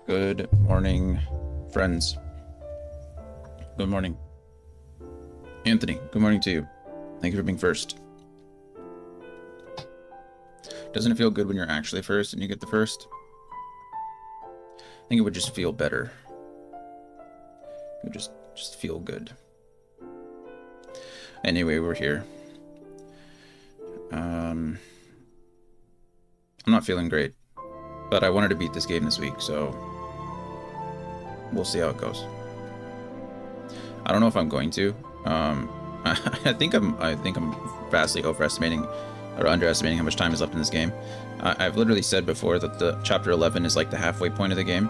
Good morning, friends. Good morning. Anthony, good morning to you. Thank you for being first. Doesn't it feel good when you're actually first and you get the first? I think it would just feel better. It would just feel good. Anyway, we're here. I'm not feeling great, but I wanted to beat this game this week, so we'll see how it goes. I don't know if I'm going to. I think I'm vastly overestimating or underestimating how much time is left in this game. I've literally said before that the chapter 11 is like the halfway point of the game,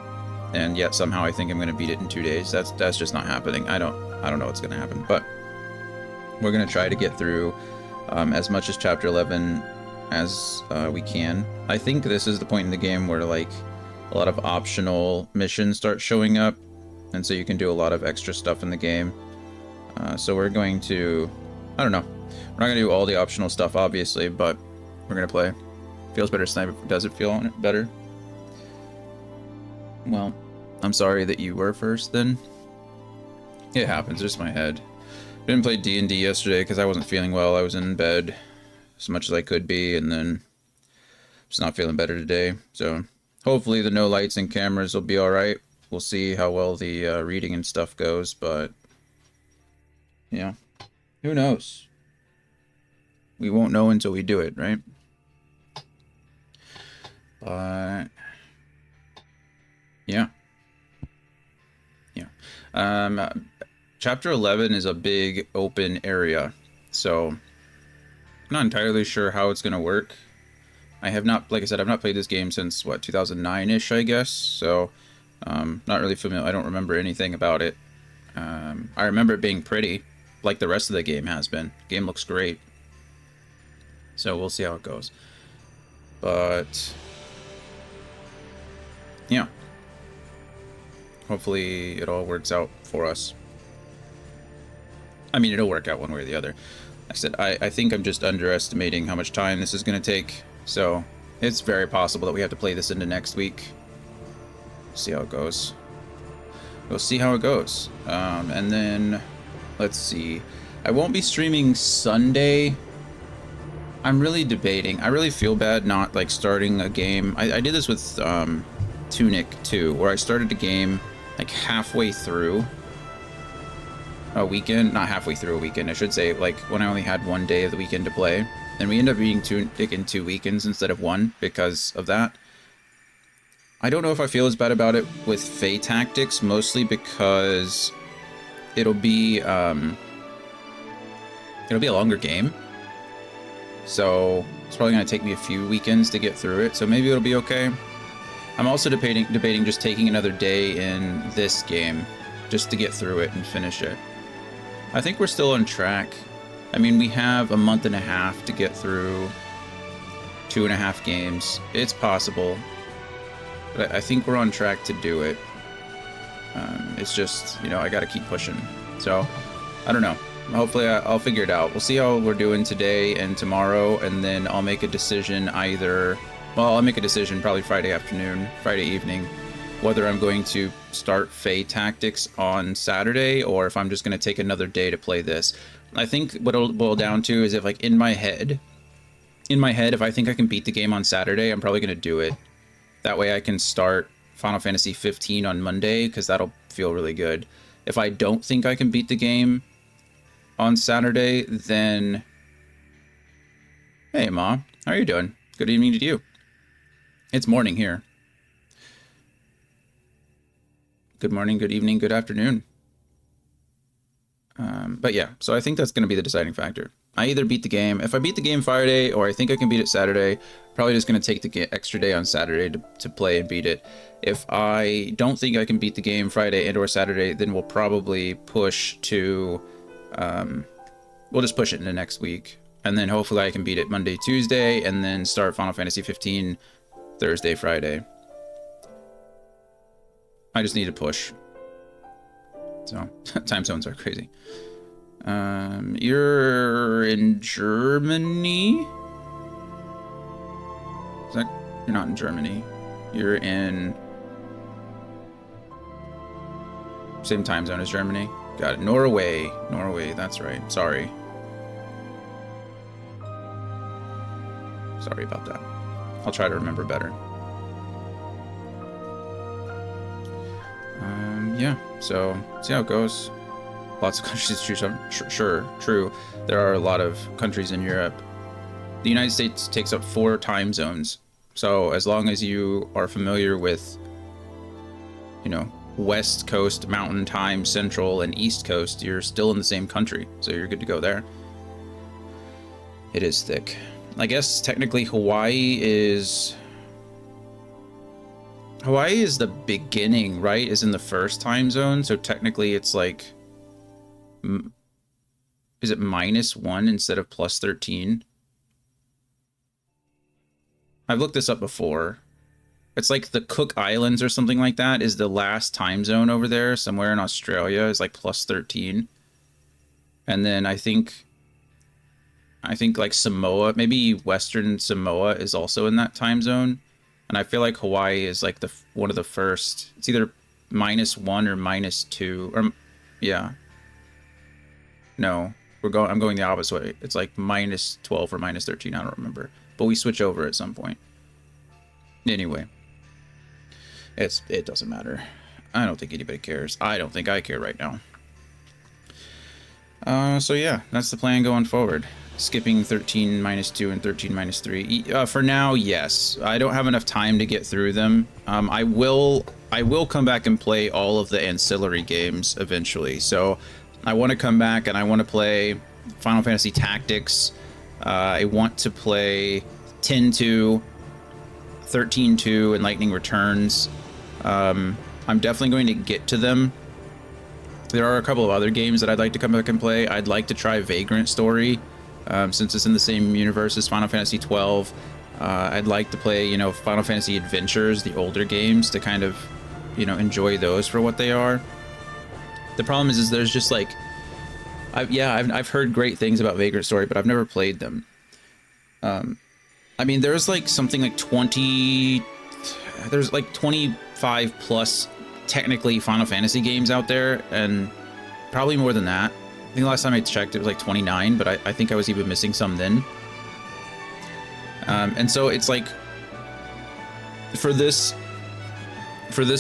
and yet somehow I think I'm going to beat it in 2 days. That's just not happening. I don't know what's going to happen, but we're going to try to get through as much as chapter 11 as we can. I think this is the point in the game where like a lot of optional missions start showing up, and so you can do a lot of extra stuff in the game. So we're going to, I don't know, we're not going to do all the optional stuff obviously, but we're going to play. Feels better sniper. Does it feel better? Well, I'm sorry that you were first then. It happens, just my head. Didn't play D&D yesterday because I wasn't feeling well. I was in bed as much as I could be, and then just not feeling better today. So hopefully the no lights and cameras will be all right. We'll see how well the reading and stuff goes, but yeah, who knows? We won't know until we do it, right? But yeah. Chapter 11 is a big open area, so I'm not entirely sure how it's gonna work. I have not, like I said, I've not played this game since what, 2009-ish, I guess. So not really familiar. I don't remember anything about it. I remember it being pretty, like the rest of the game has been. The game looks great. So we'll see how it goes. But yeah, hopefully it all works out for us. I mean, it'll work out one way or the other. Like I said, I think I'm just underestimating how much time this is going to take. So it's very possible that we have to play this into next week. See how it goes. We'll see how it goes. And then, let's see. I won't be streaming Sunday. I'm really debating. I really feel bad not like starting a game. I did this with Tunic too, where I started a game like halfway through a weekend. Not halfway through a weekend, I should say, like when I only had 1 day of the weekend to play. And we end up being Tunic in 2 weekends instead of 1 because of that. I don't know if I feel as bad about it with Fae Tactics, mostly because it'll be a longer game. So it's probably going to take me a few weekends to get through it, so maybe it'll be okay. I'm also debating just taking another day in this game just to get through it and finish it. I think we're still on track. I mean, we have a month and a half to get through 2.5 games. It's possible. But I think we're on track to do it. It's just, you know, I gotta keep pushing. So, I don't know. Hopefully I'll figure it out. We'll see how we're doing today and tomorrow, and then I'll make a decision either... Well, I'll make a decision probably Friday afternoon, Friday evening, whether I'm going to start Fae Tactics on Saturday, or if I'm just going to take another day to play this. I think what it'll boil down to is if, like, in my head, if I think I can beat the game on Saturday, I'm probably going to do it. That way I can start Final Fantasy 15 on Monday, because that'll feel really good. If I don't think I can beat the game on Saturday, then... Hey, Ma. How are you doing? Good evening to you. It's morning here. Good morning, good evening, good afternoon. But yeah, so I think that's going to be the deciding factor. I either beat the game. If I beat the game Friday, or I think I can beat it Saturday, probably just going to take the extra day on Saturday to play and beat it. If I don't think I can beat the game Friday and or Saturday, then we'll probably push to... we'll just push it into next week. And then hopefully I can beat it Monday, Tuesday, and then start Final Fantasy 15 Thursday, Friday. I just need to push. So, time zones are crazy. You're in Germany? Is that... You're not in Germany. You're in Same time zone as Germany. Got it. Norway. Norway, that's right. Sorry. Sorry about that. I'll try to remember better. Yeah, so see how it goes. Lots of countries to choose from. Sure, true. There are a lot of countries in Europe. The United States takes up 4 time zones. So as long as you are familiar with, you know, West Coast Mountain Time, Central, and East Coast, you're still in the same country. So you're good to go there. It is thick. I guess technically Hawaii is the beginning, right? Is in the first time zone. So technically it's like, is it -1 instead of +13? I've looked this up before. It's like the Cook Islands or something like that is the last time zone over there. Somewhere in Australia is like +13. And then I think like Samoa, maybe Western Samoa is also in that time zone. And I feel like Hawaii is like one of the first. It's either -1 or -2 or yeah. No, I'm going the opposite way. It's like -12 or -13. I don't remember, but we switch over at some point. Anyway, it doesn't matter. I don't think anybody cares. I don't think I care right now. So yeah, that's the plan going forward. Skipping 13-2 and 13-3. For now, yes. I don't have enough time to get through them. I will come back and play all of the ancillary games eventually. So I want to come back and I want to play Final Fantasy Tactics. I want to play 10-2, 13-2, and Lightning Returns. I'm definitely going to get to them. There are a couple of other games that I'd like to come back and play. I'd like to try Vagrant Story. Since it's in the same universe as Final Fantasy 12, I'd like to play, you know, Final Fantasy Adventures, the older games, to kind of, you know, enjoy those for what they are. The problem is there's just like, I've heard great things about Vagrant Story, but I've never played them. I mean, there's like something like 25 plus technically Final Fantasy games out there, and probably more than that. I think the last time I checked, it was like 29, but I think I was even missing some then. And so it's like, for this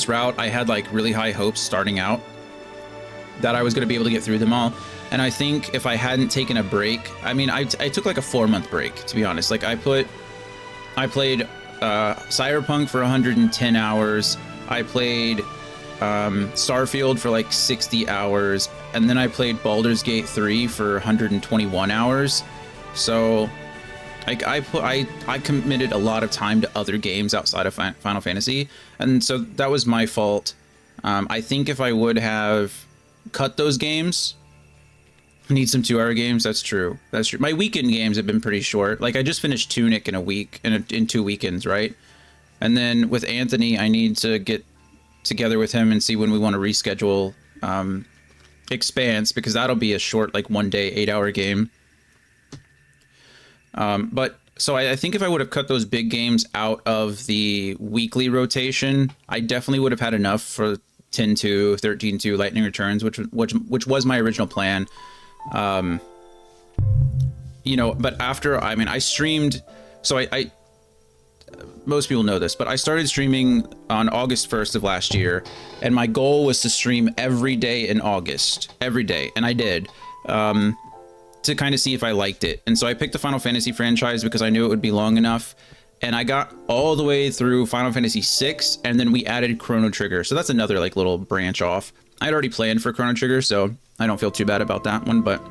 route, I had like really high hopes starting out that I was going to be able to get through them all. And I think if I hadn't taken a break, I mean, I took like a 4-month break, to be honest. Like I played Cyberpunk for 110 hours. I played Starfield for like 60 hours, and then I played Baldur's Gate 3 for 121 hours. So I committed a lot of time to other games outside of Final Fantasy, and so that was my fault. I think if I would have cut those games, need some 2-hour games. That's true. That's true. My weekend games have been pretty short. Like I just finished Tunic in a week, in 2 weekends, right? And then with Anthony, I need to get together with him and see when we want to reschedule Expanse, because that'll be a short, like 1-day, 8-hour game. But so I think if I would have cut those big games out of the weekly rotation, I definitely would have had enough for 10-2, 13-2, Lightning Returns, which was my original plan. You know, but after, I mean, I streamed, so I most people know this, but I started streaming on August 1st of last year, and my goal was to stream every day in August, every day, and I did, to kind of see if I liked it. And so I picked the Final Fantasy franchise because I knew it would be long enough, and I got all the way through Final Fantasy VI, and then we added Chrono Trigger, so that's another like little branch off. I'd already planned for Chrono Trigger, so I don't feel too bad about that one, but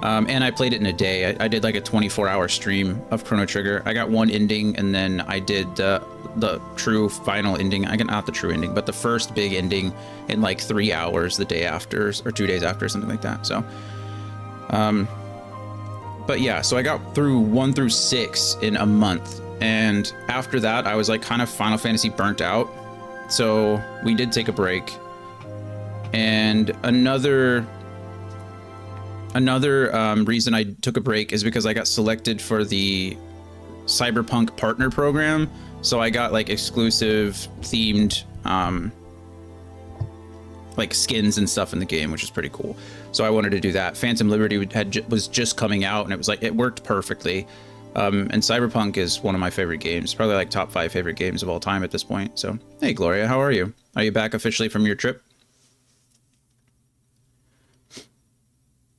and I played it in a day. I did like a 24-hour stream of Chrono Trigger. I got one ending, and then I did the true final ending. I got not the true ending, but the first big ending in like 3 hours the day after, or 2 days after, something like that. So, but yeah, so I got through 1 through 6 in a month, and after that, I was like kind of Final Fantasy burnt out. So we did take a break, and another reason I took a break is because I got selected for the Cyberpunk Partner Program. So I got like exclusive themed like skins and stuff in the game, which is pretty cool. So I wanted to do that. Phantom Liberty was just coming out, and it was like it worked perfectly. And Cyberpunk is one of my favorite games, probably like top 5 favorite games of all time at this point. So hey, Gloria, how are you? Are you back officially from your trip?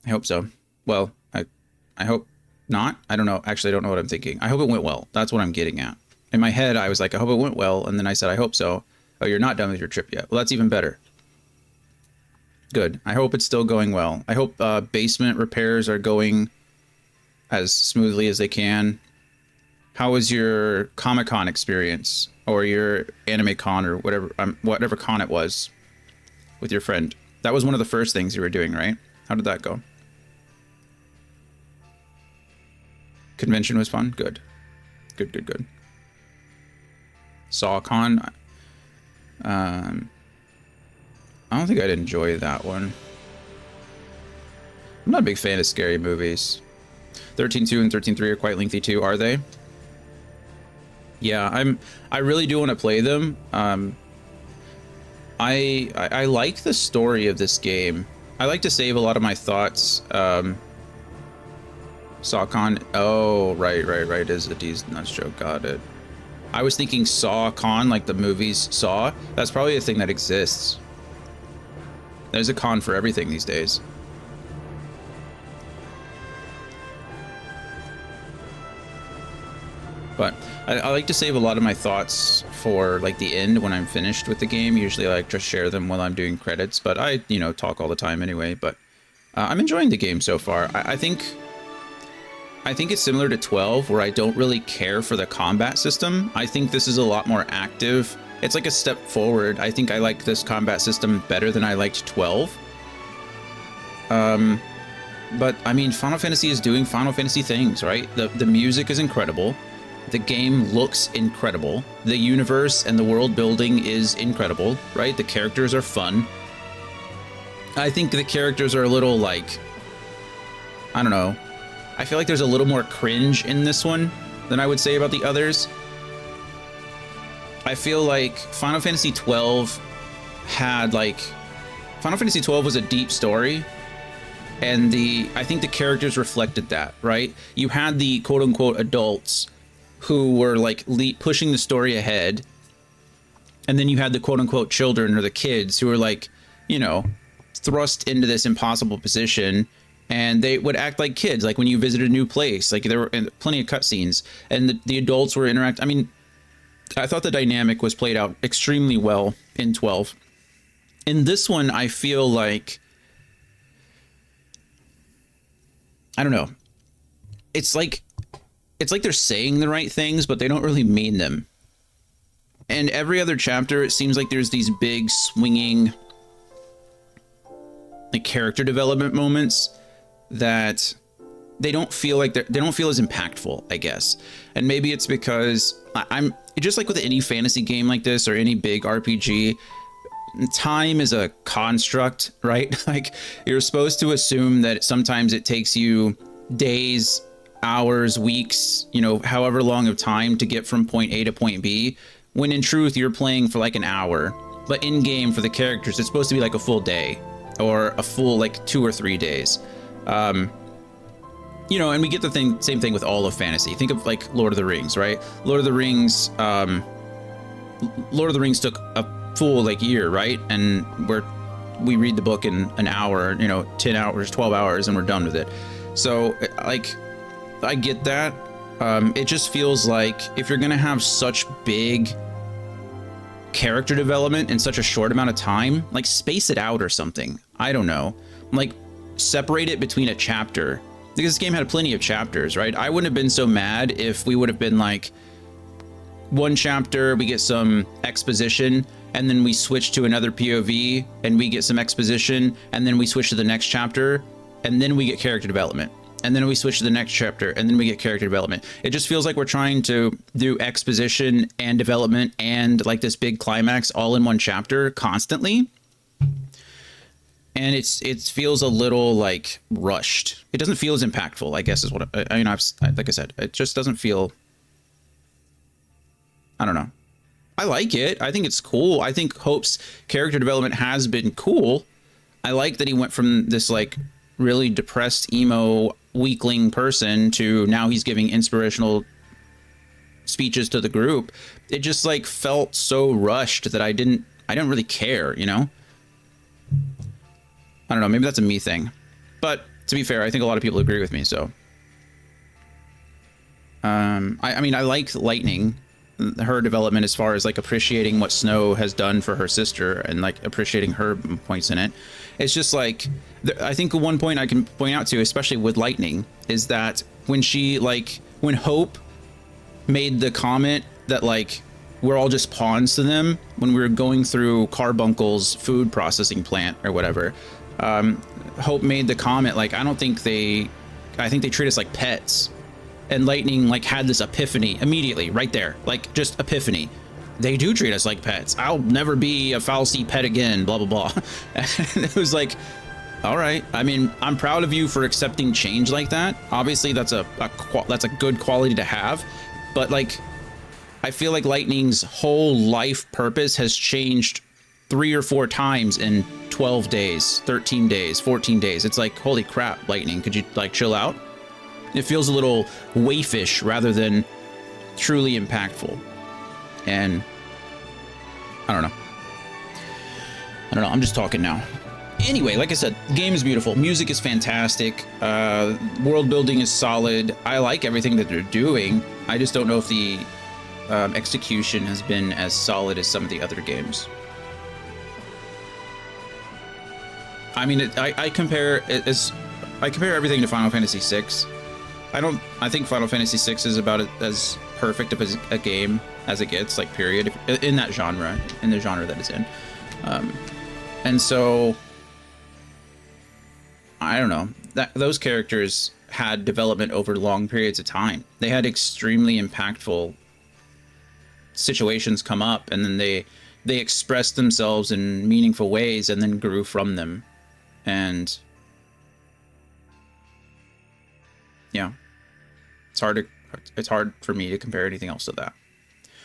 I hope so. Well, I hope not. I don't know. Actually, I don't know what I'm thinking. I hope it went well. That's what I'm getting at. In my head, I was like, I hope it went well, and then I said, I hope so. Oh, you're not done with your trip yet. Well, that's even better. Good. I hope it's still going well. I hope basement repairs are going as smoothly as they can. How was your Comic-Con experience, or your Anime Con, or whatever con it was with your friend? That was one of the first things you were doing, right? How did that go? Convention was fun? Good. Good. SawCon. I don't think I'd enjoy that one. I'm not a big fan of scary movies. 13.2 and 13.3 are quite lengthy too, are they? Yeah, I really do want to play them. I like the story of this game. I like to save a lot of my thoughts. SawCon. Oh, right. Is a D's nuts joke. Got it. I was thinking SawCon, like the movies Saw. That's probably a thing that exists. There's a con for everything these days. But I like to save a lot of my thoughts for like the end when I'm finished with the game. Usually I like to share them while I'm doing credits, but I, talk all the time anyway. But I'm enjoying the game so far. I think it's similar to 12, where I don't really care for the combat system. I think this is a lot more active. It's like a step forward. I think I like this combat system better than I liked 12. But I mean, Final Fantasy is doing Final Fantasy things, right? The music is incredible. The game looks incredible. The universe and the world building is incredible, right? The characters are fun. I think the characters are a little like, I don't know. I feel like there's a little more cringe in this one than I would say about the others. I feel like Final Fantasy 12 had like, Final Fantasy 12 was a deep story, and I think the characters reflected that, right? You had the quote unquote adults who were like pushing the story ahead, and then you had the quote unquote children, or the kids, who were like, thrust into this impossible position. And they would act like kids, like when you visited a new place. Like there were plenty of cutscenes, and the adults were I mean, I thought the dynamic was played out extremely well in 12. In this one, I feel like, I don't know. It's like they're saying the right things, but they don't really mean them. And every other chapter, it seems like there's these big swinging, like, character development moments that they don't feel like they don't feel as impactful, I guess. And maybe it's because I'm just like with any fantasy game like this, or any big RPG, time is a construct, right? Like, you're supposed to assume that sometimes it takes you days, hours, weeks, however long of time to get from point A to point B, when in truth you're playing for like an hour. But in game, for the characters, it's supposed to be like a full day, or a full like 2 or 3 days. And we get the same thing with all of fantasy. Think of like Lord of the Rings, right? Lord of the Rings took a full like year, right? And we read the book in an hour, 10 hours, 12 hours, and we're done with it. So like, I get that. It just feels like if you're gonna have such big character development in such a short amount of time, like, space it out or something. I don't know. Like, separate it between a chapter, because this game had plenty of chapters, right? I wouldn't have been so mad if we would have been like, one chapter we get some exposition, and then we switch to another POV and we get some exposition, and then we switch to the next chapter, and then we get character development, and then we switch to the next chapter, and then we get character development. It just feels like we're trying to do exposition and development and like this big climax all in one chapter constantly. And it feels a little like rushed. It doesn't feel as impactful, I guess, is what like I said, it just doesn't feel, I don't know. I like it. I think it's cool. I think Hope's character development has been cool. I like that he went from this like really depressed emo weakling person to now he's giving inspirational speeches to the group. It just like felt so rushed that I didn't really care, you know? I don't know, maybe that's a me thing. But to be fair, I think a lot of people agree with me, so. I mean, I like Lightning, her development as far as like appreciating what Snow has done for her sister and like appreciating her points in it. It's just like, I think one point I can point out to, especially with Lightning, is that when Hope made the comment that like, we're all just pawns to them when we were going through Carbuncle's food processing plant or whatever. Hope made the comment like, I think they treat us like pets. And Lightning like had this epiphany immediately right there, like just epiphany. They do treat us like pets. I'll never be a Falsey pet again, blah, blah, blah. And it was like, all right. I mean, I'm proud of you for accepting change like that. Obviously that's a good quality to have, but like, I feel like Lightning's whole life purpose has changed 3 or 4 times in 12 days, 13 days, 14 days. It's like, holy crap, Lightning, could you like chill out? It feels a little waifish rather than truly impactful. And I don't know. I'm just talking now. Anyway, like I said, the game is beautiful. Music is fantastic. World building is solid. I like everything that they're doing. I just don't know if the execution has been as solid as some of the other games. I mean, I compare everything to Final Fantasy VI. I think Final Fantasy VI is about as perfect of a game as it gets, like, period, in that genre, in the genre that it's in. And so, I don't know, those characters had development over long periods of time. They had extremely impactful situations come up, and then they expressed themselves in meaningful ways and then grew from them. And yeah, it's hard for me to compare anything else to that.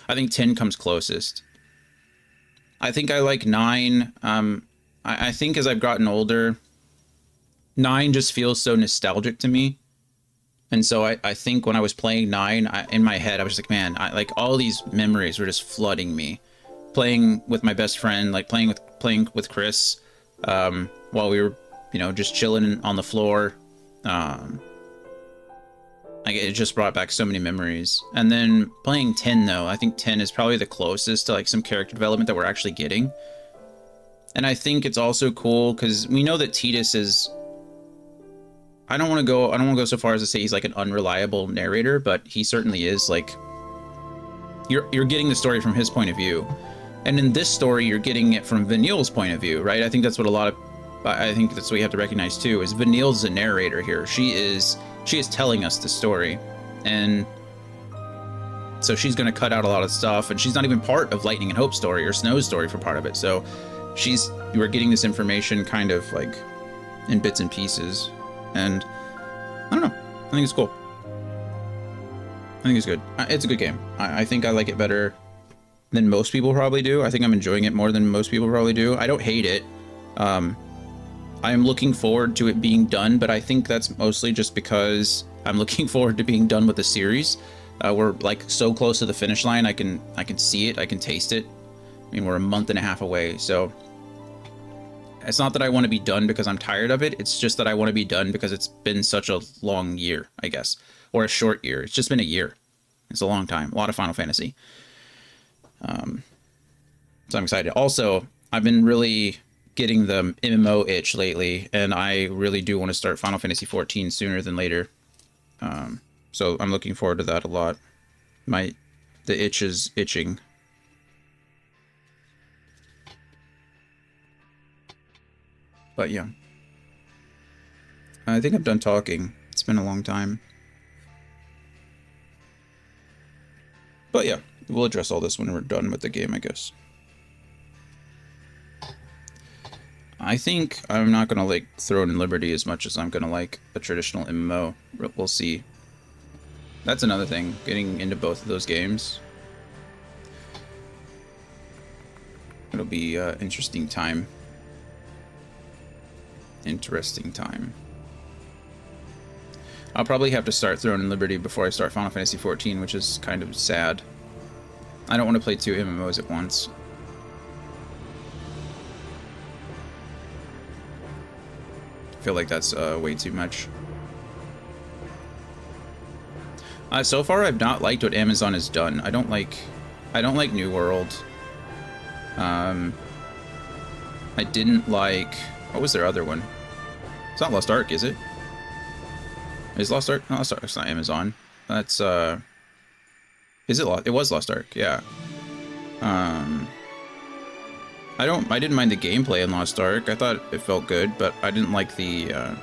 I think 10 comes closest. I think I like 9. I think as I've gotten older, 9 just feels so nostalgic to me. And so I think when I was playing 9, in my head, I was like, man, like all these memories were just flooding me. Playing with my best friend, like playing with Chris, while we were, just chilling on the floor. It just brought back so many memories. And then playing 10, though, I think 10 is probably the closest to like some character development that we're actually getting. And I think it's also cool because we know that Tidus is, I don't want to go so far as to say he's like an unreliable narrator, but he certainly is. Like, you're getting the story from his point of view. And in this story, you're getting it from Vanille's point of view, right? I think that's what I think that's what you have to recognize too, is Vanille's a narrator here. She is telling us the story. And so she's going to cut out a lot of stuff, and she's not even part of Lightning and Hope's story or Snow's story for part of it. So we're getting this information kind of like in bits and pieces. And I don't know. I think it's cool. I think it's good. It's a good game. I think I like it better than most people probably do. I think I'm enjoying it more than most people probably do. I don't hate it. I am looking forward to it being done, but I think that's mostly just because I'm looking forward to being done with the series. We're like so close to the finish line. I can see it. I can taste it. I mean, we're a month and a half away. So it's not that I want to be done because I'm tired of it. It's just that I want to be done because it's been such a long year, I guess, or a short year. It's just been a year. It's a long time. A lot of Final Fantasy. So I'm excited. Also, I've been really getting the MMO itch lately, and I really do want to start Final Fantasy 14 sooner than later. So I'm looking forward to that a lot. The itch is itching. But yeah. I think I'm done talking. It's been a long time. But yeah, we'll address all this when we're done with the game, I guess. I think I'm not going to like Throne and Liberty as much as I'm going to like a traditional MMO. We'll see. That's another thing, getting into both of those games. It'll be interesting time. Interesting time. I'll probably have to start Throne and Liberty before I start Final Fantasy XIV, which is kind of sad. I don't want to play 2 MMOs at once. I feel like that's way too much. So far, I've not liked what Amazon has done. I don't like New World. I didn't like... What was their other one? It's not Lost Ark, is it? Is Lost Ark? No, Lost Ark. It's not Amazon. That's Is it Lost? It was Lost Ark. Yeah. I didn't mind the gameplay in Lost Ark. I thought it felt good, but I didn't like the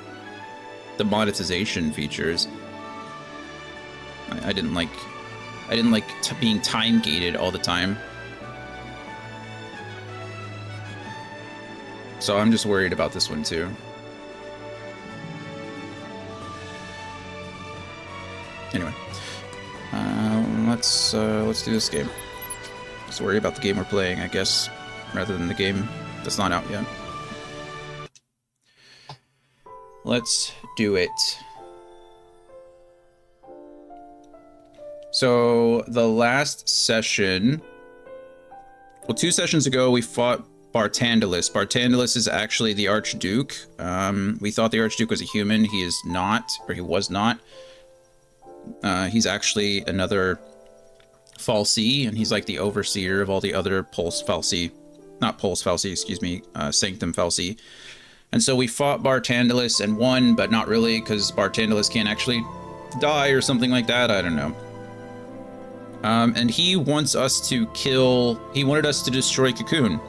monetization features. I didn't like being time gated all the time. So I'm just worried about this one too. Anyway, let's do this game. Let's worry about the game we're playing, I guess, rather than the game that's not out yet. Let's do it. So the last session, well, 2 sessions ago, we fought Bartandalus. Bartandalus is actually the Archduke. We thought the Archduke was a human. He is not, or he was not. He's actually another fal'Cie, and he's like the overseer of all the other Pulse fal'Cie. Not Pulse fal'Cie, excuse me, Sanctum fal'Cie. And so we fought Bartandalus and won, but not really, because Bartandalus can't actually die or something like that. I don't know. And he wants us to kill... He wanted us to destroy Cocoon.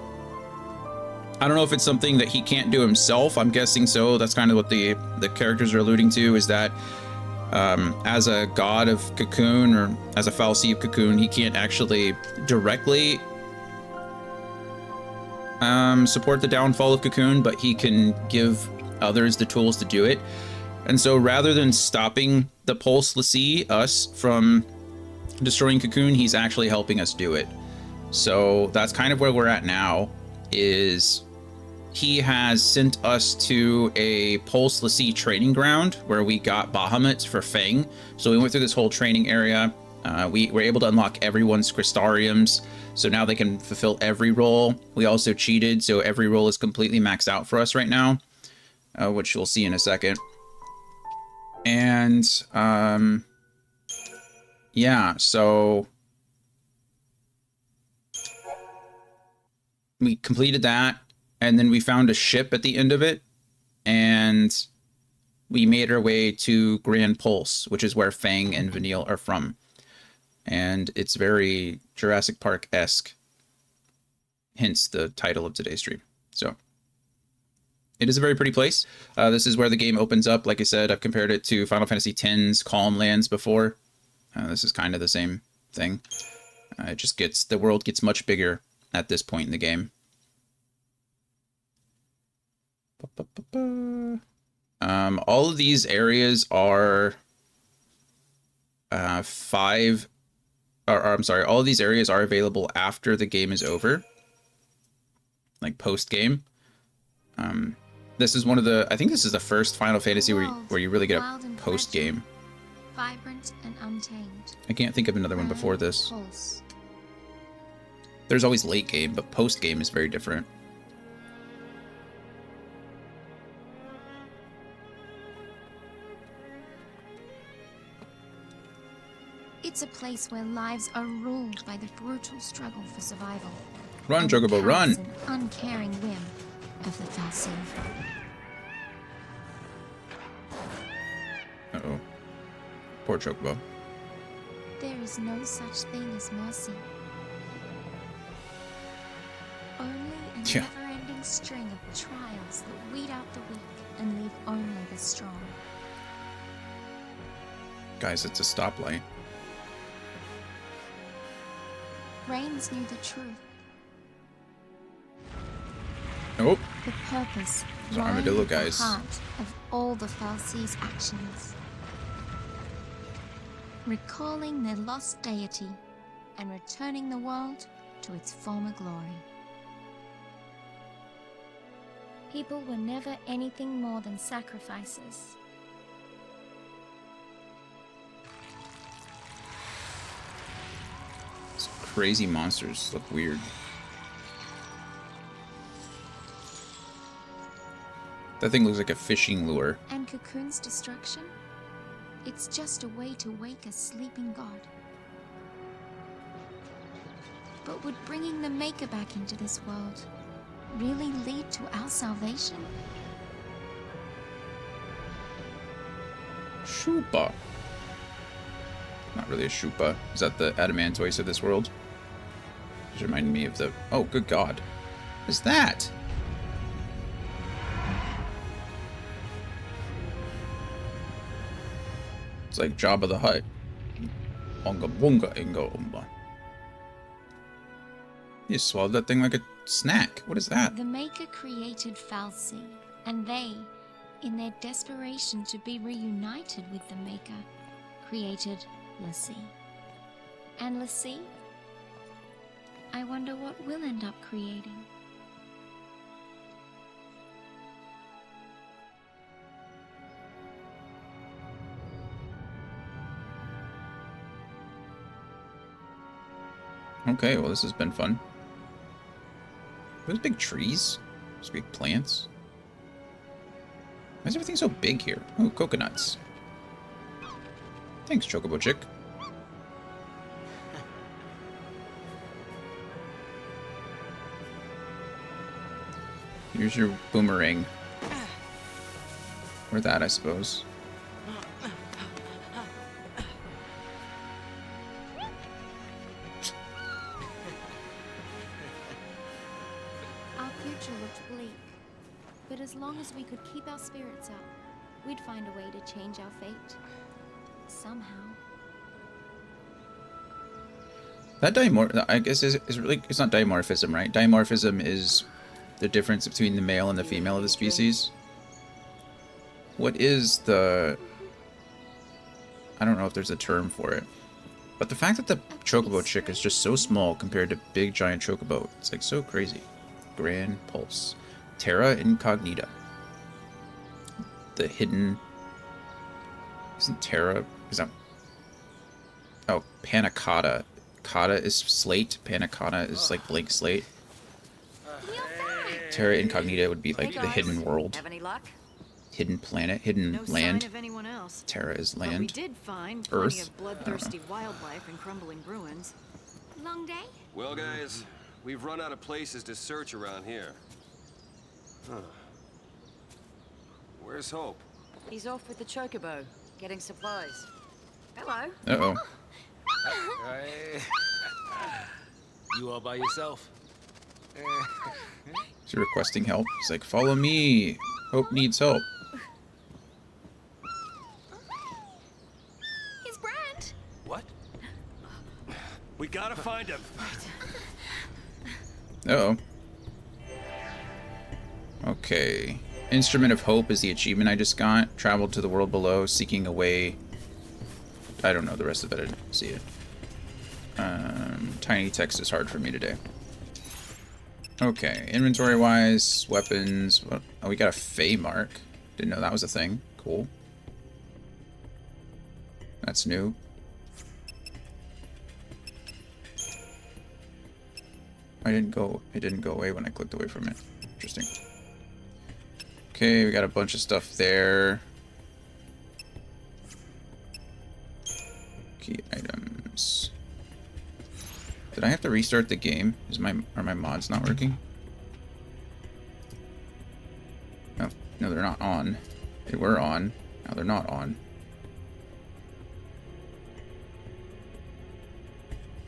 I don't know if it's something that he can't do himself. I'm guessing so. That's kind of what the characters are alluding to, is that as a god of Cocoon, or as a fal'Cie of Cocoon, he can't actually directly support the downfall of Cocoon, but he can give others the tools to do it. And so rather than stopping the Pulse l'Cie, us, from destroying Cocoon, he's actually helping us do it. So that's kind of where we're at now, is he has sent us to a Pulse l'Cie training ground where we got Bahamut for Fang. So we went through this whole training area. We were able to unlock everyone's Crystariums, so now they can fulfill every role. We also cheated, so every role is completely maxed out for us right now, which you'll see in a second. And yeah, so we completed that, and then we found a ship at the end of it, and we made our way to Grand Pulse, which is where Fang and Vanille are from. And it's very Jurassic Park-esque, hence the title of today's stream. So it is a very pretty place. This is where the game opens up. Like I said, I've compared it to Final Fantasy X's Calm Lands before. This is kind of the same thing. It just gets, the world gets much bigger at this point in the game. All of these areas are all of these areas are available after the game is over, like post-game. This is one of the, I think this is the first Final Fantasy where you really get a post-game. Vibrant and untamed. I can't think of another one before this. There's always late game, but post-game is very different. It's a place where lives are ruled by the brutal struggle for survival. Run, Chocobo, run! An uncaring whim of the fal'Cie. Uh-oh. Poor Chocobo. There is no such thing as mercy. Only a never-ending string of trials that weed out the weak and leave only the strong. Guys, it's a stoplight. Reigns knew the truth. Nope. The purpose Those are armadillo guys. The heart of all the fal'Cie's actions. Recalling their lost deity and returning the world to its former glory. People were never anything more than sacrifices. These crazy monsters look weird. That thing looks like a fishing lure. And Cocoon's destruction? It's just a way to wake a sleeping god. But would bringing the Maker back into this world really lead to our salvation? Shupa. Not really a Shupa. Is that the Adamantoise of this world? Just reminded me of the... Oh, good God. What is that? It's like Jabba the Hutt. Onga bunga inga umba. You swallowed that thing like a snack. What is that? The Maker created Falsi, and they, in their desperation to be reunited with the Maker, created Lassie. And Lassie? I wonder what we'll end up creating. Okay, well, this has been fun. Those big trees? Those big plants? Why is everything so big here? Oh, coconuts. Thanks, Chocobo Chick. Here's your boomerang. Or that, I suppose. Our future looked bleak, but as long as we could keep our spirits up, we'd find a way to change our fate. Somehow. That I guess is really, it's not dimorphism, right? Dimorphism is the difference between the male and the female of the species. What is the... I don't know if there's a term for it. But the fact that the Chocobo Chick is just so small compared to big giant Chocobo, it's like so crazy. Grand Pulse. Terra Incognita. The hidden... Isn't Terra... Is that... Oh, Panna Cotta. Cotta is slate. Panna Cotta is like blank slate. Terra Incognita would be like the hidden world. Have any luck? Hidden planet, hidden No land. sign of anyone else. Terra is But we land. did find Earth. plenty of bloodthirsty wildlife and crumbling ruins. Long day? Well, guys, we've run out of places to search around here. Huh. Where's Hope? He's off with the chocobo, getting supplies. Hello. Uh-oh. Hey. You all by yourself? Is he requesting help? He's like, follow me. Hope needs help. He's Brand! What? We gotta find him. Uh-oh. Okay. Instrument of Hope is the achievement I just got. Traveled to the world below, seeking a way... I don't know the rest of it. I didn't see it. Tiny text is hard for me today. Okay, inventory-wise, weapons... Oh, we got a Fey mark. Didn't know that was a thing. Cool. That's new. It didn't go away when I clicked away from it. Interesting. Okay, we got a bunch of stuff there. Key items. Did I have to restart the game? Are my mods not working? No, they're not on. They were on. Now they're not on.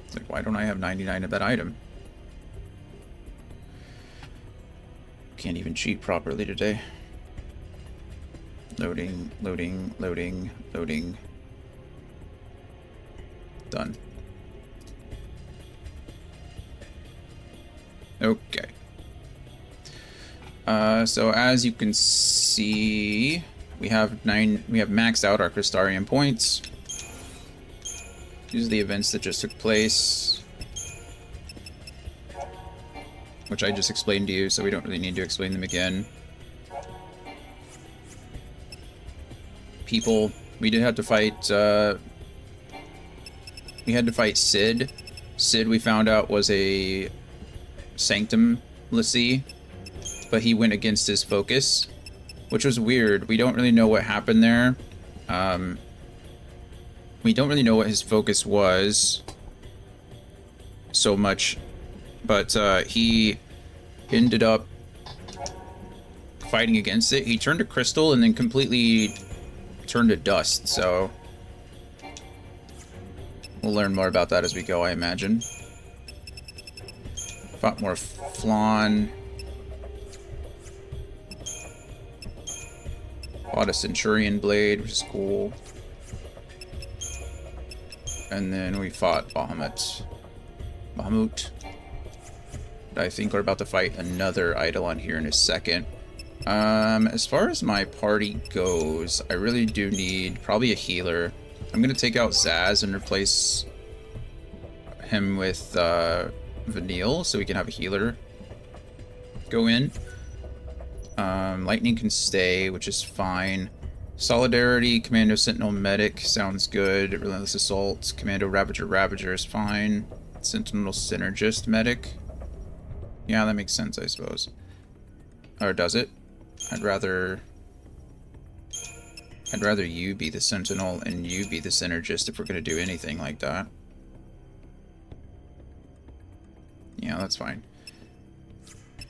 It's like, why don't I have 99 of that item? Can't even cheat properly today. Loading, loading, loading, loading. Done. Okay. So as you can see, we have maxed out our Crystarium points. These are the events that just took place, which I just explained to you, so we don't really need to explain them again. people. We did have to fight, we had to fight Sid. Sid, we found out, was a Sanctum Lassie, but he went against his focus, which was weird. We don't really know what happened there. We don't really know what his focus was so much, but he ended up fighting against it. He turned to crystal and then completely turned to dust, so we'll learn more about that as we go, I imagine. Fought more Flan. Fought a Centurion Blade, which is cool. And then we fought Bahamut. I think we're about to fight another Eidolon here in a second. As far as my party goes, I really do need probably a healer. I'm going to take out Zaz and replace him with Vanille so we can have a healer go in. Lightning can stay, which is fine. Solidarity, Commando Sentinel Medic sounds good. Relentless Assault, Commando Ravager is fine. Sentinel Synergist Medic. Yeah, that makes sense, I suppose. Or does it? I'd rather you be the Sentinel and you be the Synergist if we're going to do anything like that. Yeah, that's fine.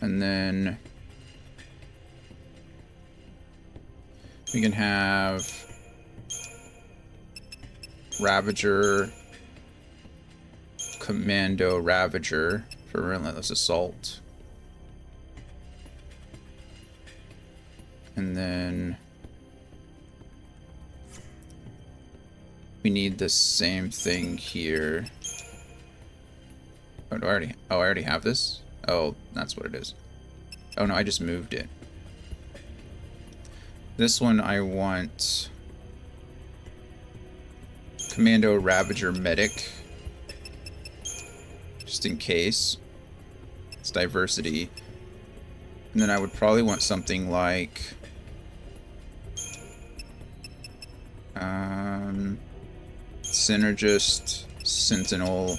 And then we can have Ravager, Commando Ravager for Relentless Assault. And then we need the same thing here. Oh, I already have this? Oh, that's what it is. Oh no, I just moved it. This one I want Commando Ravager Medic. Just in case. It's diversity. And then I would probably want something like Synergist, Sentinel,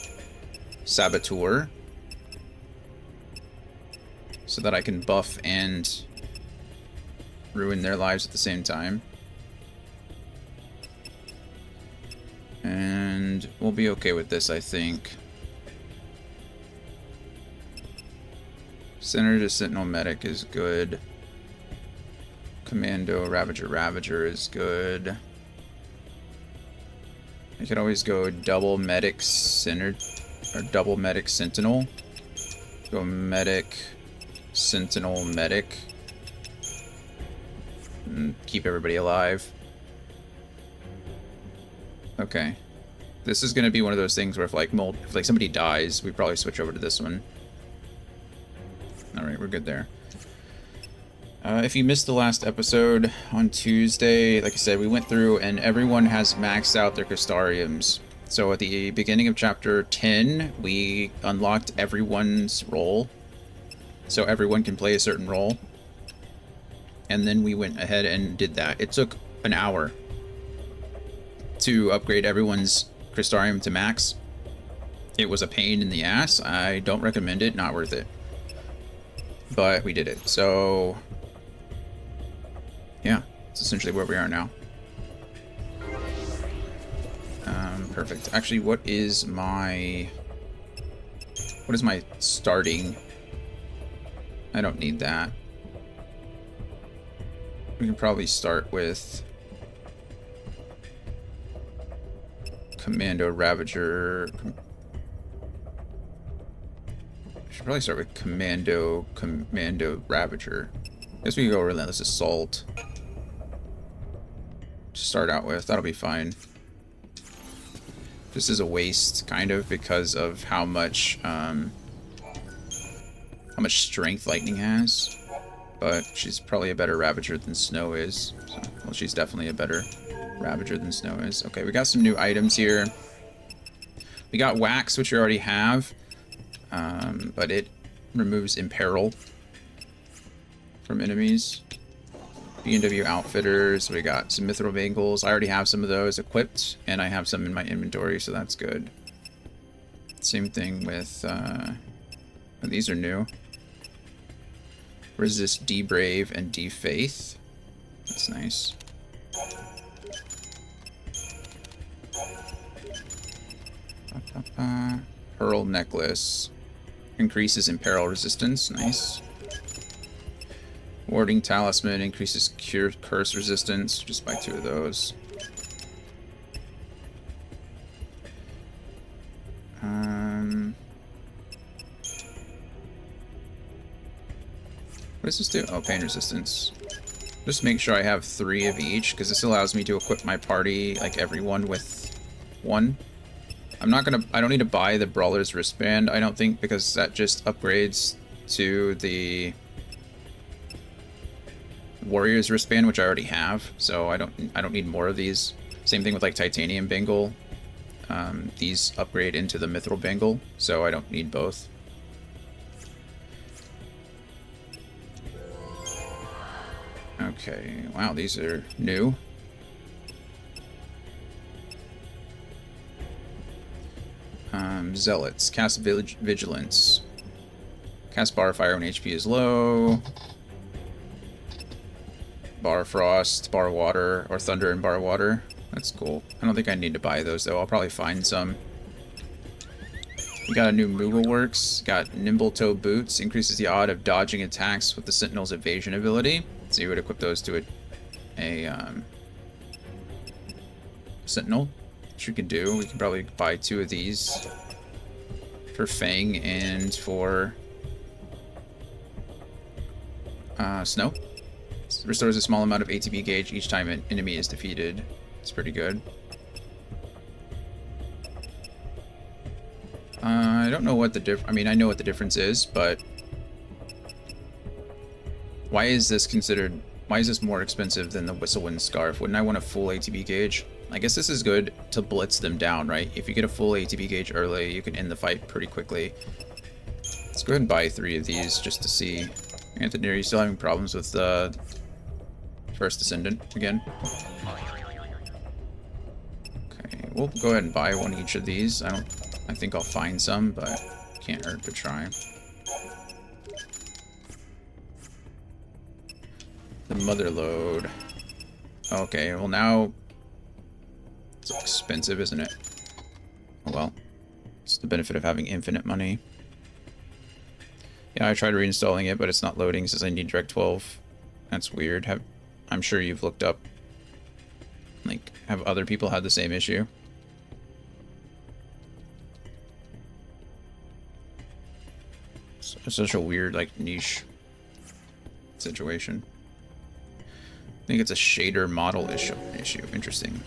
Saboteur, so that I can buff and ruin their lives at the same time. And we'll be okay with this, I think. Synergist Sentinel Medic is good. Commando Ravager is good. I could always go double Medic or double Medic Sentinel. Go Medic, Sentinel, Medic. And keep everybody alive. Okay. This is going to be one of those things where if like somebody dies, we probably switch over to this one. Alright, we're good there. If you missed the last episode on Tuesday, like I said, we went through and everyone has maxed out their Crystariums. So at the beginning of chapter 10, we unlocked everyone's role. So everyone can play a certain role. And then we went ahead and did that. It took an hour to upgrade everyone's Crystarium to max. It was a pain in the ass. I don't recommend it, not worth it. But we did it. So yeah, it's essentially where we are now. Perfect. Actually, what is my starting? I don't need that. We can probably start with Commando Ravager. Should probably start with Commando Ravager. I guess we can go Relentless Assault to start out with. That'll be fine. This is a waste, kind of, because of how much strength Lightning has. But she's probably a better Ravager than Snow is. So, well, she's definitely a better Ravager than Snow is. Okay, we got some new items here. We got Wax, which we already have. But it removes Imperil from enemies. B&W Outfitters. We got some Mithril Bangles. I already have some of those equipped, and I have some in my inventory, so that's good. Same thing with, these are new. Resist D-Brave and D-Faith. That's nice. Pearl Necklace. Increases Imperil Resistance. Nice. Warding Talisman increases Curse Resistance. Just buy 2 of those. What does this do? Oh, Pain Resistance. Just make sure I have 3 of each, because this allows me to equip my party, like everyone, with 1. I don't need to buy the Brawler's Wristband, I don't think, because that just upgrades to the Warrior's Wristband, which I already have, so I don't need more of these. Same thing with like Titanium Bangle. These upgrade into the Mithril Bangle, so I don't need both. Okay, wow, these are new. Zealots. Cast Vigilance. Cast Bar Fire when HP is low. Bar Frost, Bar Water, or Thunder and Bar Water. That's cool. I don't think I need to buy those, though. I'll probably find some. We got a new Moogle Works. Got Nimble Toe Boots. Increases the odd of dodging attacks with the Sentinel's evasion ability. So you would equip those to a Sentinel, which we can do. We can probably buy 2 of these for Fang and for Snow. Restores a small amount of ATB gauge each time an enemy is defeated. It's pretty good. I don't know what the I mean, I know what the difference is, but why is this more expensive than the Whistlewind Scarf? Wouldn't I want a full ATB gauge? I guess this is good to blitz them down, right? If you get a full ATB gauge early, you can end the fight pretty quickly. Let's go ahead and buy 3 of these just to see. Anthony, are you still having problems with the First Descendant again? Okay, we'll go ahead and buy 1 each of these. I think I'll find some, but can't hurt to try. The Mother Load. Okay, well now it's expensive, isn't it? Oh well. It's the benefit of having infinite money. Yeah, I tried reinstalling it, but it's not loading. It says I need Direct 12. That's weird. I'm sure you've looked up. Like, have other people had the same issue? It's such a weird, like, niche situation. I think it's a shader model issue. Interesting.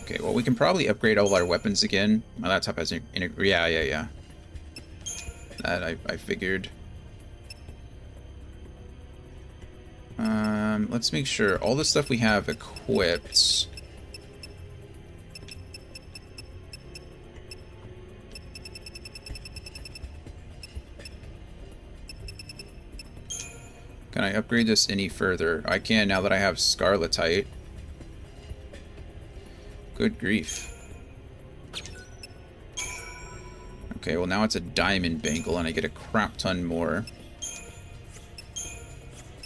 Okay, well, we can probably upgrade all our weapons again. My laptop has yeah. That I figured. Let's make sure all the stuff we have equipped. Can I upgrade this any further? I can now that I have Scarletite. Good grief. Okay, well now it's a Diamond Bangle and I get a crap ton more.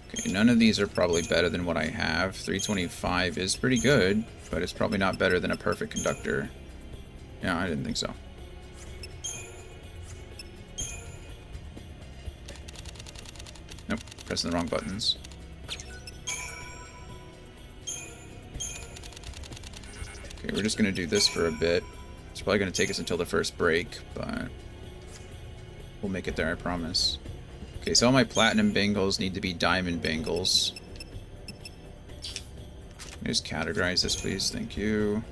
Okay, none of these are probably better than what I have. 325 is pretty good, but it's probably not better than a Perfect Conductor. Yeah, I didn't think so. Nope, pressing the wrong buttons. Okay, we're just going to do this for a bit. It's probably going to take us until the first break, but we'll make it there, I promise. Okay, so all my platinum bangles need to be diamond bangles. Just categorize this, please. Thank you.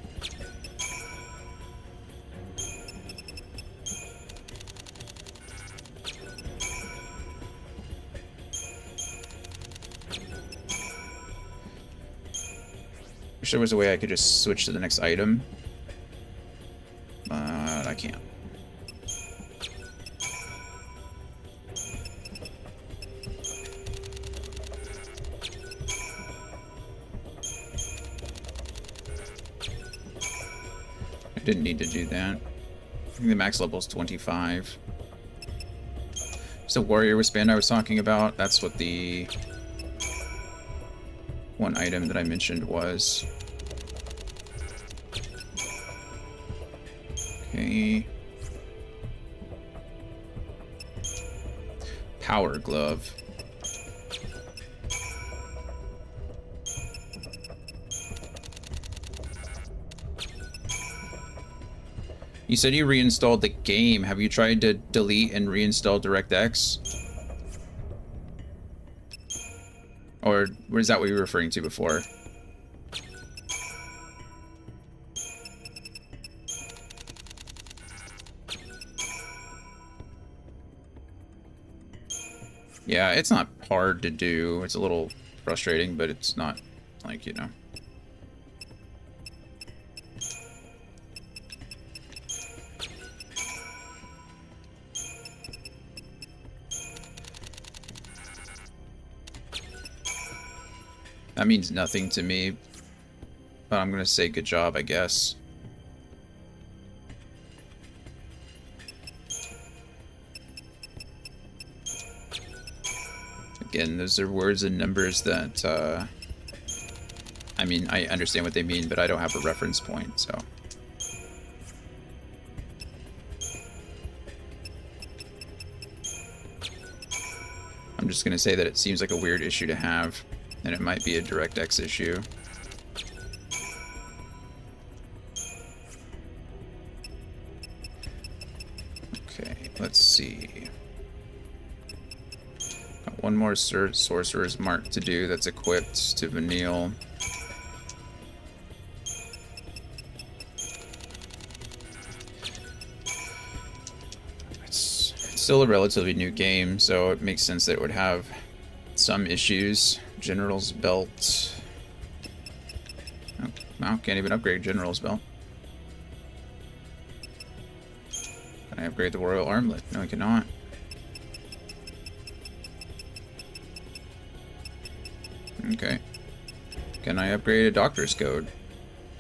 Wish there was a way I could just switch to the next item, but I can't. Didn't need to do that. I think the max level is 25. It's the warrior wristband I was talking about. That's what the one item that I mentioned was. Okay. Power glove. You said you reinstalled the game. Have you tried to delete and reinstall DirectX? Or was that what you were referring to before? Yeah, it's not hard to do. It's a little frustrating, but it's not like, you know. That means nothing to me, but I'm gonna say good job, I guess. Again, those are words and numbers that, I mean, I understand what they mean, but I don't have a reference point, so. I'm just gonna say that it seems like a weird issue to have, and it might be a DirectX issue. Okay, let's see. Got one more Sorcerer's Mark to do that's equipped to Vanille. It's still a relatively new game, so it makes sense that it would have some issues. General's belt. Oh, wow, can't even upgrade General's belt. Can I upgrade the Royal Armlet? No, I cannot. Okay. Can I upgrade a Doctor's Code?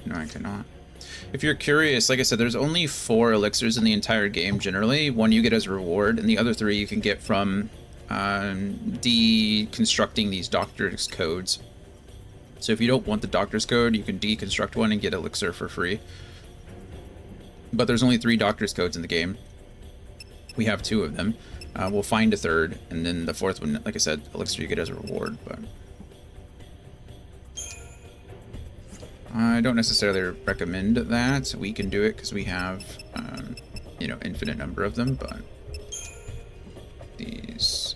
No, I cannot. If you're curious, like I said, there's only 4 elixirs in the entire game generally. One you get as a reward, and the other 3 you can get from deconstructing these Doctor's Codes. So if you don't want the Doctor's Code, you can deconstruct one and get elixir for free. But there's only 3 Doctor's Codes in the game. We have 2 of them. We'll find a 3rd, and then the 4th one, like I said, elixir you get as a reward. But I don't necessarily recommend that. We can do it because we have, you know, infinite number of them, but these...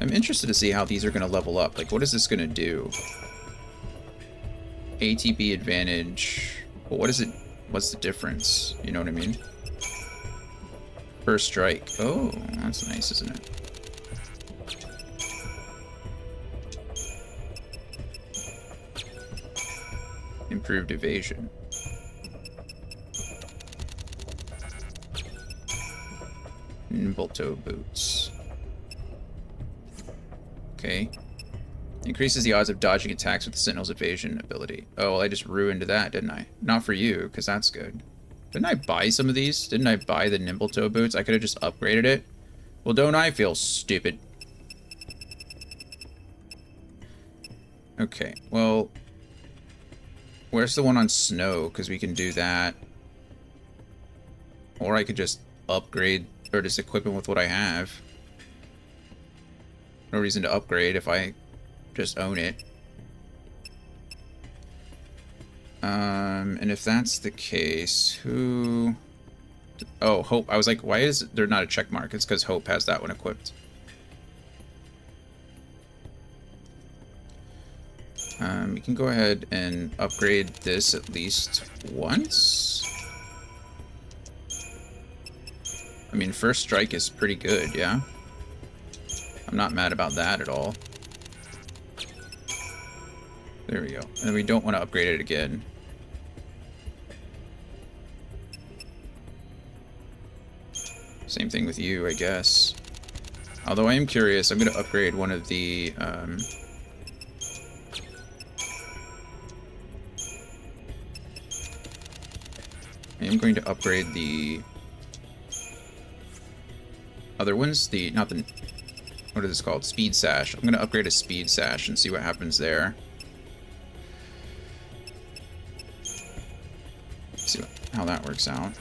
I'm interested to see how these are going to level up. Like, what is this going to do? ATB advantage. Well, what is it? What's the difference? You know what I mean? First strike. Oh, that's nice, isn't it? Improved evasion. Nimble toe boots. Okay. Increases the odds of dodging attacks with the Sentinel's evasion ability. Oh, well, I just ruined that, didn't I? Not for you, because that's good. Didn't I buy some of these? Didn't I buy the nimble toe boots? I could have just upgraded it. Well, don't I feel stupid? Okay, well... Where's the one on snow? Because we can do that. Or I could just upgrade, or just equip him with what I have. No reason to upgrade if I just own it. And if that's the case, who... Oh, Hope. I was like, why is there not a check mark? It's because Hope has that one equipped. We can go ahead and upgrade this at least once. I mean, first strike is pretty good, yeah? I'm not mad about that at all. There we go. And we don't want to upgrade it again. Same thing with you, I guess. Although I am curious, I'm going to upgrade one of am going to upgrade the other ones. Not the, what is this called? Speed Sash. I'm going to upgrade a Speed Sash and see what happens there. See how that works out.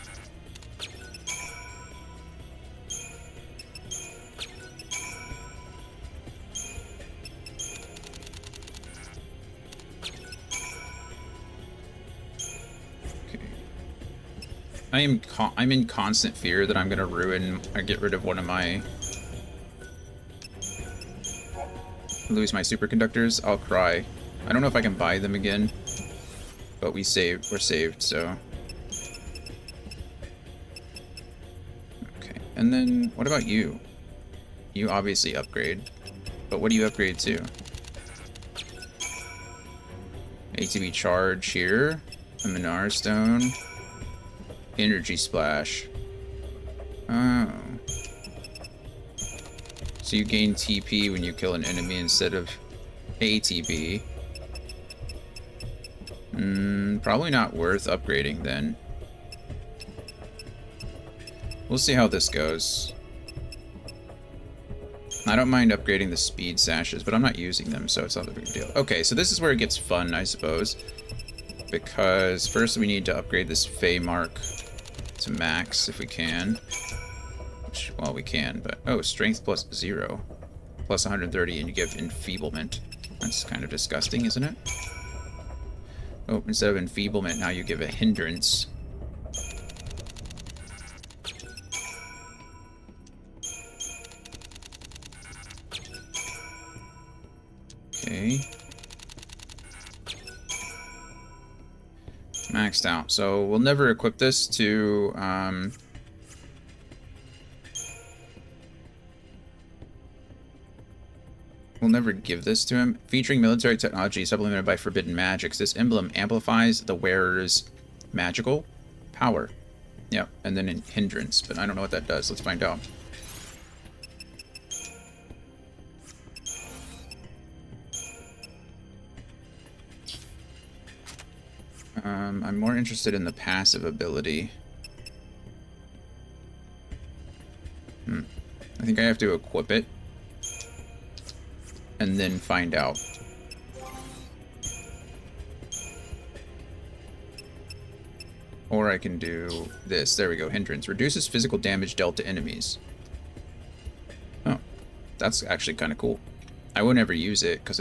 I'm in constant fear that I'm gonna ruin or get rid of one of my lose my superconductors. I'll cry. I don't know if I can buy them again, but we're saved, so okay. And then what about you? You obviously upgrade, but what do you upgrade to? ATB charge here, a Minar stone. Energy splash. Oh. So you gain TP when you kill an enemy instead of ATB. Probably not worth upgrading then. We'll see how this goes. I don't mind upgrading the speed sashes, but I'm not using them, so it's not a big deal. Okay, so this is where it gets fun, I suppose. Because first we need to upgrade this Fey Mark to max if we can. Which, well, we can, but oh, strength plus 0, plus 130, and you give enfeeblement. That's kind of disgusting, isn't it? Oh, instead of enfeeblement, now you give a hindrance. Okay. Maxed out. So we'll never equip this to we'll never give this to him. Featuring military technology supplemented by forbidden magics, this emblem amplifies the wearer's magical power. Yep, and then in hindrance, but I don't know what that does. Let's find out. I'm more interested in the passive ability. I think I have to equip it and then find out. Or I can do this. There we go. Hindrance. Reduces physical damage dealt to enemies. Oh, that's actually kind of cool. I would never use it because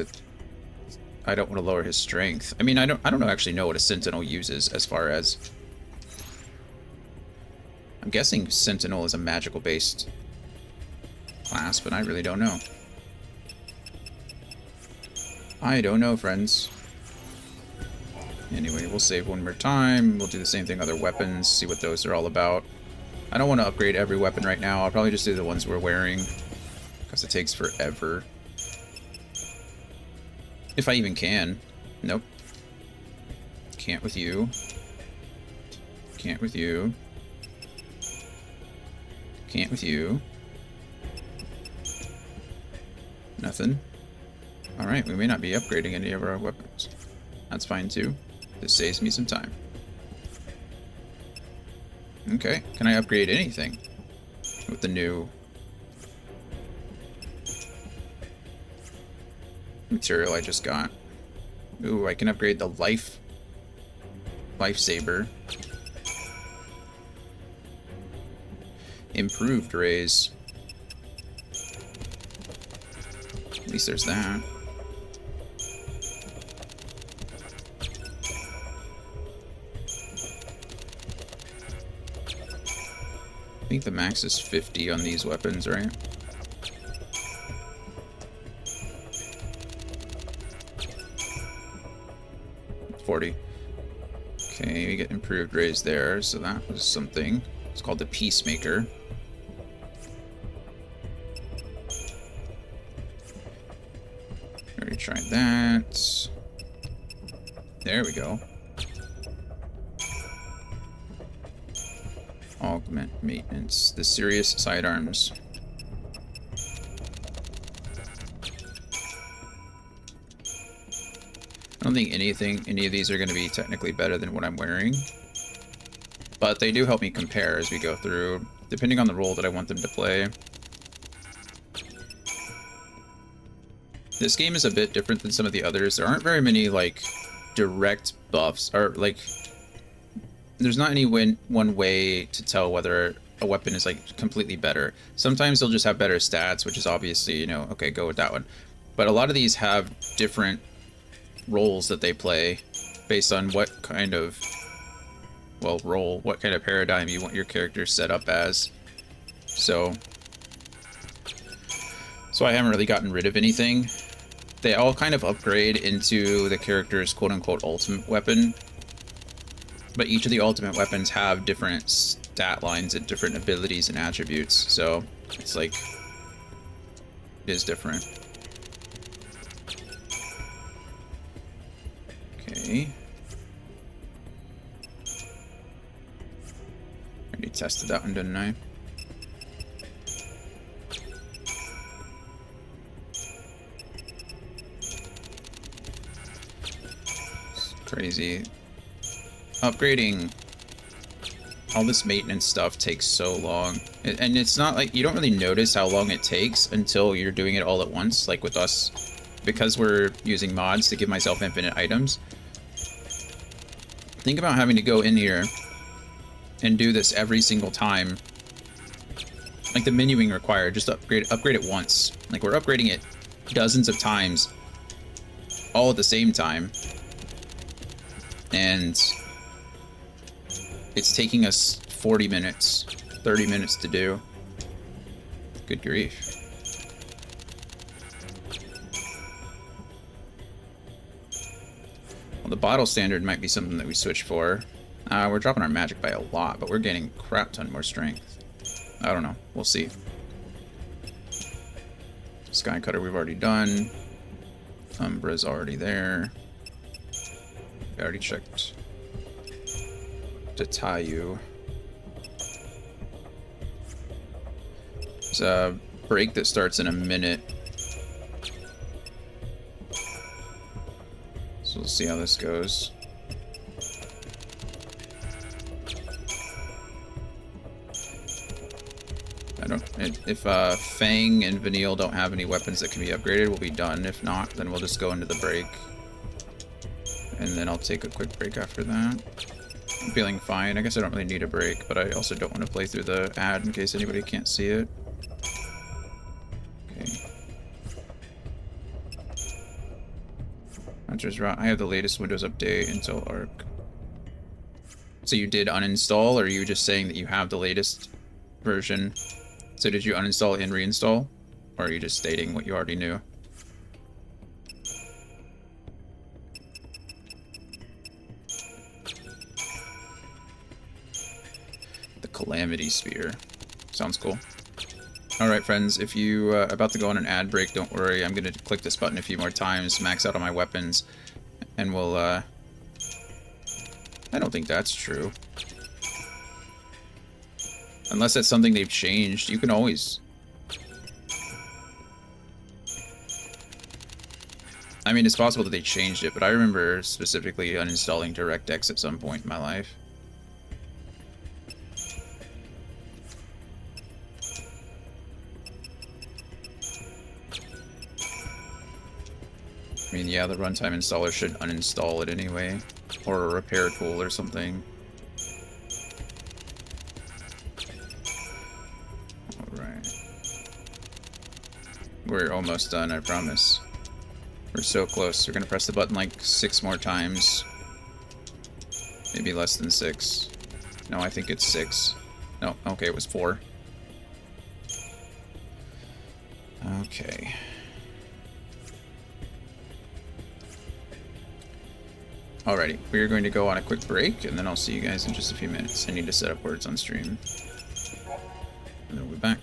I don't want to lower his strength. I mean, I don't actually know what a Sentinel uses as far as... I'm guessing Sentinel is a magical based class, but I really don't know. I don't know, friends. Anyway, we'll save one more time. We'll do the same thing with other weapons, see what those are all about. I don't want to upgrade every weapon right now. I'll probably just do the ones we're wearing, because it takes forever. If I even can. Nope. Can't with you. Can't with you. Can't with you. Nothing. Alright, we may not be upgrading any of our weapons. That's fine too. This saves me some time. Okay, can I upgrade anything with the new material I just got? Ooh, I can upgrade the Lifesaver. Improved raise. At least there's that. I think the max is 50 on these weapons, right? Okay, we get improved raise there, so that was something. It's called the Peacemaker. Already tried that. There we go. Augment maintenance. The serious sidearms. I don't think any of these are going to be technically better than what I'm wearing. but they do help me compare as we go through, depending on the role that I want them to play. This game is a bit different than some of the others. There aren't very many, like, direct buffs, or, like, there's not any one way to tell whether a weapon is, like, completely better. Sometimes they'll just have better stats, which is obviously, you know, okay, go with that one. But a lot of these have different roles that they play based on what kind of, well, role, what kind of paradigm you want your character set up as. So I haven't really gotten rid of anything. They all kind of upgrade into the character's quote-unquote ultimate weapon, but each of the ultimate weapons have different stat lines and different abilities and attributes, so it's like, it is different. Okay. Already tested that one, didn't I? Crazy. Upgrading all this maintenance stuff takes so long. And it's not like, you don't really notice how long it takes until you're doing it all at once, like with us. Because we're using mods to give myself infinite items. Think about having to go in here and do this every single time. Like the menuing required, just upgrade it once. Like we're upgrading it dozens of times, all at the same time. And it's taking us 40 minutes, 30 minutes to do. Good grief. Well, the bottle standard might be something that we switch for. We're dropping our magic by a lot, but we're gaining a crap ton more strength. I don't know. We'll see. Sky Cutter we've already done. Umbra's already there. We already checked Detayu. There's a break that starts in a minute. So we'll see how this goes. If Fang and Vanille don't have any weapons that can be upgraded, we'll be done. If not, then we'll just go into the break. And then I'll take a quick break after that. I'm feeling fine. I guess I don't really need a break, but I also don't want to play through the ad in case anybody can't see it. Okay. Hunter's Route. I have the latest Windows update until ARC. So you did uninstall, or are you just saying that you have the latest version? So did you uninstall and reinstall? Or are you just stating what you already knew? The Calamity Spear. Sounds cool. Alright friends, if you about to go on an ad break, don't worry. I'm going to click this button a few more times, max out on my weapons, and we'll... I don't think that's true. Unless that's something they've changed, you can always... I mean, it's possible that they changed it, but I remember specifically uninstalling DirectX at some point in my life. I mean, yeah, the runtime installer should uninstall it anyway, or a repair tool or something. We're almost done, I promise. We're so close. We're gonna press the button like 6 more times. Maybe less than 6. No, I think it's 6. No, okay, it was 4. Okay. Alrighty, we're going to go on a quick break, and then I'll see you guys in just a few minutes. I need to set up words on stream. And then we'll be back.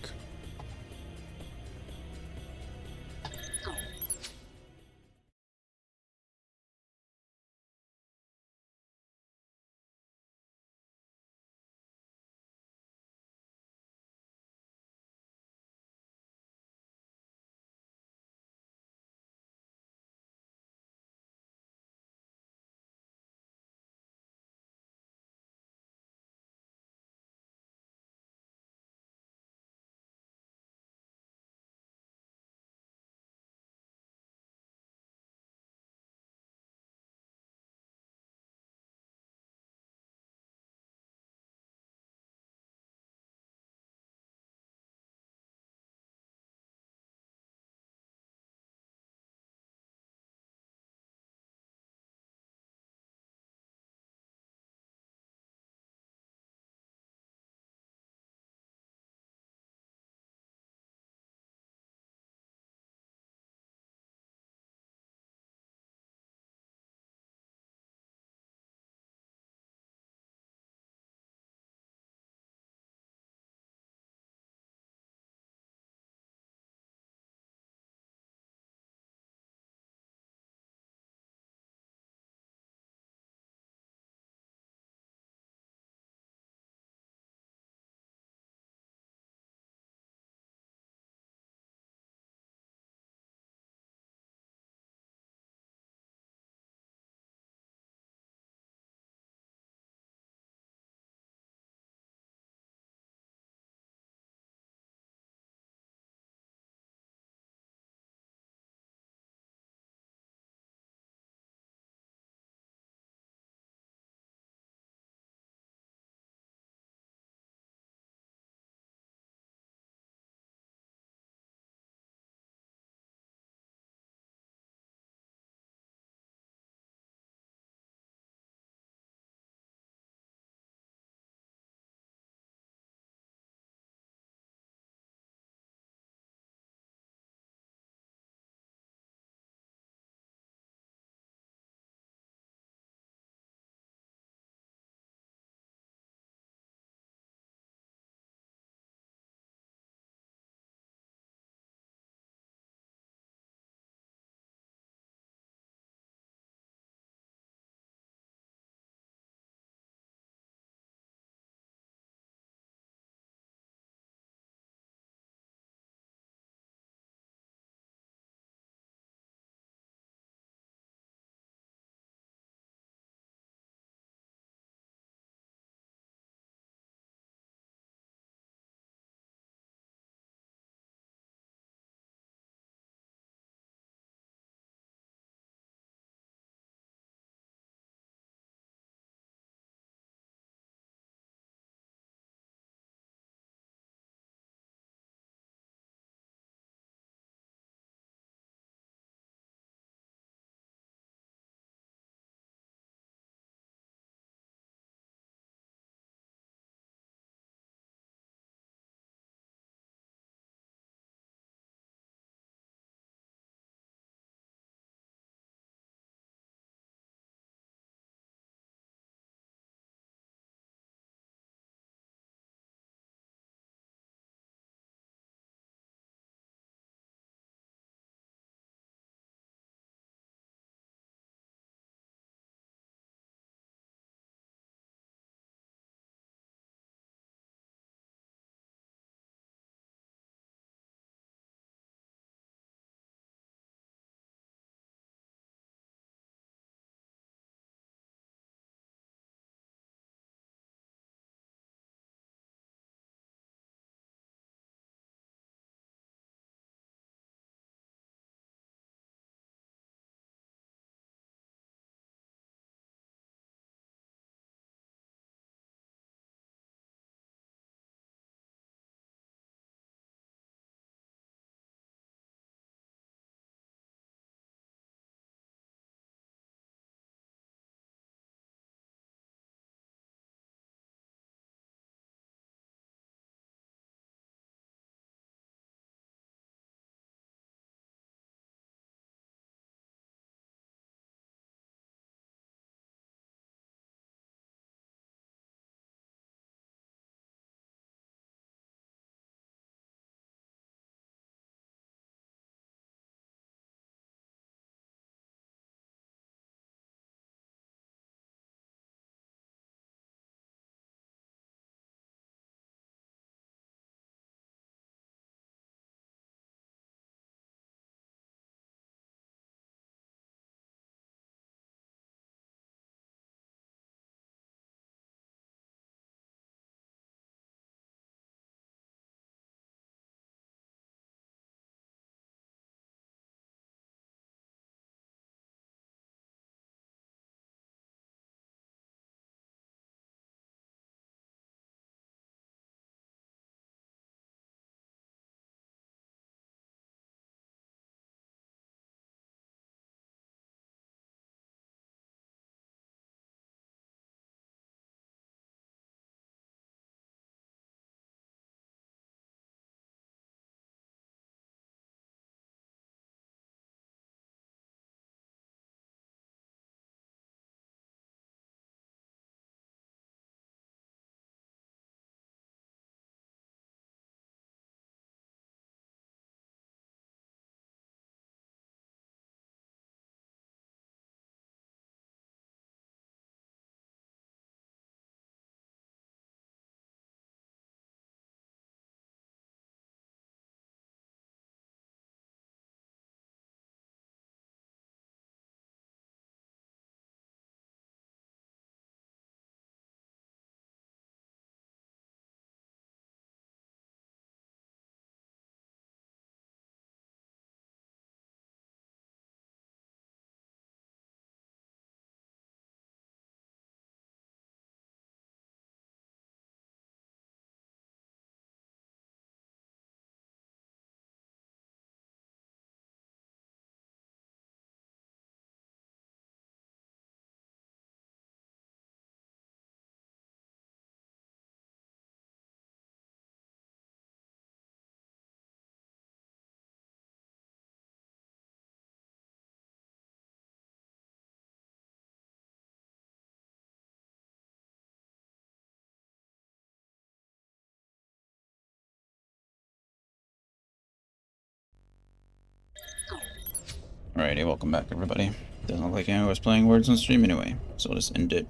Alrighty, welcome back, everybody. Doesn't look like I was playing words on stream anyway, so I'll just end it.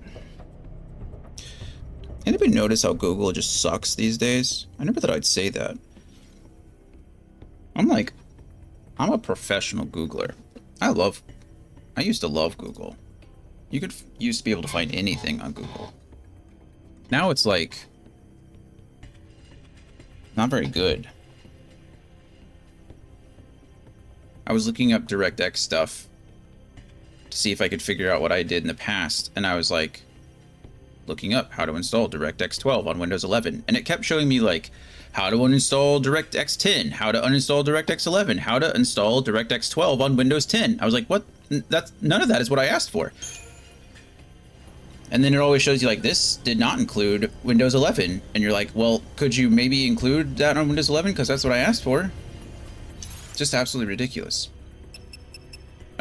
Anybody notice how Google just sucks these days? I never thought I'd say that. I'm a professional Googler. I used to love Google. You used to be able to find anything on Google. Now it's like, not very good. I was looking up DirectX stuff to see if I could figure out what I did in the past, and I was like, looking up how to install DirectX 12 on Windows 11, and it kept showing me like how to uninstall DirectX 10, how to uninstall DirectX 11, how to install DirectX 12 on Windows 10. I was like, what? None of that is what I asked for. And then it always shows you like, this did not include Windows 11, and you're like, well, could you maybe include that on Windows 11 because that's what I asked for? Just absolutely ridiculous.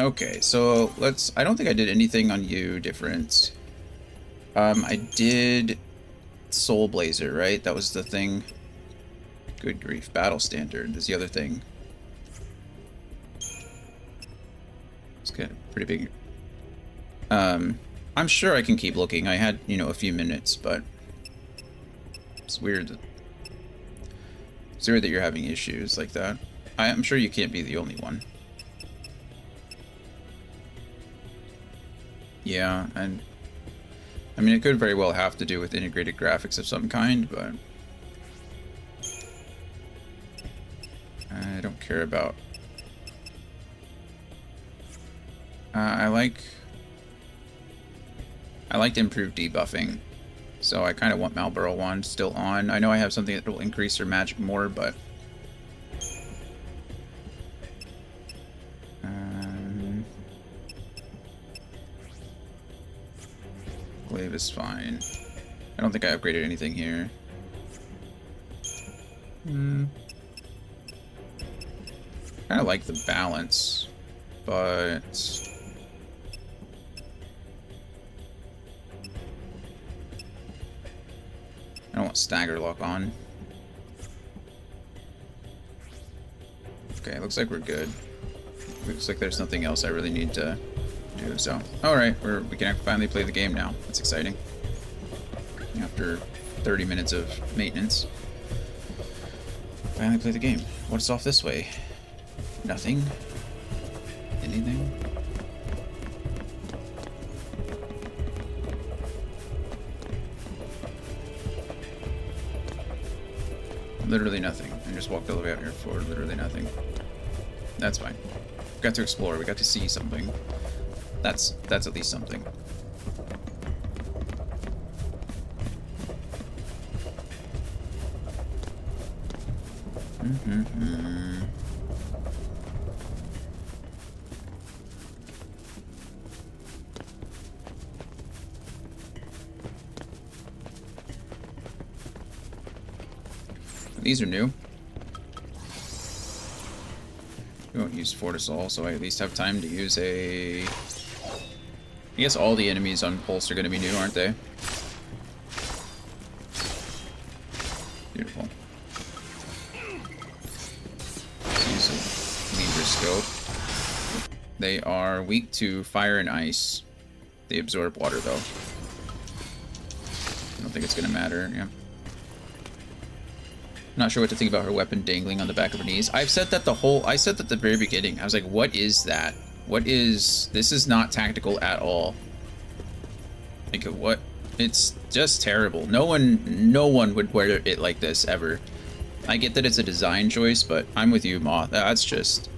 Okay, so I don't think I did anything on you different. I did Soul Blazer, right? That was the thing. Good grief. Battle Standard is the other thing. It's kind of pretty big. I'm sure I can keep looking. I had, you know, a few minutes, but it's weird. It's weird that you're having issues like that. I'm sure you can't be the only one. Yeah, and I mean, it could very well have to do with integrated graphics of some kind, but I don't care about. I liked improved debuffing, so I kind of want Malboro Wand still on. I know I have something that will increase her magic more, but Glaive is fine. I don't think I upgraded anything here. Kind of like the balance, but I don't want Stagger Lock on. Okay, looks like we're good. Looks like there's nothing else I really need to do, so. Alright, we can finally play the game now. That's exciting. After 30 minutes of maintenance. Finally play the game. What's off this way? Nothing? Anything? Literally nothing. I just walked all the way out here for literally nothing. That's fine. We got to explore. We got to see something. That's at least something. These are new. We won't use Fortisol, so I at least have time to use a... I guess all the enemies on Pulse are going to be new, aren't they? Beautiful. Let's use a Libra Scope. They are weak to fire and ice. They absorb water, though. I don't think it's going to matter, yeah. Not sure what to think about her weapon dangling on the back of her knees. I said that at the very beginning. I was like, what is that? This is not tactical at all. Like, what? It's just terrible. No one would wear it like this, ever. I get that it's a design choice, but I'm with you, Moth. That's just...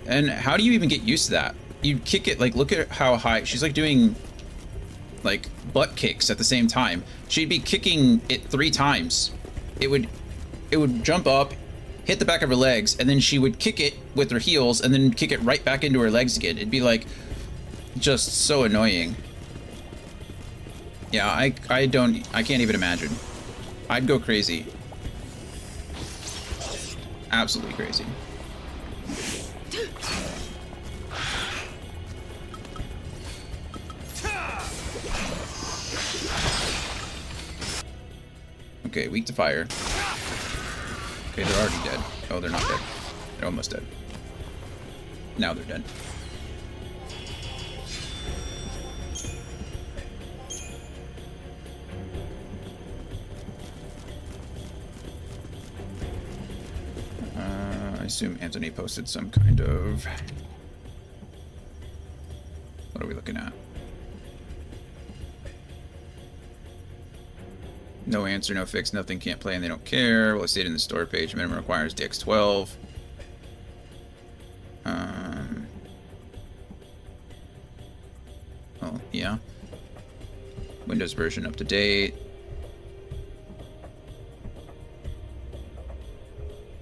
And how do you even get used to that? You kick it, like, look at how high... She's, like, doing, like, butt kicks at the same time. She'd be kicking it 3 times. It would jump up, hit the back of her legs, and then she would kick it with her heels and then kick it right back into her legs again. It'd be like just so annoying. Yeah, I can't even imagine. I'd go crazy. Absolutely crazy. Okay, weak to fire. Okay, they're already dead. Oh, they're not dead. They're almost dead. Now they're dead. I assume Anthony posted some kind of... What are we looking at? No answer, no fix, nothing, can't play, and they don't care. Well, I see it in the store page. Minimum requires DX12. Well, yeah. Windows version up to date.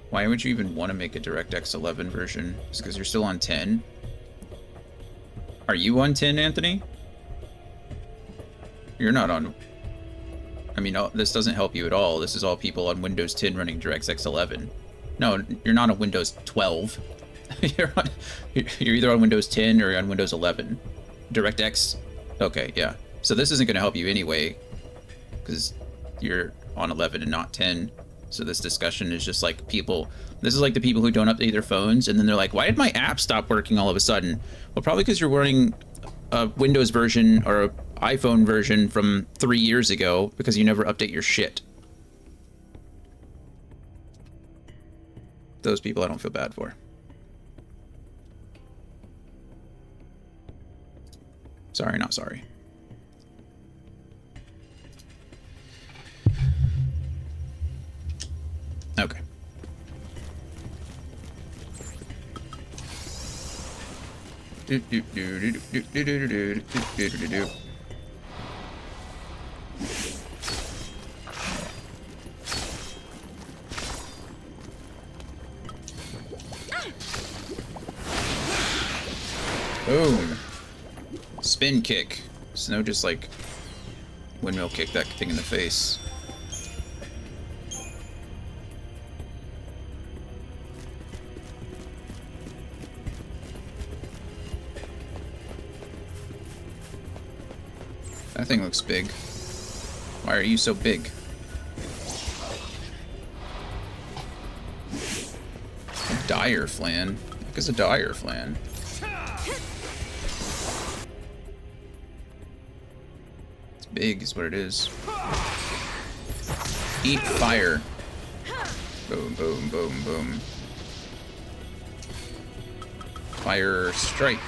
Why would you even want to make a DirectX 11 version? Just because you're still on 10? Are you on 10, Anthony? You're not on... I mean, this doesn't help you at all. This is all people on Windows 10 running DirectX 11. No, you're not on Windows 12. you're either on Windows 10 or on Windows 11. DirectX? Okay, yeah. So this isn't going to help you anyway, because you're on 11 and not 10. So this discussion is just like people... This is like the people who don't update their phones, and then they're like, why did my app stop working all of a sudden? Well, probably because you're running a Windows version or an iPhone version from 3 years ago, because you never update your shit. Those people I don't feel bad for. Sorry, not sorry. Okay. Boom. Spin kick. Snow just like windmill kick that thing in the face. That thing looks big. Why are you so big? A dire flan? What is a dire flan? It's big is what it is. Eat fire. Boom, boom, boom, boom. Fire strike.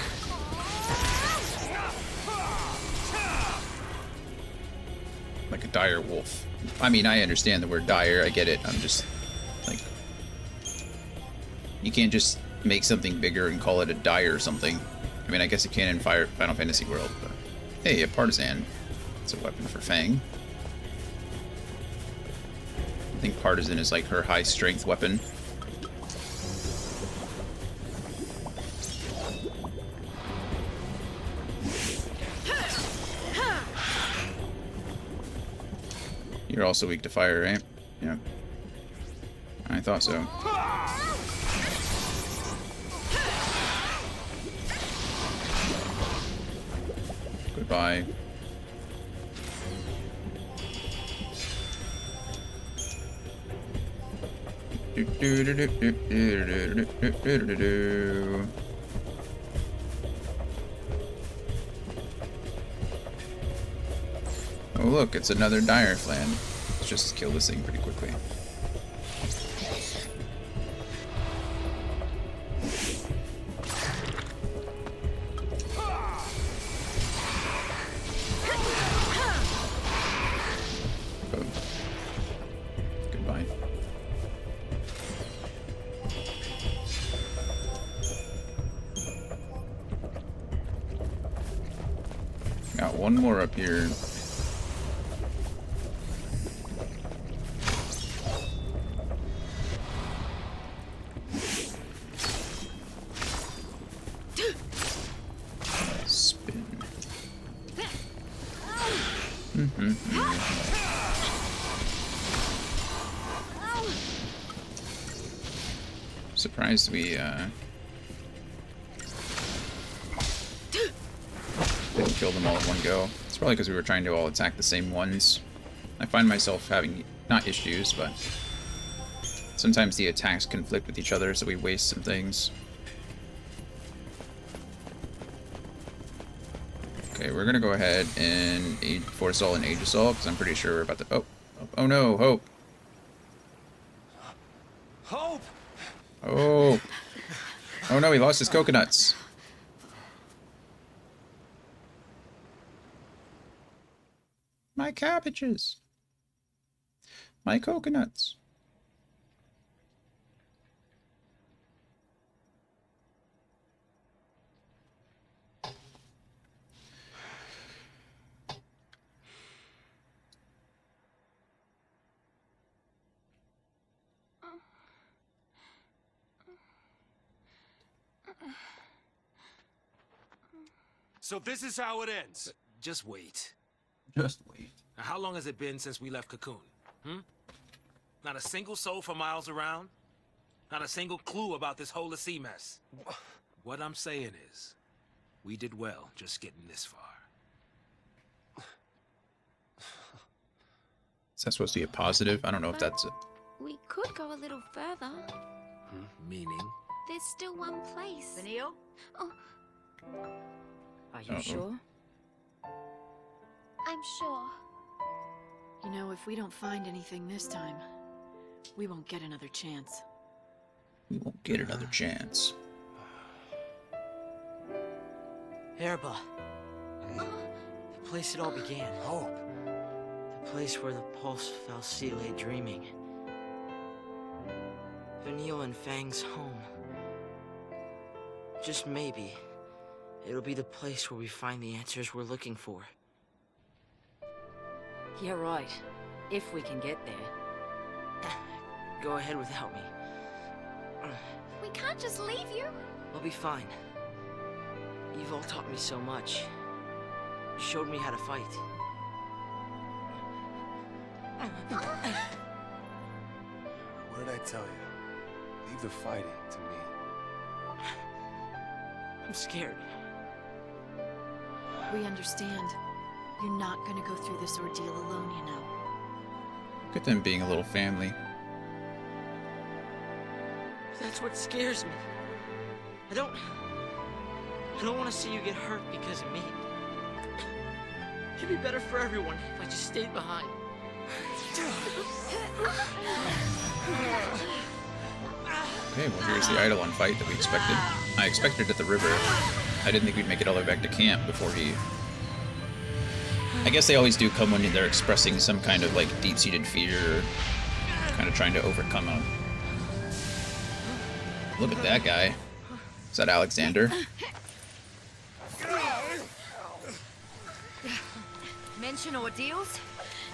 Like a dire wolf. I mean, I understand the word dire, I get it. I'm just like, you can't just make something bigger and call it a dire or something. I mean, I guess it can in Final Fantasy World, but hey, a partisan. It's a weapon for Fang. I think partisan is like her high strength weapon. You're also weak to fire, right? Yeah. I thought so. Goodbye. Oh look, it's another dire flan. Let's just kill this thing pretty quickly. Boom. Goodbye. Got one more up here. Surprised we didn't kill them all at one go. It's probably because we were trying to all attack the same ones. I find myself having, not issues, but sometimes the attacks conflict with each other, so we waste some things. Okay, we're gonna go ahead and force all and age assault because I'm pretty sure we're about to. Oh no, Hope. Hope! Oh. Oh no, he lost his coconuts. My cabbages. My coconuts. So this is how it ends. Just wait. Just wait. Now, how long has it been since we left Cocoon? Not a single soul for miles around? Not a single clue about this whole sea mess? What I'm saying is, we did well just getting this far. Is that supposed to be a positive? I don't know if that's it. We could go a little further. Meaning? There's still one place. Vanille? Oh, Are you Uh-oh. sure? I'm sure. You know, if we don't find anything this time, we won't get another chance. We won't get another chance. Erba. The place it all began. Hope. The place where the pulse Falsi lay dreaming. Vanille and Fang's home. Just maybe, it'll be the place where we find the answers we're looking for. Yeah, right. If we can get there. Go ahead without me. We can't just leave you. I'll be fine. You've all taught me so much. You showed me how to fight. What did I tell you? Leave the fighting to me. I'm scared. We understand. You're not gonna go through this ordeal alone, you know. Look at them being a little family. That's what scares me. I don't want to see you get hurt because of me. It'd be better for everyone if I just stayed behind. Okay, well here's the Eidolon fight that we expected. I expected at the river. I didn't think we'd make it all the way back to camp before he... I guess they always do come when they're expressing some kind of like deep-seated fear or kind of trying to overcome them. Look at that guy. Is that Alexander? Mention ordeals,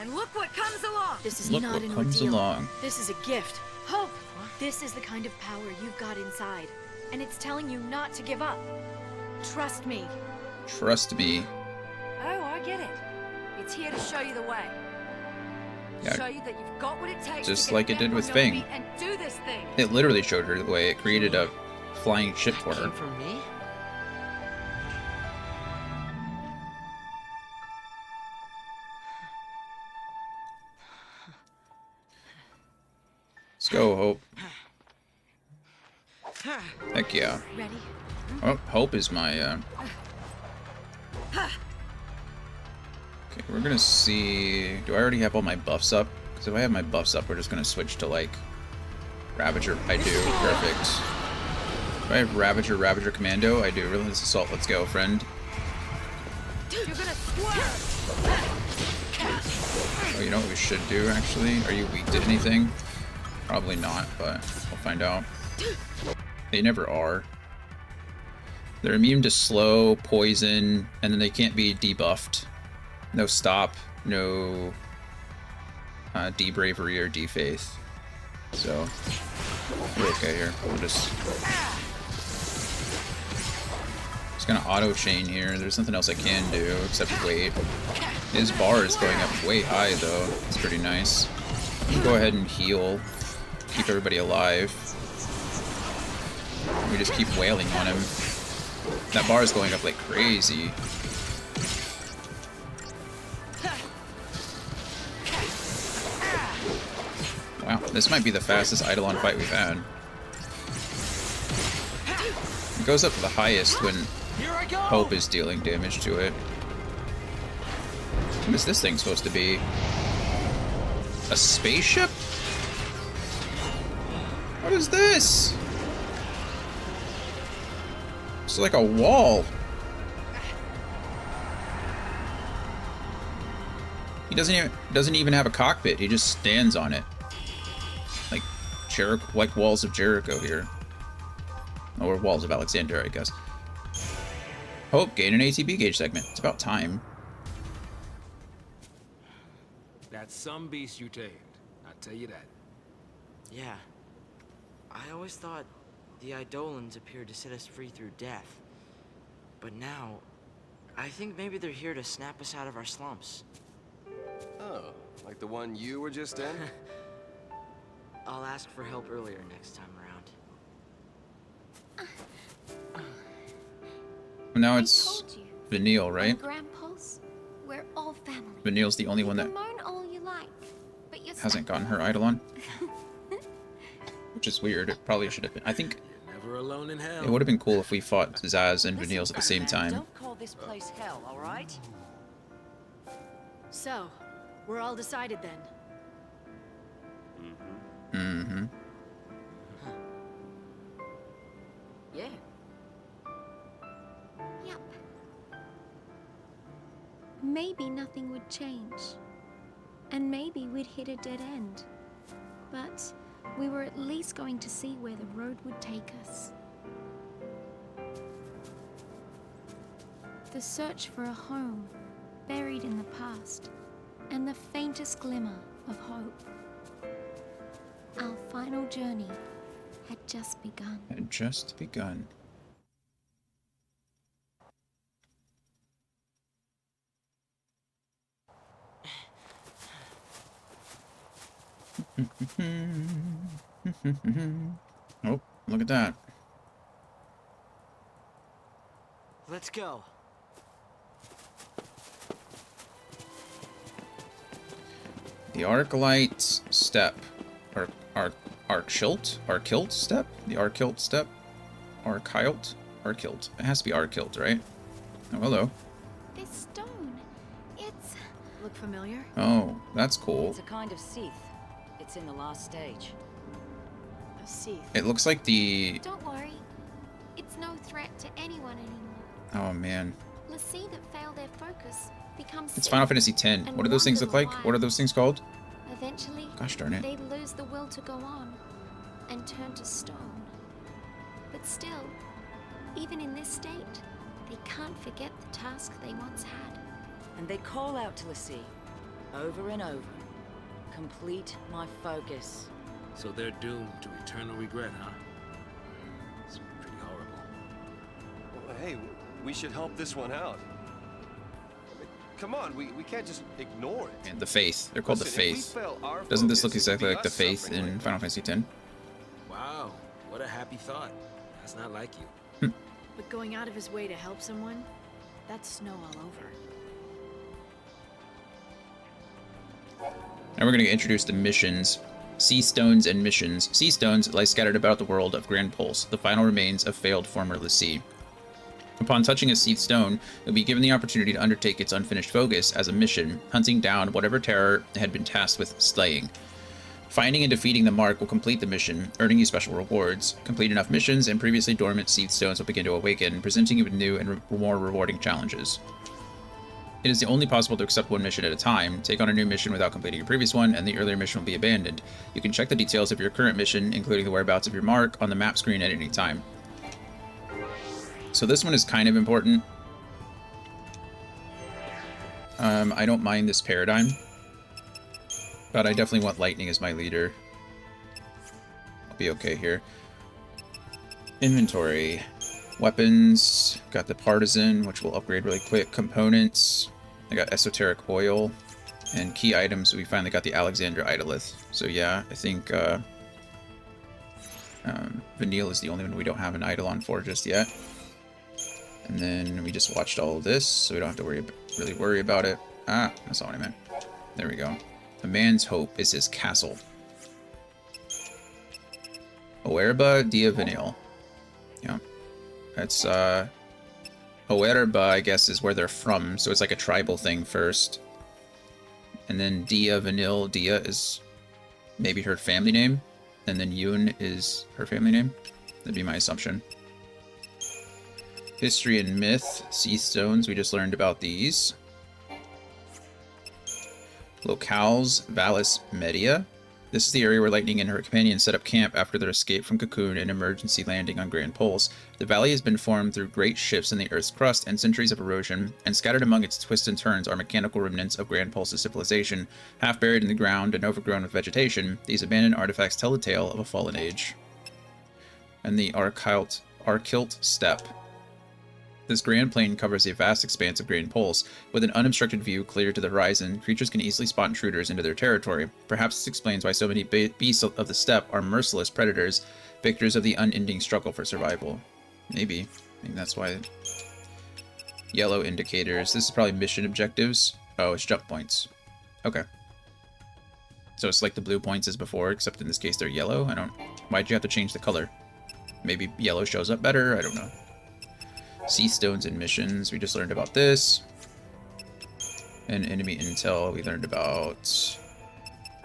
and look what comes along. This is Look not what an comes ordeal. along. This is a gift. Hope! This is the kind of power you've got inside. And it's telling you not to give up. Trust me. Trust me. Oh, I get it. It's here to show you the way. Yeah. Show you that you've got what it takes Just to get like it back did on with your Fang. feet and do this thing. It literally showed her the way. It created a flying ship for her. Came from me? Let's go, Hope. Heck yeah. Ready? Oh, Hope is my, Okay, we're gonna see... Do I already have all my buffs up? Because if I have my buffs up, we're just gonna switch to, like, Ravager. I do. Perfect. Do I have Ravager Commando? I do. Relentless Assault. Let's go, friend. You're gonna swerve. Oh, you know what we should do, actually? Are you weak to anything? Probably not, but we'll find out. They never are. They're immune to slow, poison, and then they can't be debuffed. No stop, no de-bravery or de-faith. So, we're okay here. We'll just gonna auto-chain here. There's nothing else I can do except wait. His bar is going up way high, though. It's pretty nice. Go ahead and heal. Keep everybody alive. We just keep wailing on him. That bar is going up like crazy. Wow, this might be the fastest Eidolon fight we've had. It goes up to the highest when Hope is dealing damage to it. What is this thing supposed to be? A spaceship? What is this? It's like a wall. He doesn't even have a cockpit. He just stands on it. Like like walls of Jericho here. Or walls of Alexander, I guess. Hope, gain an ATB gauge segment. It's about time. That's some beast you tamed. I'll tell you that. Yeah. I always thought the Eidolons appeared to set us free through death. But now, I think maybe they're here to snap us out of our slumps. Oh, like the one you were just in? I'll ask for help earlier next time around. Now I it's told you. Vanille, right? On Grandpa's, we're all family. Vanille's the only one that You can moan all you like, but you're hasn't stuck. gotten her Eidolon. Which is weird. It probably should have been. I think You're never alone in hell. it would have been cool if we fought Zaz and Listen, Vanille's at the same Batman, time. Don't call this place hell, all right? So, we're all decided then. Mm-hmm. Yeah. Yep. Maybe nothing would change. And maybe we'd hit a dead end. But we were at least going to see where the road would take us. The search for a home buried in the past, and the faintest glimmer of hope. Our final journey had just begun. Had just begun. Oh, look at that. Let's go. The Arclight step. Arkilt step? The Arkilt step? Arkilt. It has to be Arkilt, right? Oh, hello. This stone, it's... Look familiar? Oh, that's cool. It's a kind of Seath. It's in the last stage. A Seath. It looks like the... Don't worry. It's no threat to anyone anymore. Oh, man. Lassie that fail their focus becomes It's sick Final Fantasy X. and What do those things look wander like? the What are those things called? Eventually, Gosh darn it. they lose the will to go on and turn to stone. But still, even in this state, they can't forget the task they once had. And they call out to Lassie, over and over. Complete my focus. So they're doomed to eternal regret, huh? It's pretty horrible. Well, hey, we should help this one out. Come on, we can't just ignore it. And the Faith. They're called Listen, the if we Faith. fail our Doesn't this look focus, it'll exactly be like the us Faith suffering in later. Final Fantasy X? Wow, what a happy thought. That's not like you. But going out of his way to help someone, that's snow all over. Now we're going to introduce the missions. Sea Stones and missions. Sea Stones lie scattered about the world of Grand Pulse, the final remains of failed former Lassie. Upon touching a Seath Stone, you'll be given the opportunity to undertake its unfinished focus as a mission, hunting down whatever terror it had been tasked with slaying. Finding and defeating the mark will complete the mission, earning you special rewards. Complete enough missions, and previously dormant Seath Stones will begin to awaken, presenting you with new and more rewarding challenges. It is only possible to accept one mission at a time. Take on a new mission without completing your previous one, and the earlier mission will be abandoned. You can check the details of your current mission, including the whereabouts of your mark, on the map screen at any time. So this one is kind of important. I don't mind this paradigm, but I definitely want Lightning as my leader. I'll be okay here. Inventory. Weapons. Got the Partisan, which will upgrade really quick. Components. I got Esoteric Oil. And key items, we finally got the Alexander Idolith. So yeah, I think Vanille is the only one we don't have an Eidolon for just yet. And then we just watched all of this, so we don't have to really worry about it. Ah, that's not what I meant. There we go. A man's hope is his castle. Oerba dia Vanille. Yeah. That's, Oerba, I guess, is where they're from, so it's like a tribal thing first. And then Dia Vanille. Dia is maybe her family name. And then Yoon is her family name. That'd be my assumption. History and myth. Sea stones. We just learned about these. Locales Vallis Media. This is the area where Lightning and her companions set up camp after their escape from Cocoon and emergency landing on Grand Poles. The valley has been formed through great shifts in the Earth's crust and centuries of erosion, and scattered among its twists and turns are mechanical remnants of Grand Pulse's civilization. Half buried in the ground and overgrown with vegetation, these abandoned artifacts tell the tale of a fallen age. And the Arkilt Steppe. This grand plain covers a vast expanse of Grand Poles. With an unobstructed view clear to the horizon, creatures can easily spot intruders into their territory. Perhaps this explains why so many beasts of the steppe are merciless predators, victors of the unending struggle for survival. Maybe. Maybe that's why. Yellow indicators. This is probably mission objectives. Oh, it's jump points. Okay. So it's like the blue points as before, except in this case they're yellow? Why'd you have to change the color? Maybe yellow shows up better? I don't know. Sea stones and missions. We just learned about this. And enemy intel. We learned about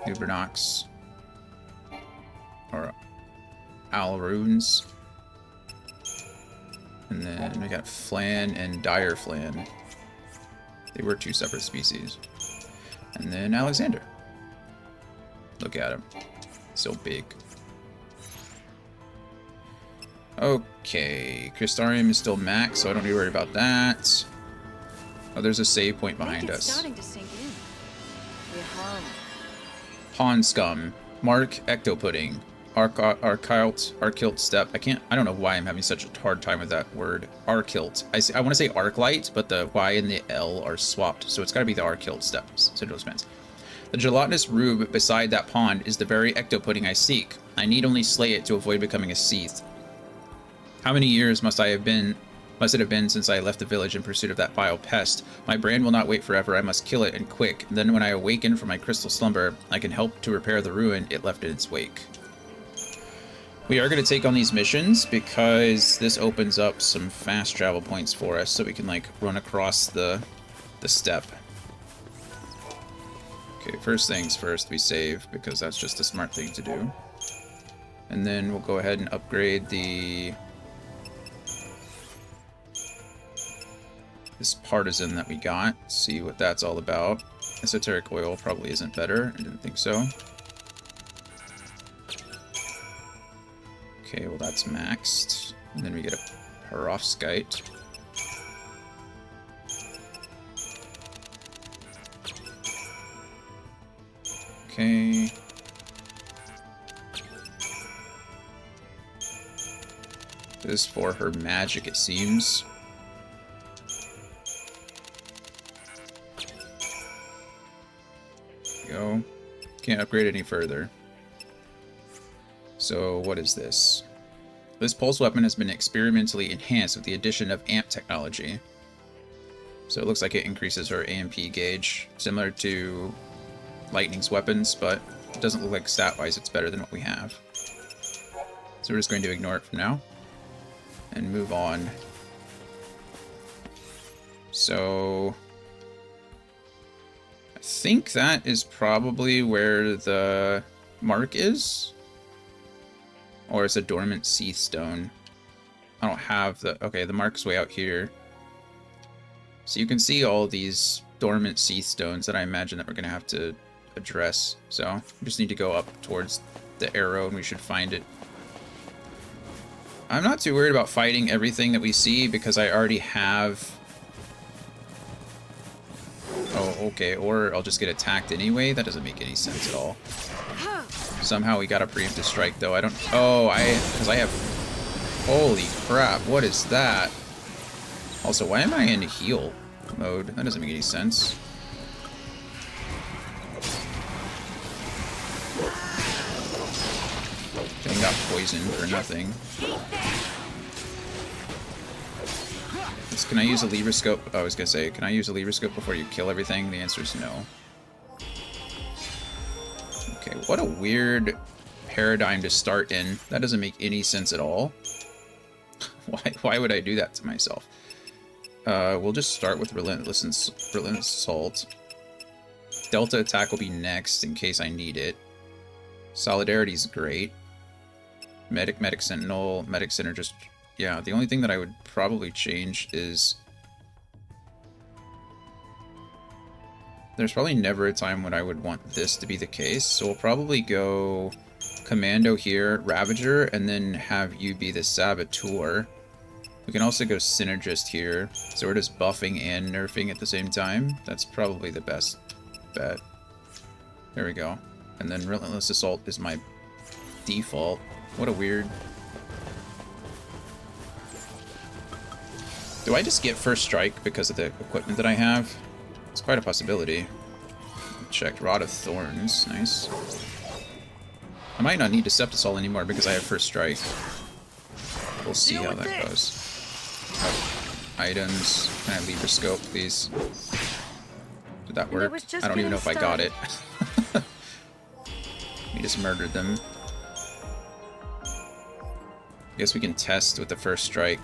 Ubernox. Or Alrunes. And then we got Flan and Dire Flan. They were two separate species. And then Alexander. Look at him. So big. Okay, Crystarium is still max, so I don't need to worry about that. Oh, there's a save point behind us. Starting to sink in. We're home. Pawn Scum, Mark Ectopudding, Arkilt Steppe. I don't know why I'm having such a hard time with that word. Arkilt. I want to say Arclight, but the Y and the L are swapped, so it's got to be the Arkilt Steppe. So it depends. The gelatinous rube beside that pond is the very Ectopudding I seek. I need only slay it to avoid becoming a Seath. How many years must it have been since I left the village in pursuit of that vile pest? My brain will not wait forever. I must kill it, and quick. And then when I awaken from my crystal slumber, I can help to repair the ruin it left in its wake. We are going to take on these missions because this opens up some fast travel points for us, so we can like run across the steppe. Okay, first things first, we save because that's just a smart thing to do. And then we'll go ahead and upgrade this partisan that we got, see what that's all about. Esoteric oil probably isn't better. I didn't think so. Okay, well that's maxed. And then we get a perovskite. Okay. This is for her magic, it seems. Go. Can't upgrade any further. So what is this? This pulse weapon has been experimentally enhanced with the addition of AMP technology. So it looks like it increases her AMP gauge, similar to Lightning's weapons, but it doesn't look like stat-wise it's better than what we have. So we're just going to ignore it for now and move on. So I think that is probably where the mark is. Or it's a dormant Seath stone. I don't have the... Okay, the mark's way out here. So you can see all these dormant Seath stones that I imagine that we're going to have to address. So we just need to go up towards the arrow and we should find it. I'm not too worried about fighting everything that we see because I already have... Oh, okay. Or I'll just get attacked anyway. That doesn't make any sense at all. Somehow we got a preemptive strike, though. I don't... Oh, because I have... Holy crap, what is that? Also, why am I in heal mode? That doesn't make any sense. Getting got poisoned for nothing. Can I use a lever scope? Oh, I was gonna say, can I use a lever scope before you kill everything? The answer is no. Okay, what a weird paradigm to start in. That doesn't make any sense at all. Why would I do that to myself? We'll just start with Relentless Assault. Delta attack will be next in case I need it. Solidarity's great. Medic Sentinel, Medic Synergist. Yeah, the only thing that I would probably change is... There's probably never a time when I would want this to be the case, so we'll probably go Commando here, Ravager, and then have you be the Saboteur. We can also go Synergist here, so we're just buffing and nerfing at the same time. That's probably the best bet. There we go. And then Relentless Assault is my default. What a weird... Do I just get First Strike because of the equipment that I have? It's quite a possibility. Checked. Rod of Thorns. Nice. I might not need Deceptisol anymore because I have First Strike. We'll see how that goes. Oh, items. Can I leave a scope, please? Did that work? I don't even know if I got it. We just murdered them. I guess we can test with the First Strike.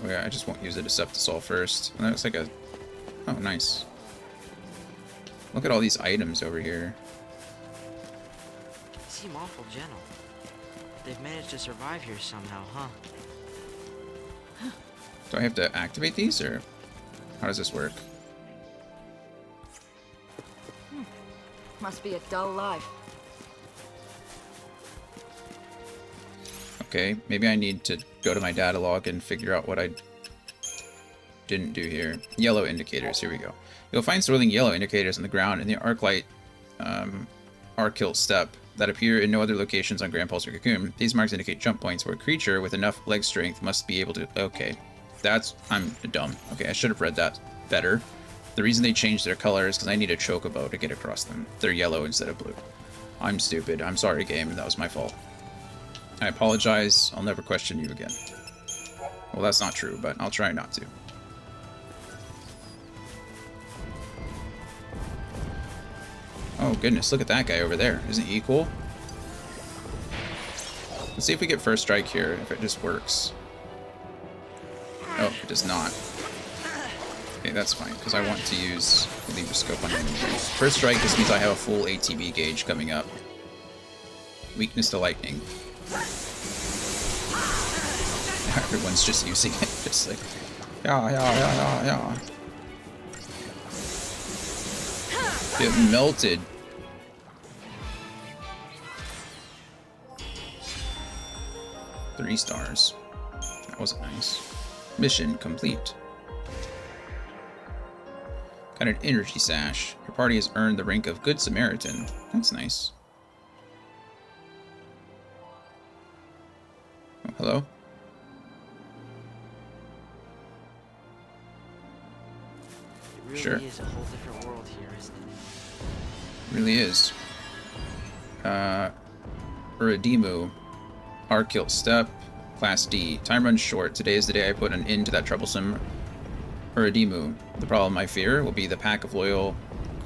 I just won't use a Deceptisol first. And that looks like a... Oh, nice. Look at all these items over here. They seem awful gentle. They've managed to survive here somehow, huh? Do I have to activate these, or how does this work? Must be a dull life. Okay, maybe I need to go to my data log and figure out what I didn't do here. Yellow indicators, here we go. You'll find swirling yellow indicators on the ground in the Arclight Arckilt steppe that appear in no other locations on Grand Pulse or Cocoon. These marks indicate jump points where a creature with enough leg strength must be able to... Okay, I'm dumb. Okay, I should have read that better. The reason they changed their color is because I need a chocobo to get across them. They're yellow instead of blue. I'm stupid. I'm sorry, game. That was my fault. I apologize. I'll never question you again. Well, that's not true, but I'll try not to. Oh, goodness. Look at that guy over there. Isn't he cool? Let's see if we get First Strike here, if it just works. Oh, it does not. Okay, that's fine, because I want to use the Libra Scope on enemies. First Strike just means I have a full ATB gauge coming up. Weakness to lightning. Everyone's just using it, just like, yeah. Get melted. Three stars. That wasn't nice. Mission complete. Got an energy sash. Your party has earned the rank of Good Samaritan. That's nice. Oh, hello? It really Sure. is a whole different world here, isn't it? Really is. Uradimu. Arckilt Steppe. Class D. Time runs short. Today is the day I put an end to that troublesome Uradimu. The problem I fear will be the pack of loyal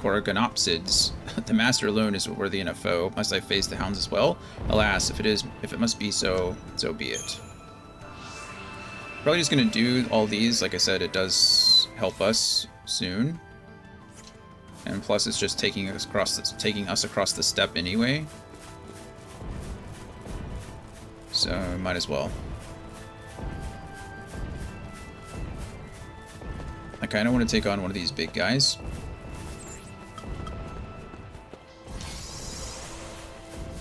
Koraganopsids. The master alone is a worthy enough foe. Must I face the hounds as well? Alas, if it must be so, so be it. Probably just gonna do all these. Like I said, it does help us soon. And plus it's just taking us across the steppe anyway. So might as well. I kind of want to take on one of these big guys.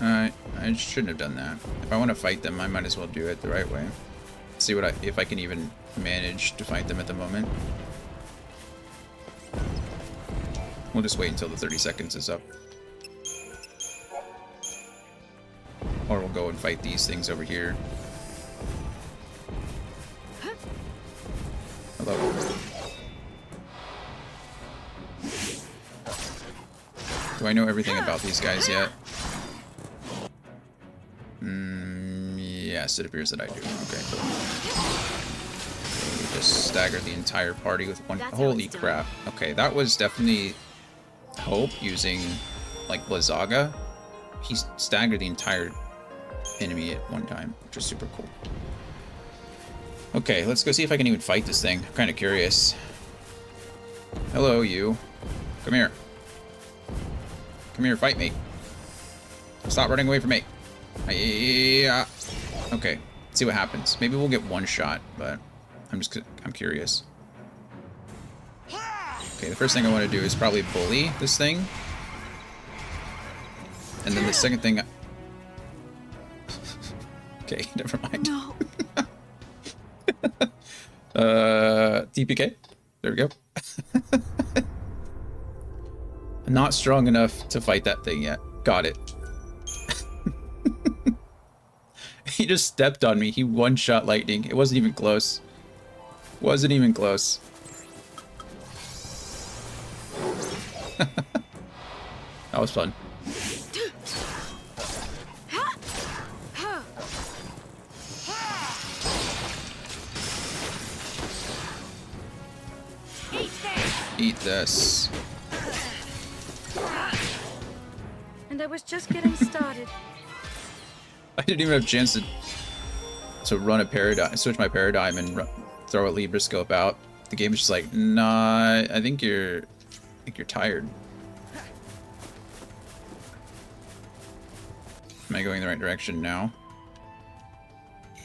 I shouldn't have done that. If I want to fight them, I might as well do it the right way. See if I can even manage to fight them at the moment. We'll just wait until the 30 seconds is up. Or we'll go and fight these things over here. Hello. Do I know everything about these guys yet? Yes, it appears that I do. Okay. We just staggered the entire party with one. Holy crap. Okay, that was definitely Hope using, like, Blizzaga. He staggered the entire enemy at one time, which is super cool. Okay, let's go see if I can even fight this thing. I'm kind of curious. Hello, you. Come here. Come here, fight me. Stop running away from me. Yeah. Okay, let's see what happens. Maybe we'll get one shot, but I'm curious. Okay, the first thing I want to do is probably bully this thing. And then the second thing... Okay, never mind. No. TPK. There we go. I'm not strong enough to fight that thing yet. Got it. He just stepped on me. He one-shot lightning. It wasn't even close. Wasn't even close. That was fun. Eat this. And I was just getting started. I didn't even have a chance to run a paradigm, switch my paradigm, and throw a Libra scope out. The game is just like, nah. I think you're tired. Am I going the right direction now?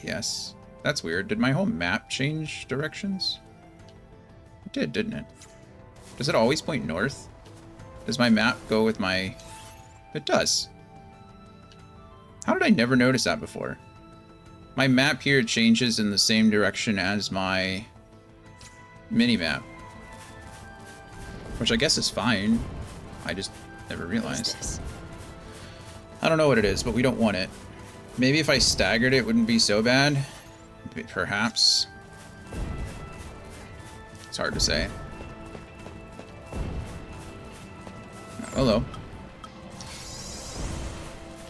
Yes. That's weird. Did my whole map change directions? It did, didn't it? Does it always point north? Does my map go with my... It does. How did I never notice that before? My map here changes in the same direction as my mini-map. Which I guess is fine. I just never realized. I don't know what it is, but we don't want it. Maybe if I staggered it, wouldn't be so bad. Perhaps. It's hard to say. Hello.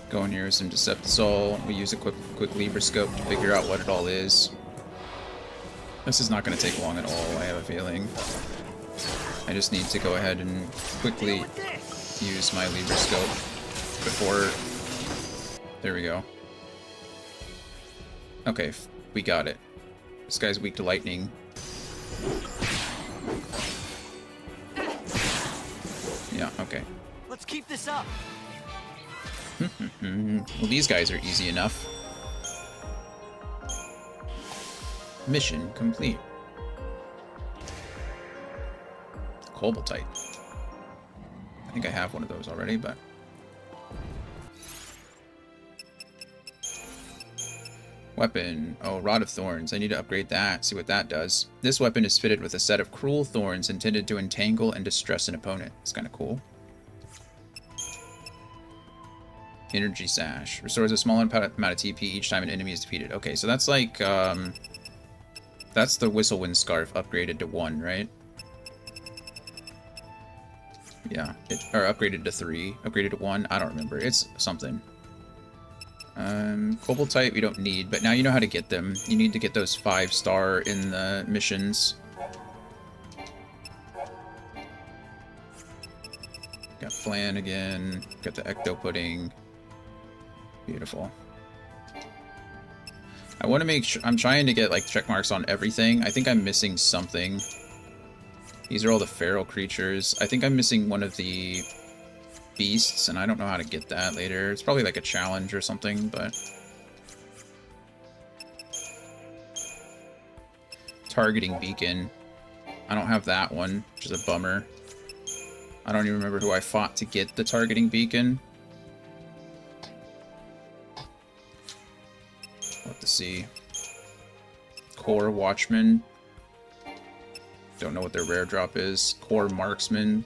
Go in here with some Deceptisol. We use a quick Libra scope to figure out what it all is. This is not going to take long at all, I have a feeling. I just need to go ahead and quickly use my Libra scope before... There we go. Okay, we got it. This guy's weak to lightning. Yeah, okay. Let's keep this up. Well, these guys are easy enough. Mission complete. Cobaltite. I think I have one of those already, but... Weapon. Oh, Rod of Thorns. I need to upgrade that, see what that does. This weapon is fitted with a set of cruel thorns intended to entangle and distress an opponent. It's kind of cool. Energy Sash. Restores a small amount of TP each time an enemy is defeated. Okay, so that's like, that's the Whistlewind Scarf upgraded to 1, right? Yeah, or upgraded to 3. Upgraded to 1? I don't remember. It's something. Cobaltite we don't need, but now you know how to get them. You need to get those 5-star in the missions. Got Flan again. Got the Ecto Pudding. Beautiful. I want to make sure... I'm trying to get, like, check marks on everything. I think I'm missing something. These are all the feral creatures. I think I'm missing one of the beasts, and I don't know how to get that later. It's probably like a challenge or something, but... Targeting Beacon. I don't have that one, which is a bummer. I don't even remember who I fought to get the Targeting Beacon. What to see. Core Watchman. Don't know what their rare drop is. Core Marksman.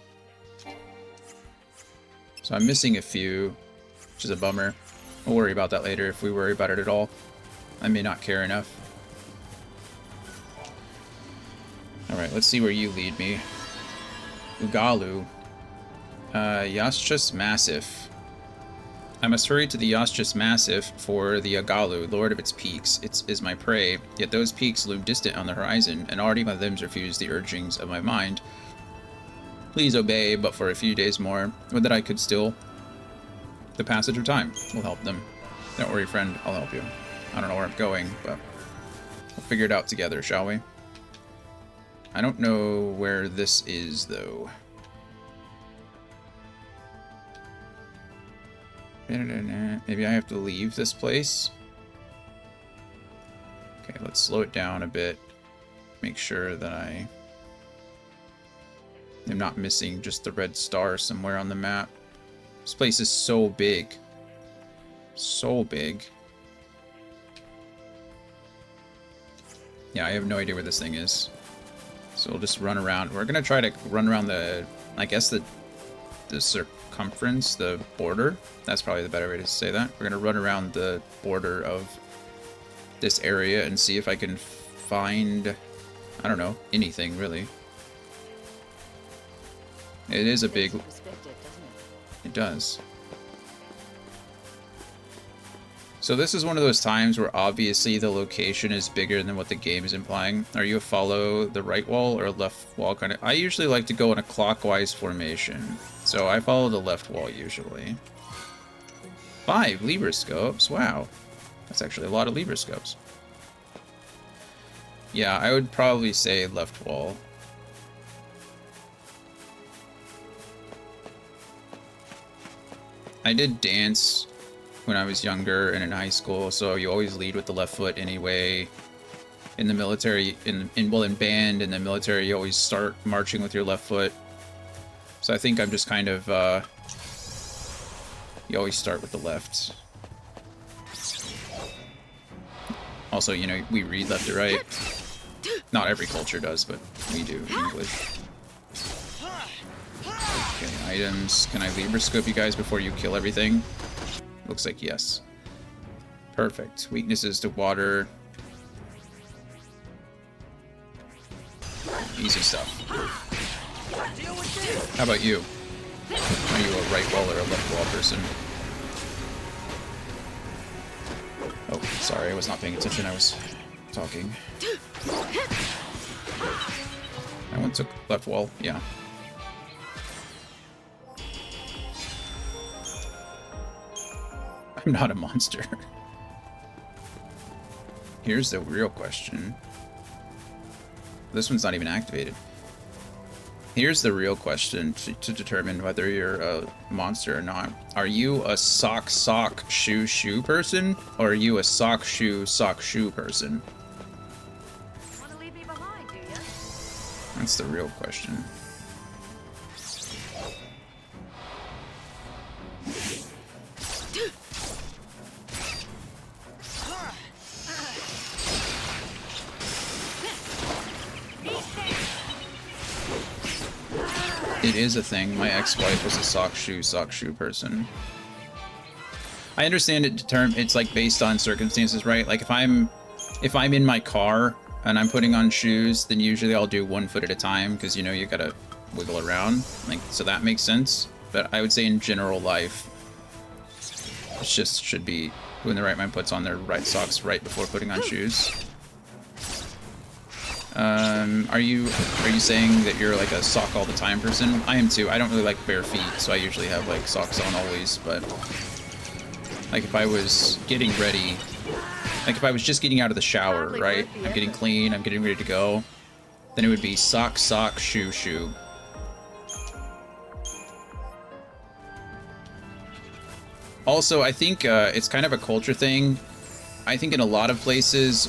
So I'm missing a few, which is a bummer. We'll worry about that later if we worry about it at all. I may not care enough. Alright, let's see where you lead me. Ugalu. Yaschus Massif. I must hurry to the Yaschus Massif for the Ugalu, lord of its peaks. It is my prey, yet those peaks loom distant on the horizon, and already my limbs refuse the urgings of my mind. Please obey, but for a few days more. Would that I could still. The passage of time will help them. Don't worry, friend, I'll help you. I don't know where I'm going, but We'll figure it out together, shall we? I don't know where this is, though. Maybe I have to leave this place? Okay, let's slow it down a bit. Make sure that I am not missing just the red star somewhere on the map. This place is so big. So big. Yeah, I have no idea where this thing is. So we'll just run around. We're gonna try to run around the, I guess the circumference, the border. That's probably the better way to say that. We're gonna run around the border of this area and see if I can find, I don't know, anything really. It is a big... It does. So this is one of those times where obviously the location is bigger than what the game is implying. Are you a follow the right wall or left wall kind of? I usually like to go in a clockwise formation. So I follow the left wall usually. 5 Libroscopes, wow. That's actually a lot of Libroscopes. Yeah, I would probably say left wall. I did dance when I was younger and in high school, so you always lead with the left foot anyway. In the military, in band, in the military, you always start marching with your left foot. So I think I'm just kind of, you always start with the left. Also, you know, we read left to right. Not every culture does, but we do in English. Okay, items. Can I Libroscope you guys before you kill everything? Looks like yes. Perfect. Weaknesses to water. Easy stuff. How about you? Are you a right wall or a left wall person? Oh, sorry, I was not paying attention. I was talking. I went to left wall, yeah. I'm not a monster. Here's the real question. This one's not even activated. Here's the real question to determine whether you're a monster or not. Are you a sock shoe person, or are you a sock shoe person? Wanna leave me behind, do ya? That's the real question. It is a thing. My ex-wife was a sock shoe person. I understand it's like based on circumstances, right? Like if I'm in my car and I'm putting on shoes, then usually I'll do 1 foot at a time because you know you gotta wiggle around. Like so that makes sense. But I would say in general life, it just should be who in the right mind puts on their right socks right before putting on shoes. Are you saying that you're like a sock all the time person? I am too. I don't really like bare feet, so I usually have like socks on always, but like if I was getting ready, like if I was just getting out of the shower, right? I'm getting clean, I'm getting ready to go, then it would be sock, shoe. Also, I think it's kind of a culture thing. I think in a lot of places,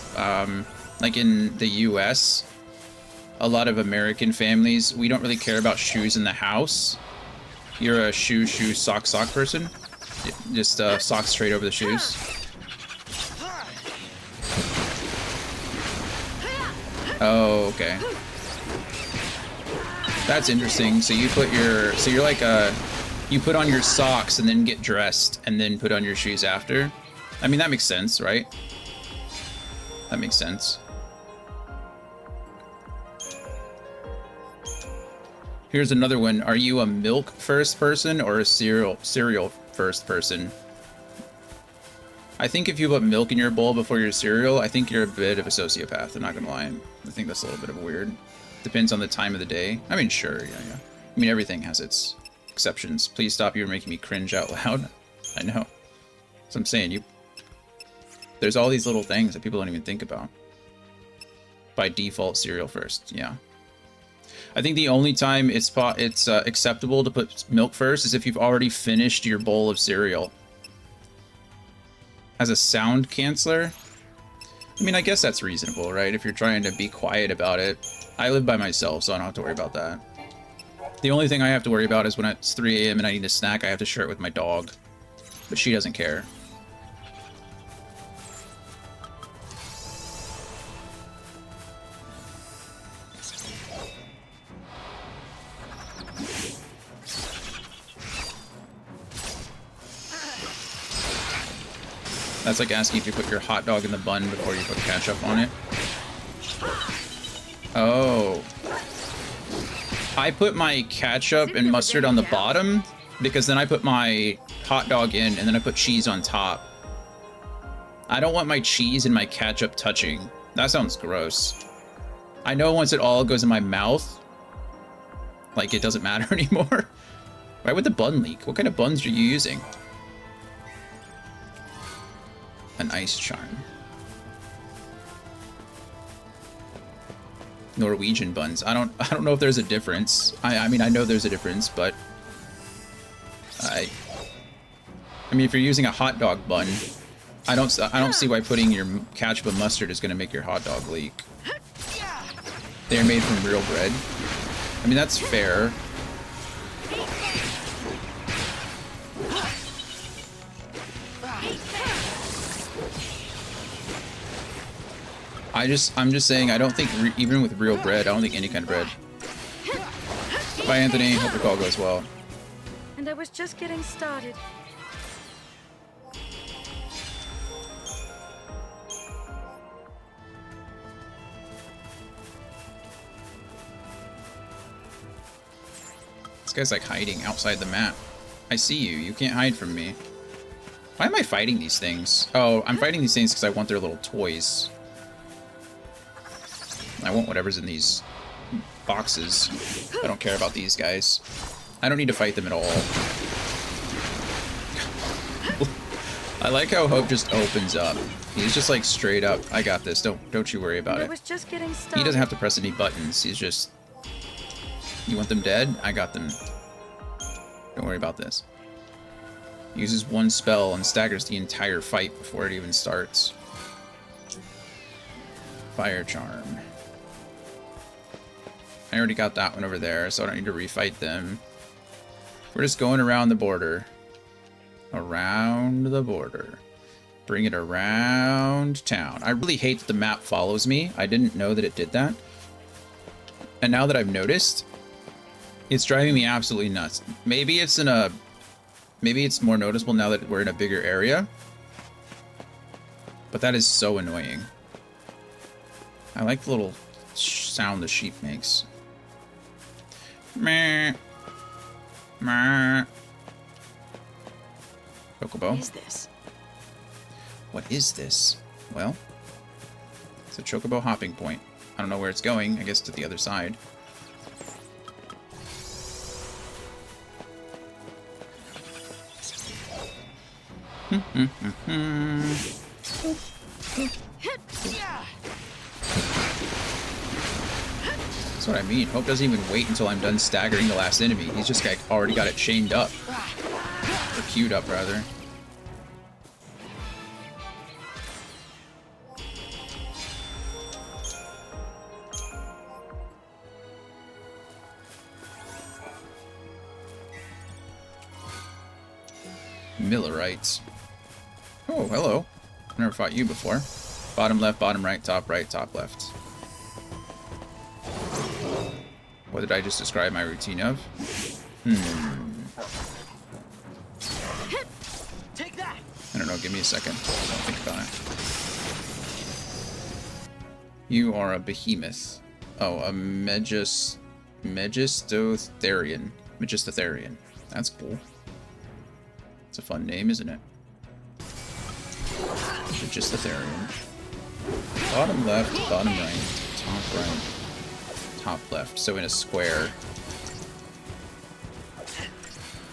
like in the US, a lot of American families, we don't really care about shoes in the house. You're a shoe, sock person. Just socks straight over the shoes. Oh, okay. That's interesting. So you put you're like you put on your socks and then get dressed and then put on your shoes after. I mean, that makes sense, right? That makes sense. Here's another one. Are you a milk first person or a cereal first person? I think if you put milk in your bowl before your cereal, I think you're a bit of a sociopath. I'm not gonna lie. I think that's a little bit of a weird. Depends on the time of the day. I mean, sure, yeah. I mean, everything has its exceptions. Please stop. You're making me cringe out loud. I know. So I'm saying, there's all these little things that people don't even think about. by default cereal first. Yeah. I think the only time it's acceptable to put milk first is if you've already finished your bowl of cereal. As a sound canceller, I mean, I guess that's reasonable, right? If you're trying to be quiet about it. I live by myself, so I don't have to worry about that. The only thing I have to worry about is when it's 3 a.m. and I need a snack, I have to share it with my dog. But she doesn't care. That's like asking if you put your hot dog in the bun before you put ketchup on it. Oh. I put my ketchup and mustard on the bottom because then I put my hot dog in and then I put cheese on top. I don't want my cheese and my ketchup touching. That sounds gross. I know once it all goes in my mouth, like it doesn't matter anymore. Why would the bun leak? What kind of buns are you using? An ice charm. Norwegian buns. I don't know if there's a difference. I mean I know there's a difference, but I mean if you're using a hot dog bun, I don't see why putting your ketchup and mustard is going to make your hot dog leak. They're made from real bread. I mean that's fair. I'm just saying, I don't think, even with real bread, I don't think any kind of bread. Bye, Anthony. Hope the call goes well. And I was just getting started. This guy's like hiding outside the map. I see you. You can't hide from me. Why am I fighting these things? Oh, I'm fighting these things because I want their little toys. I want whatever's in these boxes. I don't care about these guys. I don't need to fight them at all. I like how Hope just opens up. He's just like straight up. I got this. Don't you worry about it. He doesn't have to press any buttons. He's just... You want them dead? I got them. Don't worry about this. Uses one spell and staggers the entire fight before it even starts. Fire Charm. I already got that one over there, so I don't need to refight them. We're just going around the border. Around the border. Bring it around town. I really hate that the map follows me. I didn't know that it did that. And now that I've noticed, it's driving me absolutely nuts. Maybe it's more noticeable now that we're in a bigger area. But that is so annoying. I like the little sound the sheep makes. Meh. Meh. Chocobo. What is this? What is this? Well, it's a Chocobo hopping point. I don't know where it's going. I guess to the other side. That's what I mean. Hope doesn't even wait until I'm done staggering the last enemy. He's just like already got it chained up. Or queued up, rather. Millerites. Oh, hello. Never fought you before. Bottom left, bottom right, top left. What did I just describe my routine of? Take that. I don't know, give me a second. Don't think about it. You are a behemoth. Oh, a Megistotherian. That's cool. It's a fun name, isn't it? Megistotherian. Bottom left, bottom right, top left. So in a square.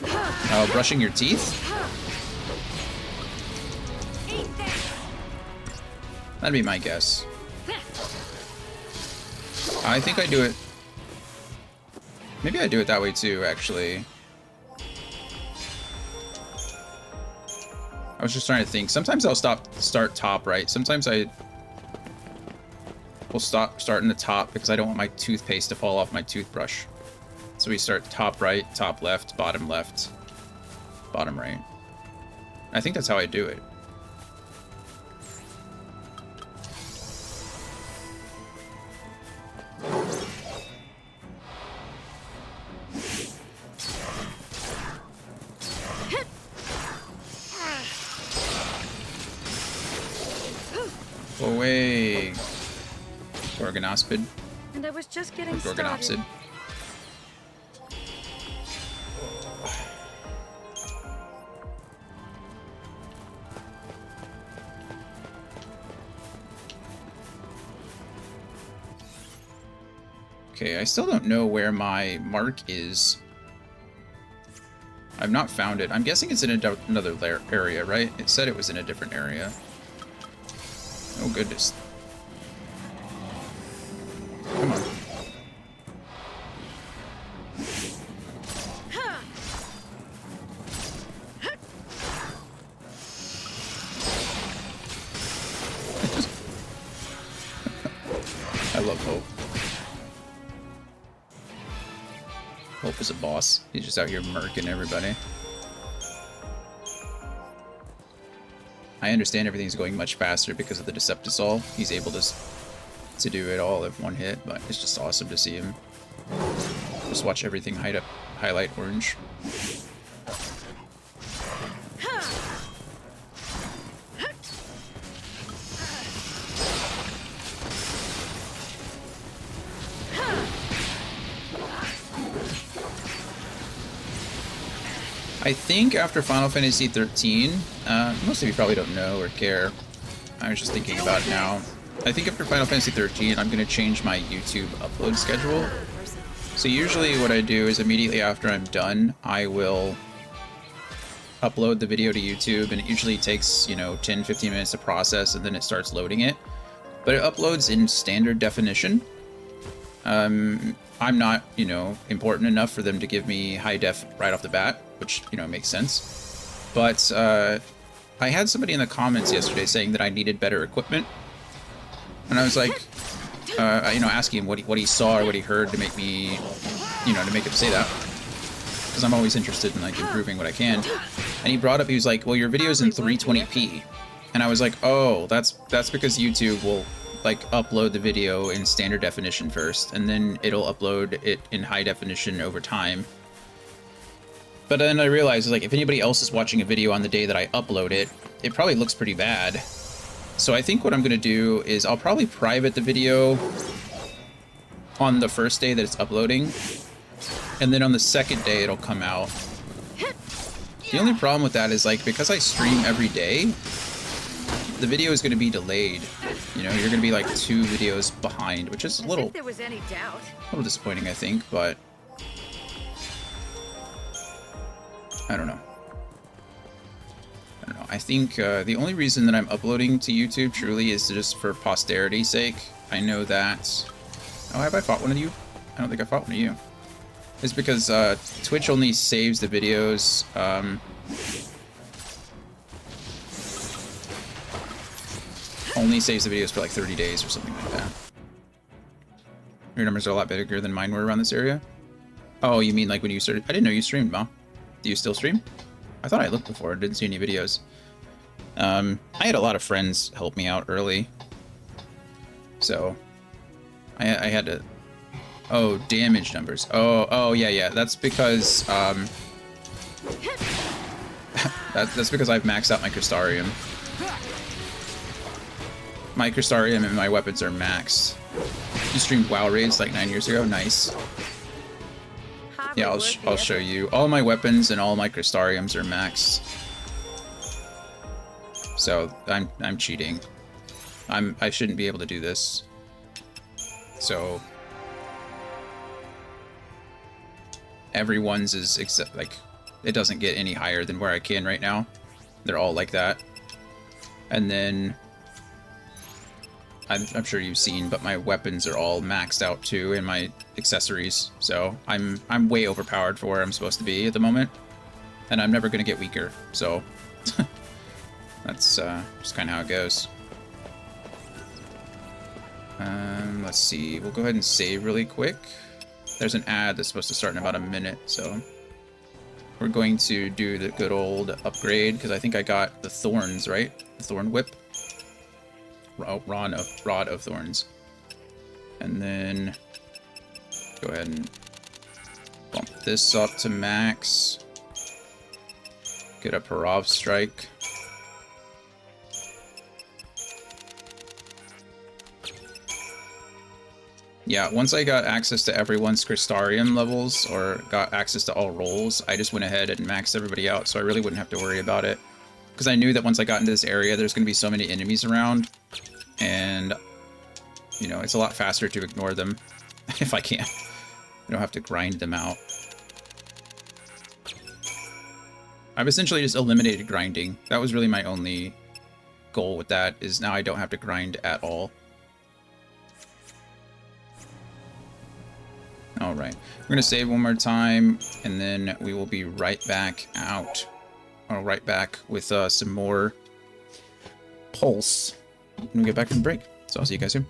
Oh, brushing your teeth? That'd be my guess. I think I do it... Maybe I do it that way too, actually. I was just trying to think. Sometimes I'll start top right. Sometimes I will start in the top because I don't want my toothpaste to fall off my toothbrush. So we start top right, top left, bottom right. I think that's how I do it. Go away, Gorgonospid. And I was just getting Gorgonopsid. started. Okay, I still don't know where my mark is. I've not found it. I'm guessing it's in another area, right? It said it was in a different area. Oh, goodness. Come on. I love Hope. Hope is a boss. He's just out here murking everybody. I understand everything's going much faster because of the Deceptisol. He's able to do it all in one hit, but it's just awesome to see him. Just watch everything highlight orange. I think after Final Fantasy 13, most of you probably don't know or care. I was just thinking about it now. I think after Final Fantasy 13, I'm going to change my YouTube upload schedule. So usually what I do is immediately after I'm done, I will upload the video to YouTube, and it usually takes, 10-15 minutes to process, and then it starts loading it. But it uploads in standard definition. I'm not, important enough for them to give me high def right off the bat, which, makes sense. But I had somebody in the comments yesterday saying that I needed better equipment. And I was like, asking him what he saw or what he heard to make me, to make him say that. Because I'm always interested in, improving what I can. And he brought up, he was like, well, your video's in 320p. And I was like, oh, that's because YouTube will, upload the video in standard definition first, and then it'll upload it in high definition over time. But then I realized, if anybody else is watching a video on the day that I upload it, it probably looks pretty bad. So I think what I'm going to do is I'll probably private the video on the first day that it's uploading, and then on the second day it'll come out. The only problem with that is, because I stream every day, the video is going to be delayed. You're going to be 2 videos behind, which is a little disappointing, I think, but I don't know. I think the only reason that I'm uploading to YouTube truly is just for posterity's sake. I know that... Oh, have I fought one of you? I don't think I fought one of you. It's because Twitch only saves the videos... only saves the videos for 30 days or something like that. Your numbers are a lot bigger than mine were around this area. Oh, you mean when you started? I didn't know you streamed, Mom. Do you still stream? I thought I looked before. I didn't see any videos. I had a lot of friends help me out early. So, I had to... Oh, damage numbers. Oh, yeah. That's because, that's because I've maxed out my Crystarium. My Crystarium and my weapons are maxed. You streamed WoW raids 9 years ago? Nice. Yeah, I'll show you. All my weapons and all my Crystariums are maxed. So, I'm cheating. I shouldn't be able to do this. So... Everyone's is except, it doesn't get any higher than where I can right now. They're all like that. And then... I'm sure you've seen, but my weapons are all maxed out too, and my accessories. So I'm way overpowered for where I'm supposed to be at the moment, and I'm never gonna get weaker. So that's just kind of how it goes. Let's see. We'll go ahead and save really quick. There's an ad that's supposed to start in about a minute, so we're going to do the good old upgrade because I think I got the thorns, right? The thorn whip. Rod of thorns. And then go ahead and bump this up to max. Get a Parov strike. Yeah, once I got access to everyone's Crystarium levels, or got access to all roles, I just went ahead and maxed everybody out, so I really wouldn't have to worry about it. Because I knew that once I got into this area, there's going to be so many enemies around, and, you know, it's a lot faster to ignore them, if I can. I don't have to grind them out. I've essentially just eliminated grinding. That was really my only goal with that, is now I don't have to grind at all. Alright, we're going to save one more time, and then we will be right back out. Or right back with some more Pulse when we get back from the break. So I'll see you guys soon.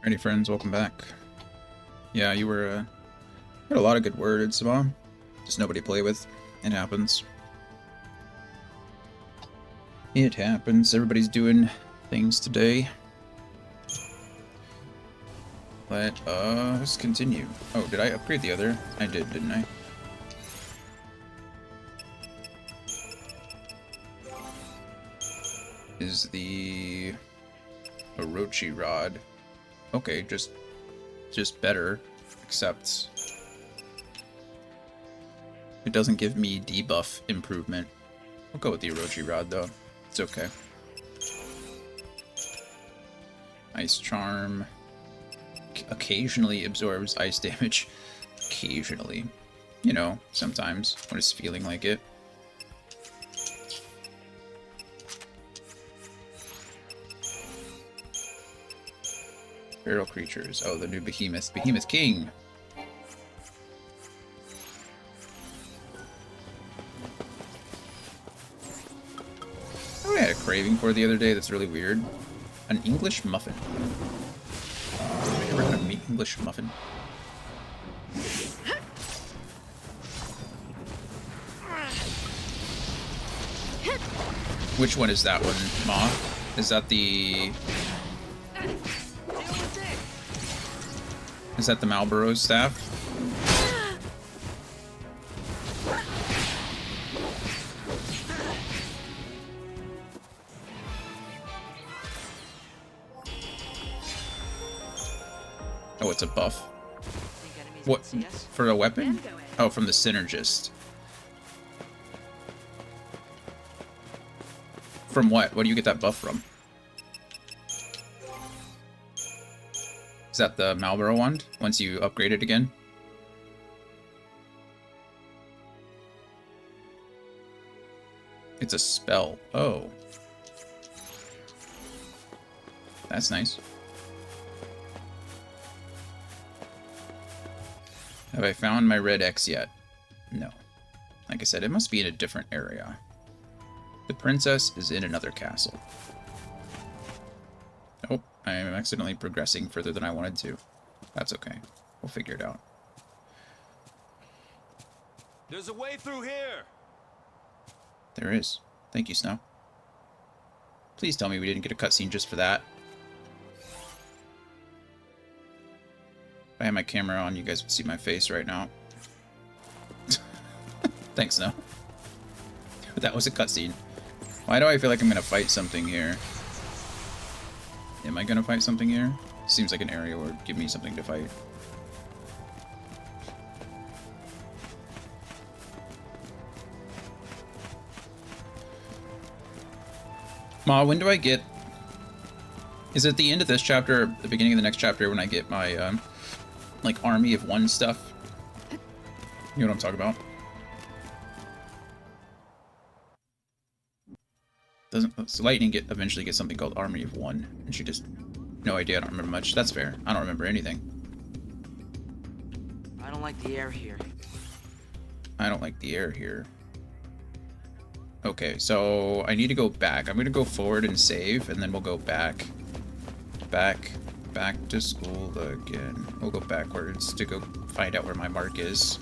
Ready, friends? Welcome back. Yeah, you were, had a lot of good words, Mom. Just nobody to play with. It happens. It happens. Everybody's doing things today. Let's continue. Oh, did I upgrade the other? I did, didn't I? Is the Orochi rod. Okay, just better, except it doesn't give me debuff improvement. I'll go with the Orochi rod though. It's okay. Ice charm occasionally absorbs ice damage. Occasionally. You know, sometimes when it's feeling like it. Feral creatures. Oh, the new behemoth. Behemoth King! Oh, I had a craving for the other day that's really weird. An English muffin. Have you ever had an English muffin? Which one is that one, Ma? Is that the... Is that the Marlboro staff? Oh, it's a buff. What? For a weapon? Oh, from the Synergist. From what? What do you get that buff from? Is that the Marlboro wand? Once you upgrade it again? It's a spell. Oh. That's nice. Have I found my red X yet? No. Like I said, it must be in a different area. The princess is in another castle. Oh, I am accidentally progressing further than I wanted to. That's okay. We'll figure it out. There's a way through here. There is. Thank you, Snow. Please tell me we didn't get a cutscene just for that. If I had my camera on, you guys would see my face right now. Thanks, Snow. That was a cutscene. Why do I feel like I'm gonna fight something here? Am I gonna fight something here? Seems like an area where it'd give me something to fight. Ma, when do I get... Is it the end of this chapter or the beginning of the next chapter when I get my, like, Army of One stuff? You know what I'm talking about? So Lightning eventually gets something called Army of One, and she just... No idea, I don't remember much. That's fair. I don't remember anything. I don't like the air here. I don't like the air here. Okay, so I need to go back. I'm gonna go forward and save, and then we'll go back. Back to school again. We'll go backwards to go find out where my mark is.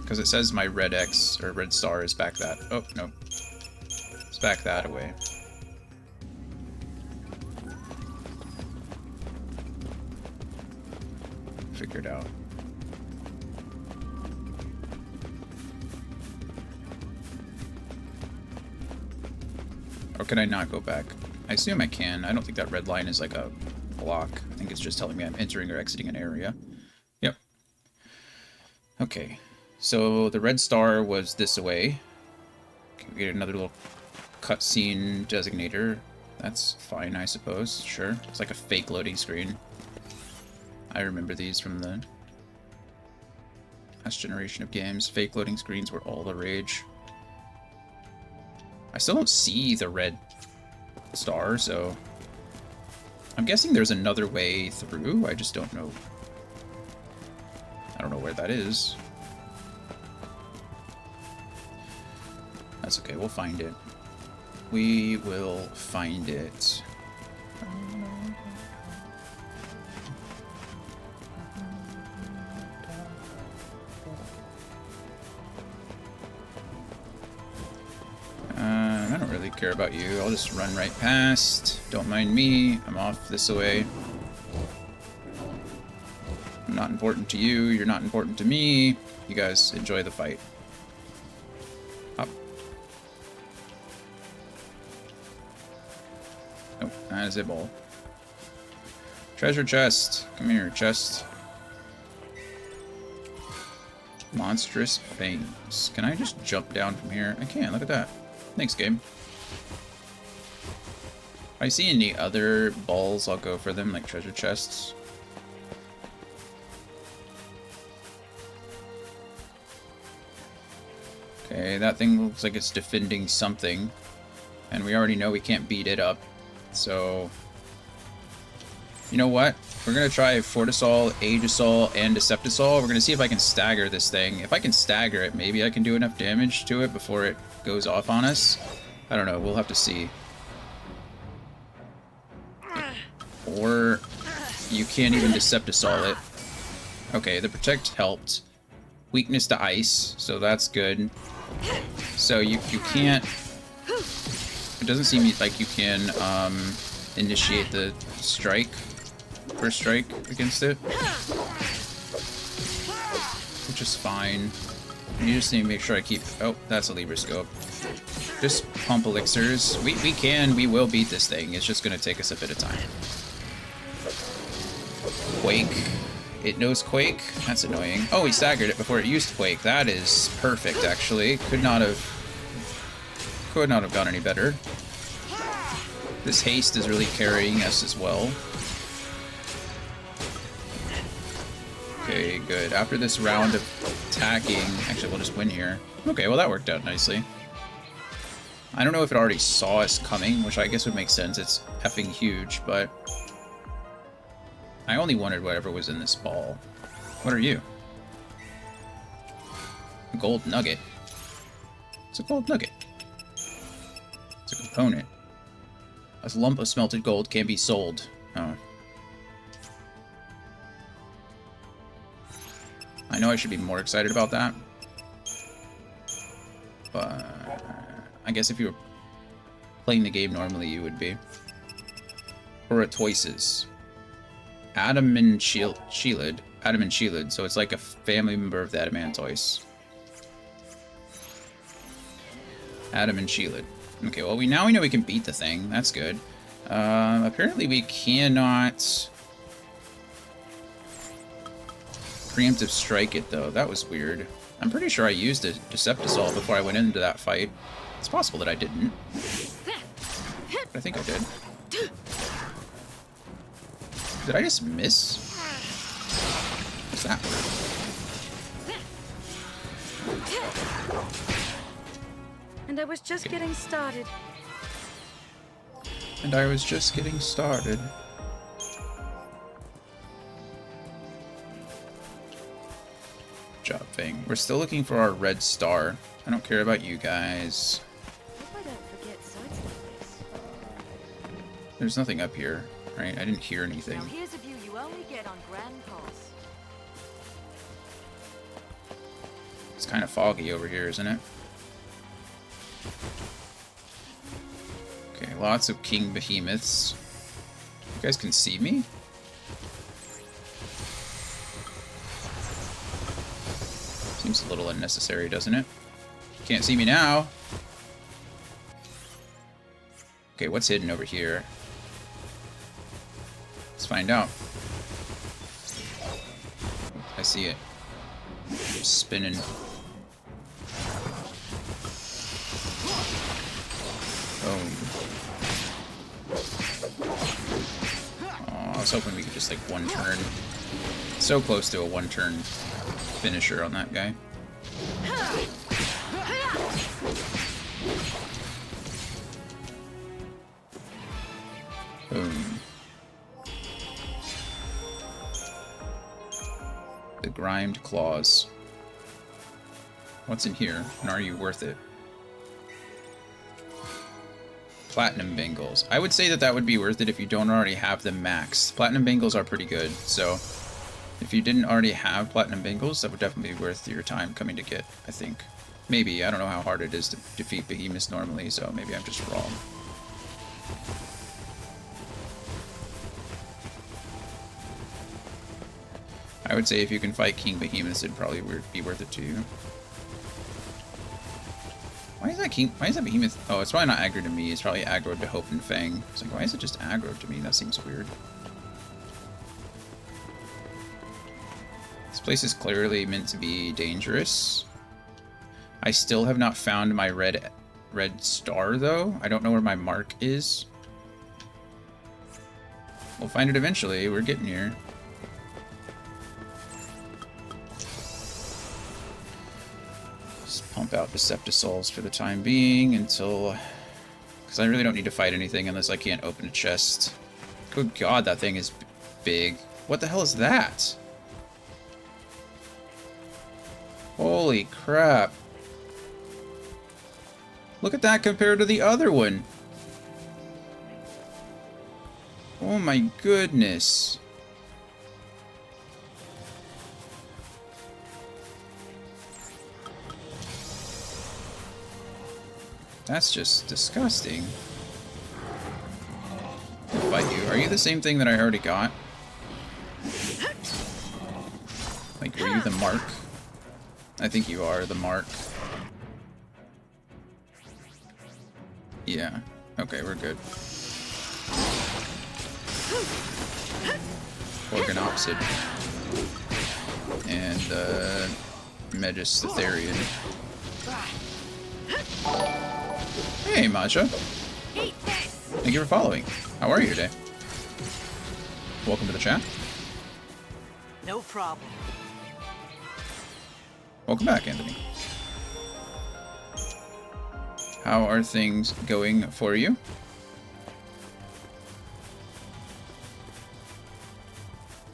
Because it says my red X, or red star is back that... Oh, no. It's back that way. Figured out. Or can I not go back? I assume I can. I don't think that red line is like a block. I think it's just telling me I'm entering or exiting an area. Yep. Okay. So the red star was this way. Okay, we get another little cutscene designator. That's fine, I suppose. Sure. It's like a fake loading screen. I remember these from the last generation of games. Fake loading screens were all the rage. I still don't see the red star, so I'm guessing there's another way through. I just don't know. I don't know where that is. That's okay, we'll find it. We will find it. don't care about you. I'll just run right past. Don't mind me. I'm off this way. I'm not important to you. You're not important to me. You guys enjoy the fight. Up. Oh, that is a ball. Treasure chest. Come here, chest. Monstrous fangs. Can I just jump down from here? I can. Look at that. Thanks, game. If I see any other balls, I'll go for them, like treasure chests. Okay, that thing looks like it's defending something. And we already know we can't beat it up. So, you know what? We're going to try Fortisol, Aegisol, and Deceptisol. We're going to see if I can stagger this thing. If I can stagger it, maybe I can do enough damage to it before it goes off on us. I don't know. We'll have to see. Or you can't even Deceptisol it. Okay, the Protect helped. Weakness to Ice, so that's good. So you can't... It doesn't seem like you can initiate the strike. First strike against it. Which is fine. You just need to make sure I keep... Oh, that's a Libra Scope. Just pump elixirs. We will beat this thing. It's just going to take us a bit of time. Quake. It knows Quake. That's annoying. Oh, he staggered it before it used Quake. That is perfect, actually. Could not have gone any better. This haste is really carrying us as well. Okay, good. After this round of attacking... Actually, we'll just win here. Okay, well that worked out nicely. I don't know if it already saw us coming, which I guess would make sense. It's effing huge, but... I only wanted whatever was in this ball. What are you? A gold nugget. It's a gold nugget. It's a component. A lump of smelted gold can be sold. Oh. I know I should be more excited about that. But I guess if you were playing the game normally, you would be. Or Toises. Adam and Sheilid. Adam and Sheilid, so it's like a family member of the Adamantoise. Adam and Sheilid. Okay, well now we know we can beat the thing. That's good. Apparently we cannot preemptive strike it though. That was weird. I'm pretty sure I used a Deceptisol before I went into that fight. It's possible that I didn't. But I think I did. Did I just miss? What's that? And I was just getting started. And I was just getting started. Good job, Fang. We're still looking for our red star. I don't care about you guys. Hope I don't forget sights like this. There's nothing up here, right? I didn't hear anything. Now here's a view you only get on Grand Pass. It's kind of foggy over here, isn't it? Okay, lots of king behemoths. You guys can see me? Seems a little unnecessary, doesn't it? Can't see me now. Okay, what's hidden over here? Let's find out. I see it. Spinning. Boom. Oh, I was hoping we could just like one turn. So close to a one turn finisher on that guy. Boom. The grimed claws. What's in here? And are you worth it? Platinum bangles. I would say that that would be worth it if you don't already have them maxed. Platinum bangles are pretty good, so if you didn't already have platinum bangles, that would definitely be worth your time coming to get, I think. Maybe. I don't know how hard it is to defeat behemoths normally, so maybe I'm just wrong. I would say if you can fight King Behemoths, it'd probably be worth it to you. Why is that Behemoth? Oh, it's probably not aggro to me. It's probably aggro to Hope and Fang. It's like, why is it just aggro to me? That seems weird. This place is clearly meant to be dangerous. I still have not found my red star, though. I don't know where my mark is. We'll find it eventually. We're getting here. Just pump out Decepticouls for the time being until... Because I really don't need to fight anything unless I can't open a chest. Good God, that thing is big. What the hell is that? Holy crap. Look at that compared to the other one. Oh my goodness. That's just disgusting. I'll fight you. Are you the same thing that I already got? Like, were you the mark? I think you are the mark. Yeah. Okay, we're good. Organopsid. And, Megistherian. Hey, Masha. Thank you for following. How are you today? Welcome to the chat. No problem. Welcome back, Anthony. How are things going for you?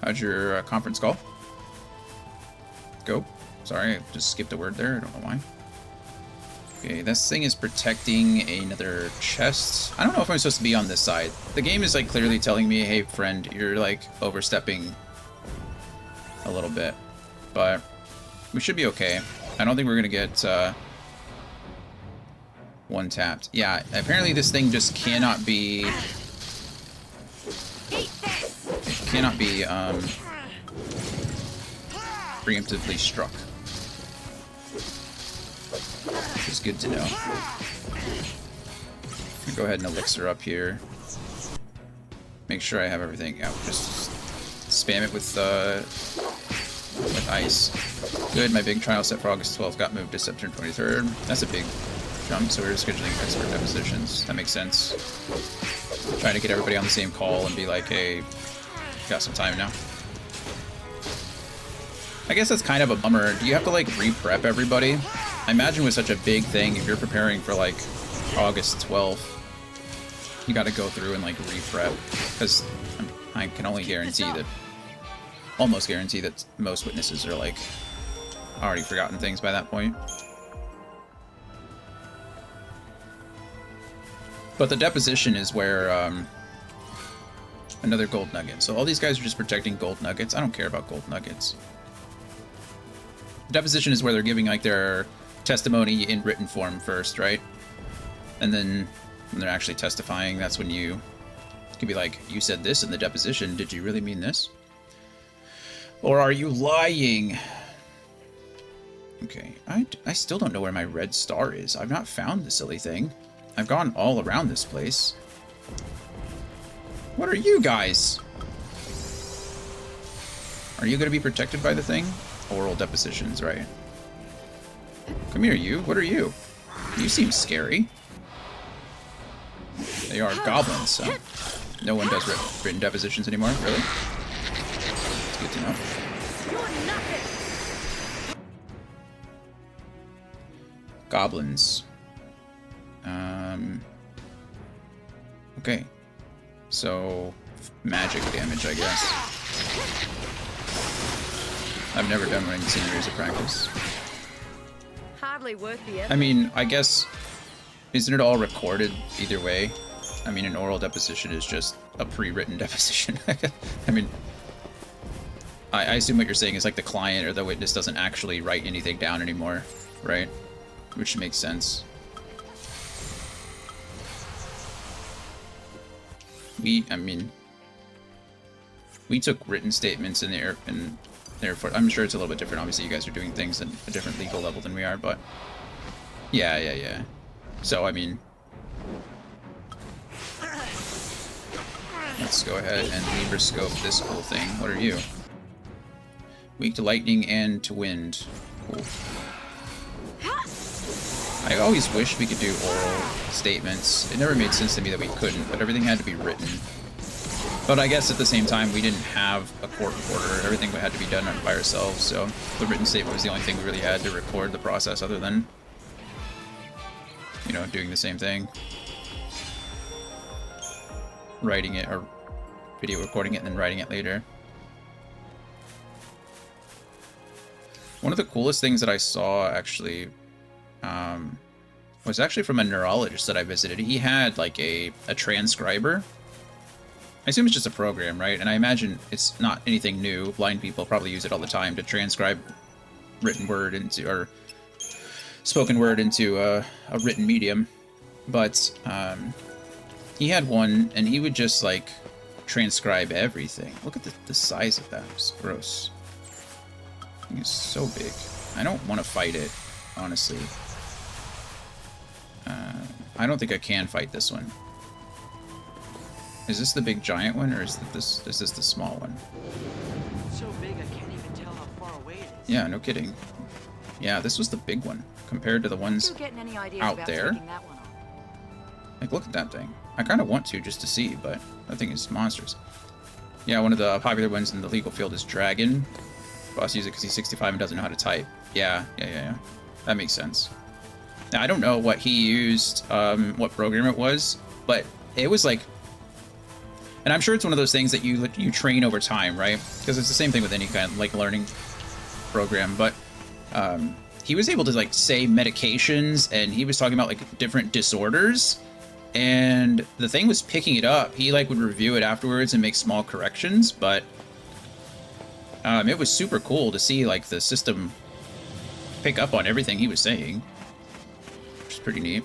How'd your conference call go? Sorry, I just skipped a word there. I don't know why. Okay, this thing is protecting another chest. I don't know if I'm supposed to be on this side. The game is like clearly telling me, hey friend, you're like overstepping a little bit. But we should be okay. I don't think we're gonna get one tapped. Yeah, apparently this thing just cannot be... It cannot be preemptively struck. Which is good to know. I'll go ahead and elixir up here. Make sure I have everything out. Just spam it with ice. Good, my big trial set for August 12th got moved to September 23rd. That's a big jump, so we're scheduling expert depositions. That makes sense. Trying to get everybody on the same call and be like, hey, got some time now. I guess that's kind of a bummer. Do you have to like re-prep everybody? I imagine with such a big thing, if you're preparing for like August 12th, you got to go through and like re-prep, because I can only guarantee that, almost guarantee that most witnesses are like already forgotten things by that point. But the deposition is where another gold nugget. So all these guys are just protecting gold nuggets. I don't care about gold nuggets. The deposition is where they're giving like their testimony in written form first, right? And then when they're actually testifying, that's when you could be like, you said this in the deposition, did you really mean this? Or are you lying? Okay, I still don't know where my red star is. I've not found the silly thing. I've gone all around this place. What are you guys? Are you going to be protected by the thing? Oral depositions, right? Come here, you. What are you? You seem scary. They are goblins, so no one does written depositions anymore, really? It's good to know. Goblins. Okay. So, magic damage, I guess. I've never done one in 10 years of practice. Hardly worth the effort. I mean, I guess, isn't it all recorded either way? I mean, an oral deposition is just a pre-written deposition. I mean, I assume what you're saying is like the client or the witness doesn't actually write anything down anymore, right? which makes sense. I mean, we took written statements in the Air Force. I'm sure it's a little bit different. Obviously, you guys are doing things at a different legal level than we are, but yeah. So, I mean, let's go ahead and Libroscope this whole thing. What are you? Weak to lightning and to wind. Cool. I always wished we could do oral statements. It never made sense to me that we couldn't, but everything had to be written. But I guess at the same time, we didn't have a court reporter. Everything had to be done by ourselves, so the written statement was the only thing we really had to record the process other than, you know, doing the same thing. Writing it, or video recording it and then writing it later. One of the coolest things that I saw, actually, was actually from a neurologist that I visited. He had, like, a transcriber. I assume it's just a program, right? And I imagine it's not anything new. Blind people probably use it all the time to transcribe written word into, or spoken word into a written medium. But he had one, and he would just, like, transcribe everything. Look at the size of that. It's gross. I think it's so big. I don't want to fight it, honestly. I don't think I can fight this one. Is this the big giant one, or is this the small one? It's so big I can't even tell how far away it is. Yeah, no kidding. Yeah, this was the big one compared to the ones You getting any ideas out about there. taking that one on? Like, look at that thing. I kind of want to just to see, but that thing is monstrous. Yeah, one of the popular ones in the legal field is Dragon. Boss uses it because he's 65 and doesn't know how to type. Yeah. That makes sense. Now, I don't know what he used, what program it was, but it was like, and I'm sure it's one of those things that you train over time, right? Because it's the same thing with any kind of, like, learning program, but he was able to, like, say medications, and he was talking about, like, different disorders, and the thing was picking it up. He, like, would review it afterwards and make small corrections, but it was super cool to see, like, the system pick up on everything he was saying, which is pretty neat.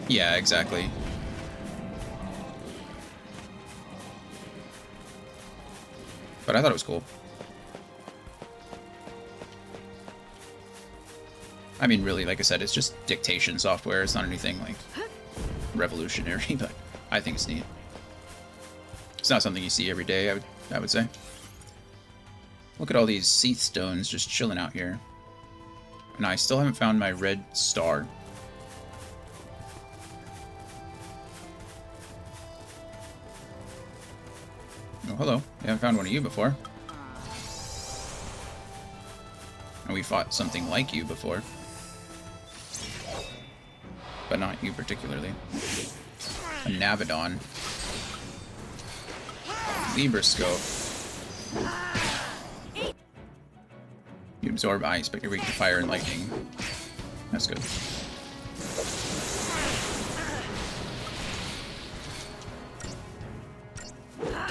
Yeah, exactly. But I thought it was cool. I mean, really, like I said, it's just dictation software. It's not anything, like, revolutionary, but I think it's neat. It's not something you see every day, I would say. Look at all these Seath stones just chilling out here. And I still haven't found my red star. Oh, hello. I haven't found one of you before. And we fought something like you before. But not you particularly. A Navidon. Libroscope. You absorb ice, but you're weak to fire and lightning. That's good.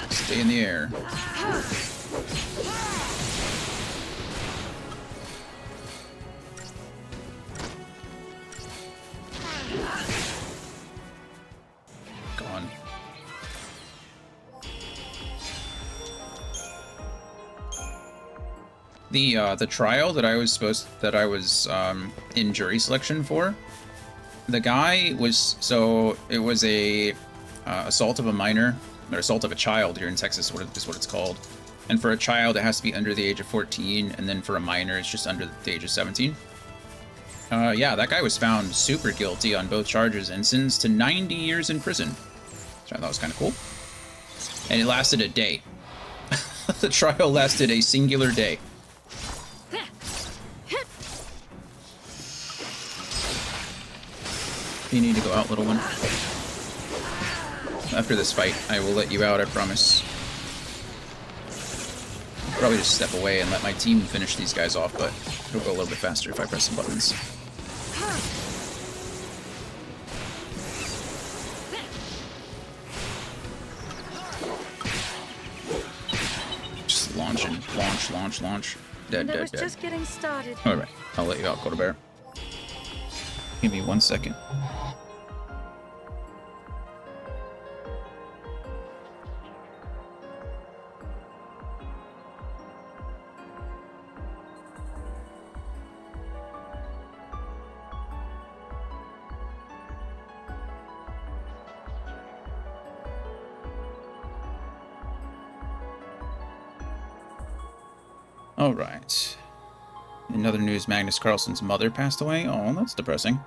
Stay in the air. Gone. The trial that I was in jury selection for, the guy was, so it was a assault of a minor, or assault of a child here in Texas, is what it's called. And for a child, it has to be under the age of 14, and then for a minor, it's just under the age of 17. Yeah, that guy was found super guilty on both charges and sentenced to 90 years in prison, which I thought was kind of cool. And it lasted a day. The trial lasted a singular day. You need to go out, little one. After this fight, I will let you out, I promise. I'll probably just step away and let my team finish these guys off, but it'll go a little bit faster if I press some buttons. Just launch and launch. And I was just getting started. Alright, I'll let you out, Coda Bear. Give me 1 second. All right. In other news, Magnus Carlsen's mother passed away. Oh, that's depressing.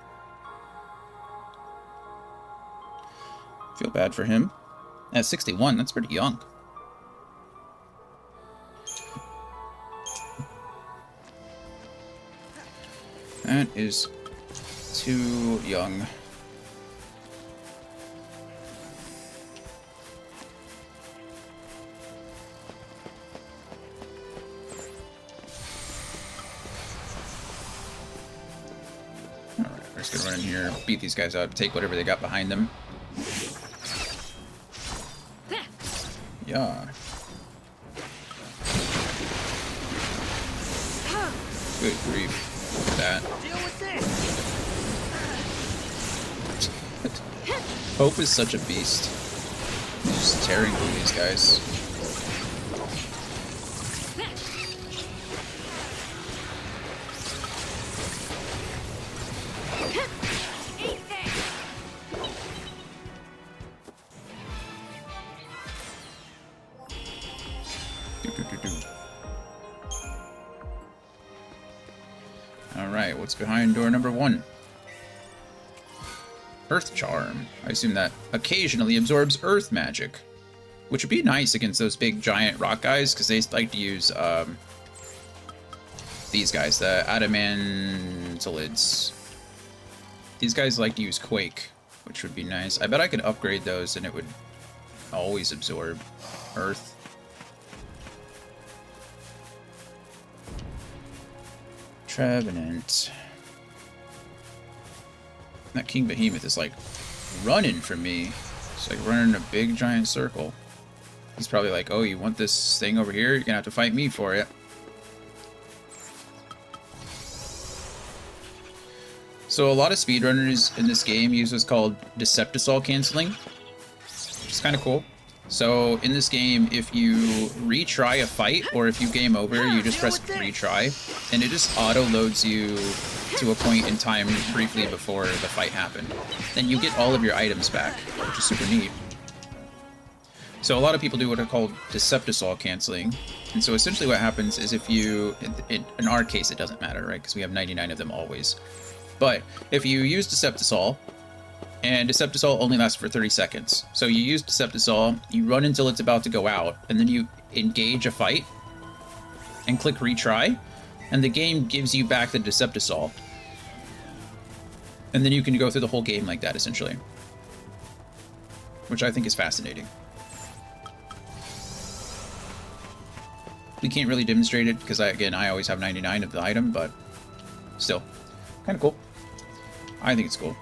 Feel bad for him. At 61, that's pretty young. That is too young. We're just gonna run in here, beat these guys up, take whatever they got behind them. Yeah. Good grief. Look at that. Deal with this. Hope is such a beast. He's just tearing through these guys. Alright, what's behind door number 1? Earth Charm. I assume that occasionally absorbs earth magic. Which would be nice against those big giant rock guys, because they like to use these guys, the adamantalids. These guys like to use Quake, which would be nice. I bet I could upgrade those and it would always absorb earth. Trevenant. That King Behemoth is like running from me. It's like running in a big giant circle. He's probably like, oh, you want this thing over here? You're gonna have to fight me for it. So a lot of speedrunners in this game use what's called Deceptisol canceling, which is kind of cool. So in this game, if you retry a fight, or if you game over, you just press retry, and it just auto-loads you to a point in time briefly before the fight happened. Then you get all of your items back, which is super neat. So a lot of people do what are called Deceptisol canceling, and so essentially what happens is if you, in our case it doesn't matter, right, because we have 99 of them always. But if you use Deceptisol, and Deceptisol only lasts for 30 seconds. So you use Deceptisol, you run until it's about to go out, and then you engage a fight, and click retry, and the game gives you back the Deceptisol. And then you can go through the whole game like that, essentially. Which I think is fascinating. We can't really demonstrate it, because I always have 99 of the item, but still, kind of cool. I think it's cool.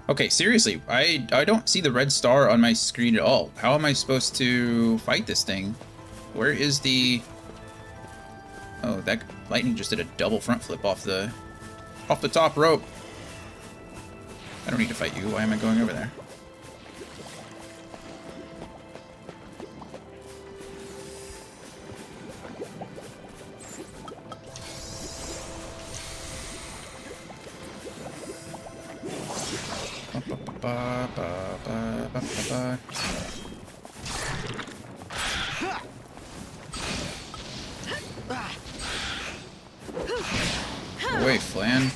Okay, seriously, I don't see the red star on my screen at all. How am I supposed to fight this thing? Where is the... Oh, that lightning just did a double front flip off the top rope. I don't need to fight you. Why am I going over there? Go away, Flan.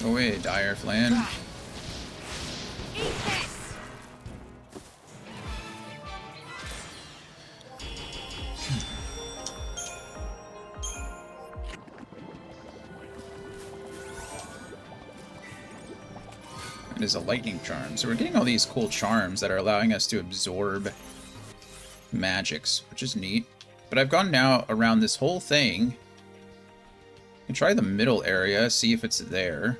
Go away, Dire Flan. It is a lightning charm. So we're getting all these cool charms that are allowing us to absorb magics, which is neat. But I've gone now around this whole thing. I can try the middle area, see if it's there.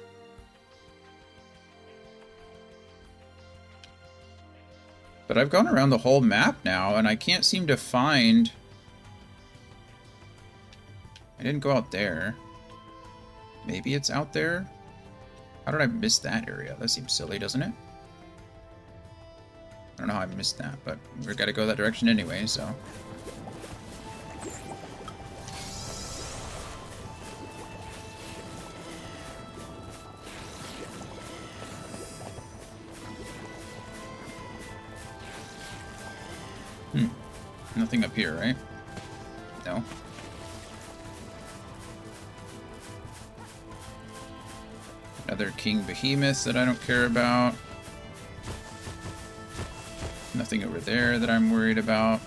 But I've gone around the whole map now, and I can't seem to find... I didn't go out there. Maybe it's out there? How did I miss that area? That seems silly, doesn't it? I don't know how I missed that, but we've got to go that direction anyway, so... Nothing up here, right? No. Another King Behemoth that I don't care about. Nothing over there that I'm worried about.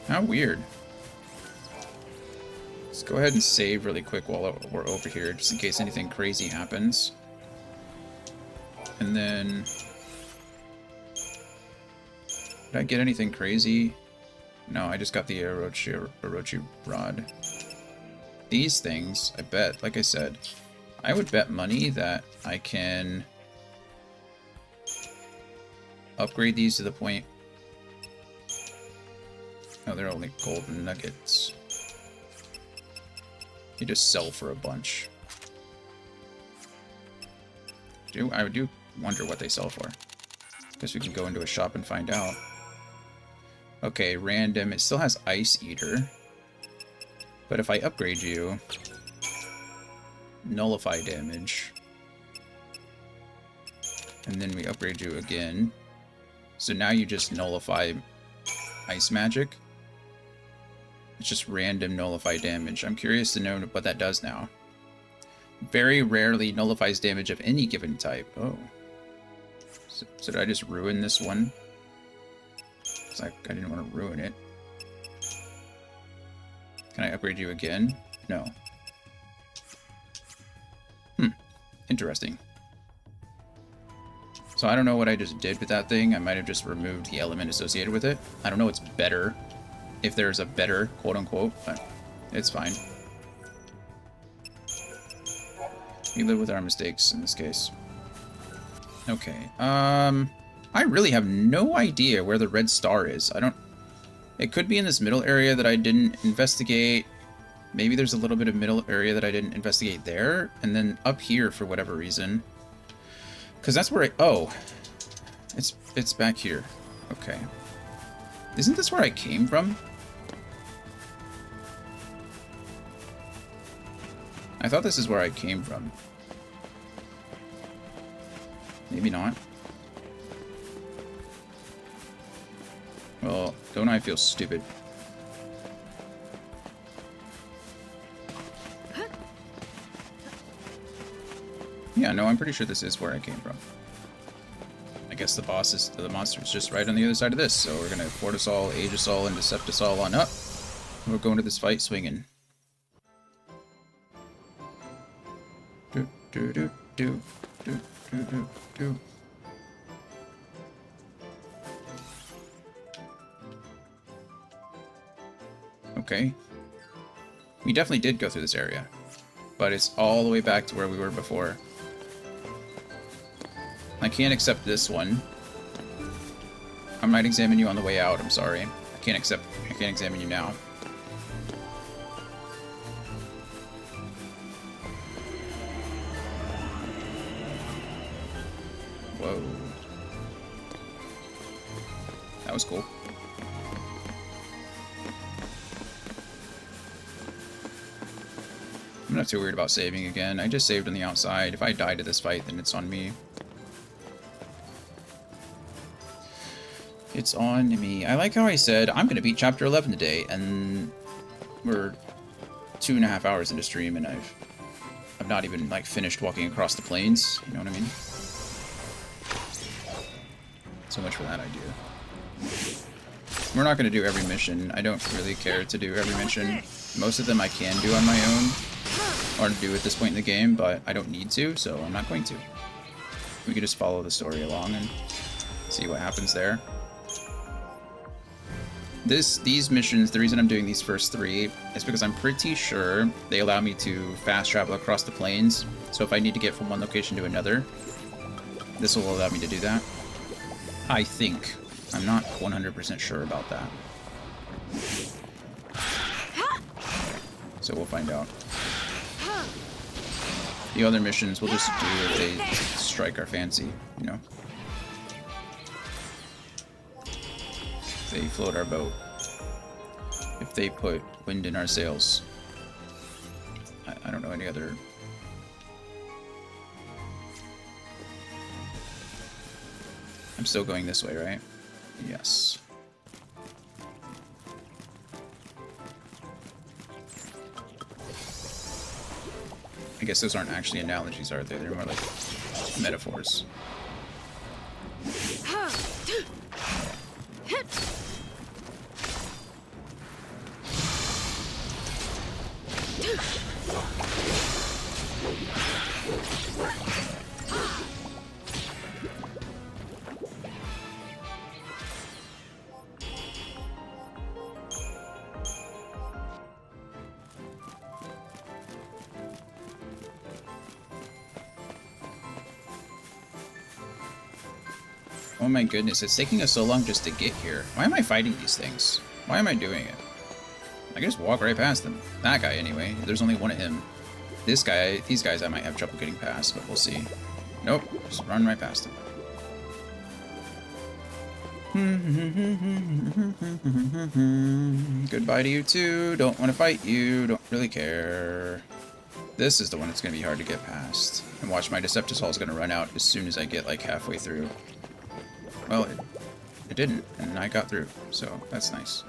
How weird. Let's go ahead and save really quick while we're over here, just in case anything crazy happens. And then... Did I get anything crazy? No, I just got the Orochi rod. These things, I bet, like I said, I would bet money that I can upgrade these to the point... Oh, they're only golden nuggets. You just sell for a bunch. I do wonder what they sell for. Guess we can go into a shop and find out. Okay, random. It still has Ice Eater. But if I upgrade you... Nullify damage. And then we upgrade you again. So now you just nullify ice magic. It's just random nullify damage. I'm curious to know what that does now. Very rarely nullifies damage of any given type. Oh. So did I just ruin this one? It's like I didn't want to ruin it. Can I upgrade you again? No. Interesting. So I don't know what I just did with that thing. I might have just removed the element associated with it. I don't know what's better. If there's a better, quote-unquote, but it's fine. We live with our mistakes in this case. Okay, I really have no idea where the red star is. It could be in this middle area that I didn't investigate. Maybe there's a little bit of middle area that I didn't investigate there. And then up here for whatever reason. Because that's where oh. It's back here. Okay. Isn't this where I came from? I thought this is where I came from. Maybe not. Well, don't I feel stupid? Yeah, no, I'm pretty sure this is where I came from. I guess the monster is just right on the other side of this, so we're gonna Fort us all, age us all, and decept us all on up. We're going to this fight swinging. Do do do do do do do do. Okay. We definitely did go through this area, but it's all the way back to where we were before. I can't accept this one. I might examine you on the way out, I'm sorry. I can't examine you now. Whoa. That was cool. I'm not too worried about saving again. I just saved on the outside. If I die to this fight, then it's on me. It's on me. I like how I said, I'm going to beat Chapter 11 today, and we're 2.5 hours into stream, and I've not even, like, finished walking across the plains. You know what I mean? So much for that idea. We're not going to do every mission. I don't really care to do every mission. Most of them I can do on my own, or do at this point in the game, but I don't need to, so I'm not going to. We can just follow the story along and see what happens there. These missions, the reason I'm doing these first 3 is because I'm pretty sure they allow me to fast travel across the plains. So if I need to get from one location to another, This will allow me to do that. I think. I'm not 100% sure about that. So we'll find out. The other missions we'll just do if they strike our fancy, you know? If they float our boat. If they put wind in our sails. I don't know any other... I'm still going this way, right? Yes. I guess those aren't actually analogies, are they? They're more like metaphors. Oh my goodness, it's taking us so long just to get here. Why am I fighting these things? Why am I doing it? I can just walk right past them. That guy, anyway. There's only one of him. This guy, these guys I might have trouble getting past, but we'll see. Nope, just run right past him. Goodbye to you too. Don't want to fight you. Don't really care. This is the one that's going to be hard to get past. And watch, my Decepticol is going to run out as soon as I get like halfway through. Well, it didn't, and I got through, so that's nice.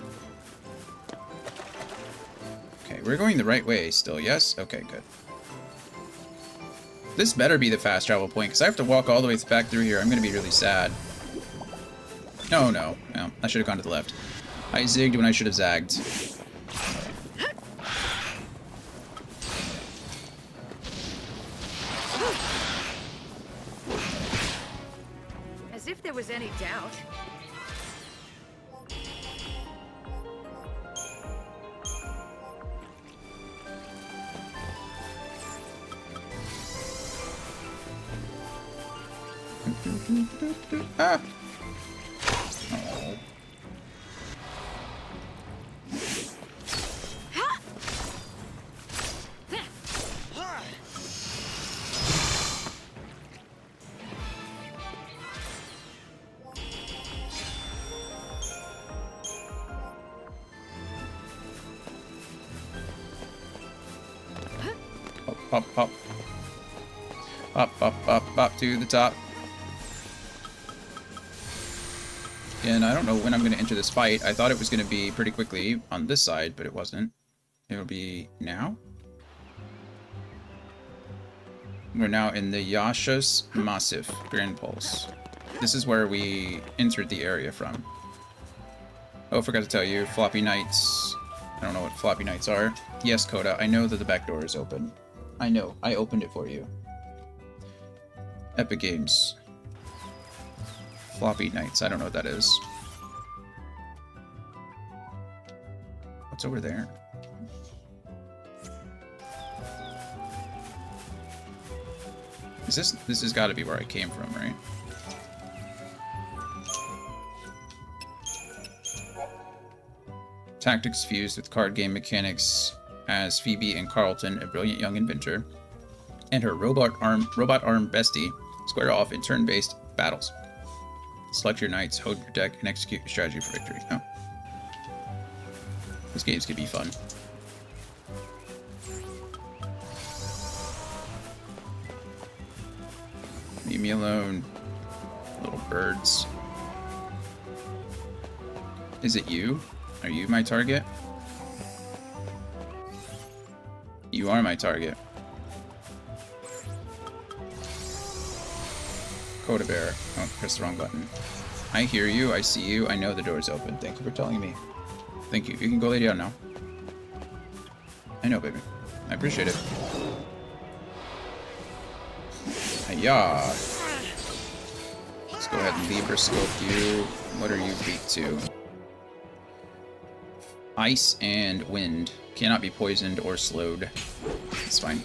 Okay, we're going the right way still, yes? Okay, good. This better be the fast travel point, because I have to walk all the way back through here. I'm going to be really sad. Oh, no. No, I should have gone to the left. I zigged when I should have zagged. As if there was any doubt. Ah! Pop, pop. Pop, pop, pop, pop to the top. And I don't know when I'm going to enter this fight. I thought it was going to be pretty quickly on this side, but it wasn't. It'll be now. We're now in the Yasha's Massif Grand Pulse. This is where we entered the area from. Oh, I forgot to tell you, Floppy Nights. I don't know what Floppy Nights are. Yes, Coda, I know that the back door is open. I know, I opened it for you. Epic Games. Floppy Nights, I don't know what that is. What's over there? This has got to be where I came from, right? Tactics fused with card game mechanics as Phoebe and Carlton, a brilliant young inventor, and her robot arm bestie square off in turn-based battles. Select your knights, hold your deck, and execute your strategy for victory. Oh. This game's could be fun. Leave me alone, little birds. Is it you? Are you my target? You are my target. Coda Bear. Oh, press the wrong button. I hear you, I see you, I know the door's open. Thank you for telling me. Thank you. You can go lay down now. I know, baby. I appreciate it. Hiya! Let's go ahead and Libra scope you. What are you weak to? Ice and wind. Cannot be poisoned or slowed. It's fine.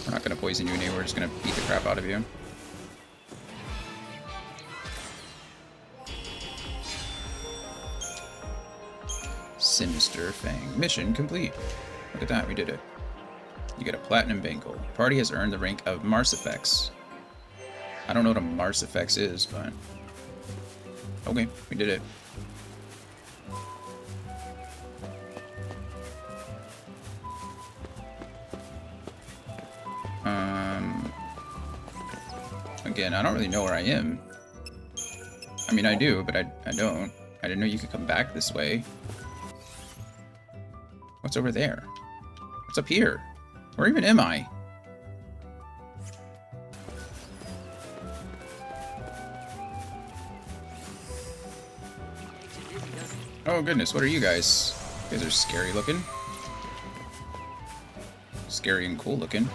We're not going to poison you anyway. We're just going to beat the crap out of you. Sinister Fang. Mission complete. Look at that, we did it. You get a platinum bangle. Party has earned the rank of Marsifex. I don't know what a Marsifex is, but... Okay, we did it. Again, I don't really know where I am. I mean, I do, but I don't. I didn't know you could come back this way. What's over there? What's up here? Where even am I? Oh goodness, what are you guys? You guys are scary looking. Scary and cool looking.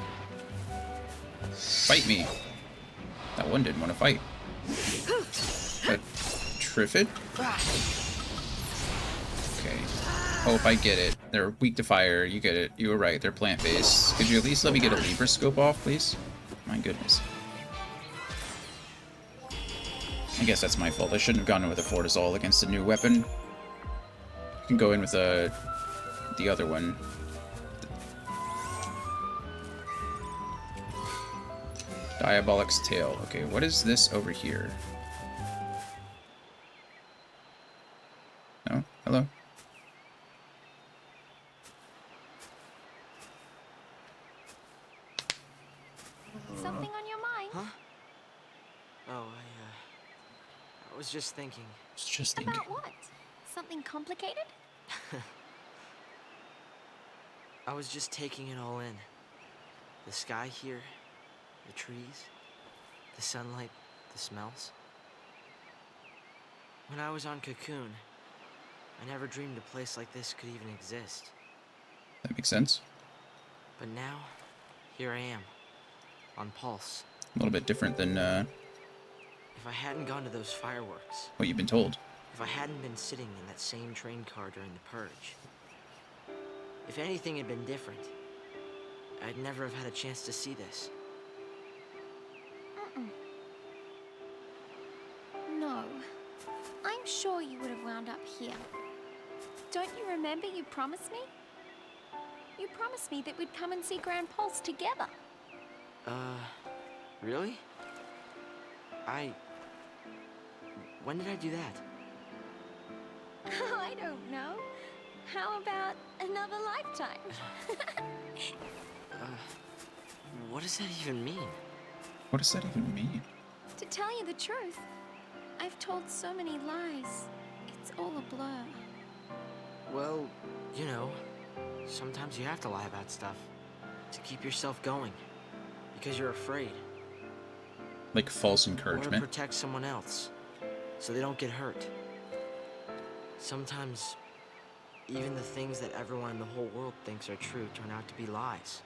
Fight me. That one didn't want to fight. But Triffid? Okay. Oh, if I get it. They're weak to fire. You get it. You were right. They're plant-based. Could you at least let me get a Libra scope off, please? My goodness. I guess that's my fault. I shouldn't have gone in with a Fortizol against a new weapon. You can go in with the other one. Diabolic's Tail. Okay, what is this over here? No? Hello? Something on your mind? Huh? Oh, I was just thinking. Just thinking. About what? Something complicated? I was just taking it all in. The sky here, the trees, the sunlight, the smells. When I was on Cocoon, I never dreamed a place like this could even exist. That makes sense. But now, here I am, on Pulse. A little bit different than If I hadn't gone to those fireworks, what you've been told. if I hadn't been sitting in that same train car during the Purge, if anything had been different, I'd never have had a chance to see this. No. I'm sure you would have wound up here. Don't you remember you promised me? You promised me that we'd come and see Grand Pulse together. Really? When did I do that? I don't know. How about another lifetime? What does that even mean? What does that even mean? To tell you the truth, I've told so many lies. It's all a blur. Well, you know, sometimes you have to lie about stuff to keep yourself going because you're afraid. Like false Or to encouragement. protect someone else so they don't get hurt. Sometimes even the things that everyone in the whole world thinks are true turn out to be lies.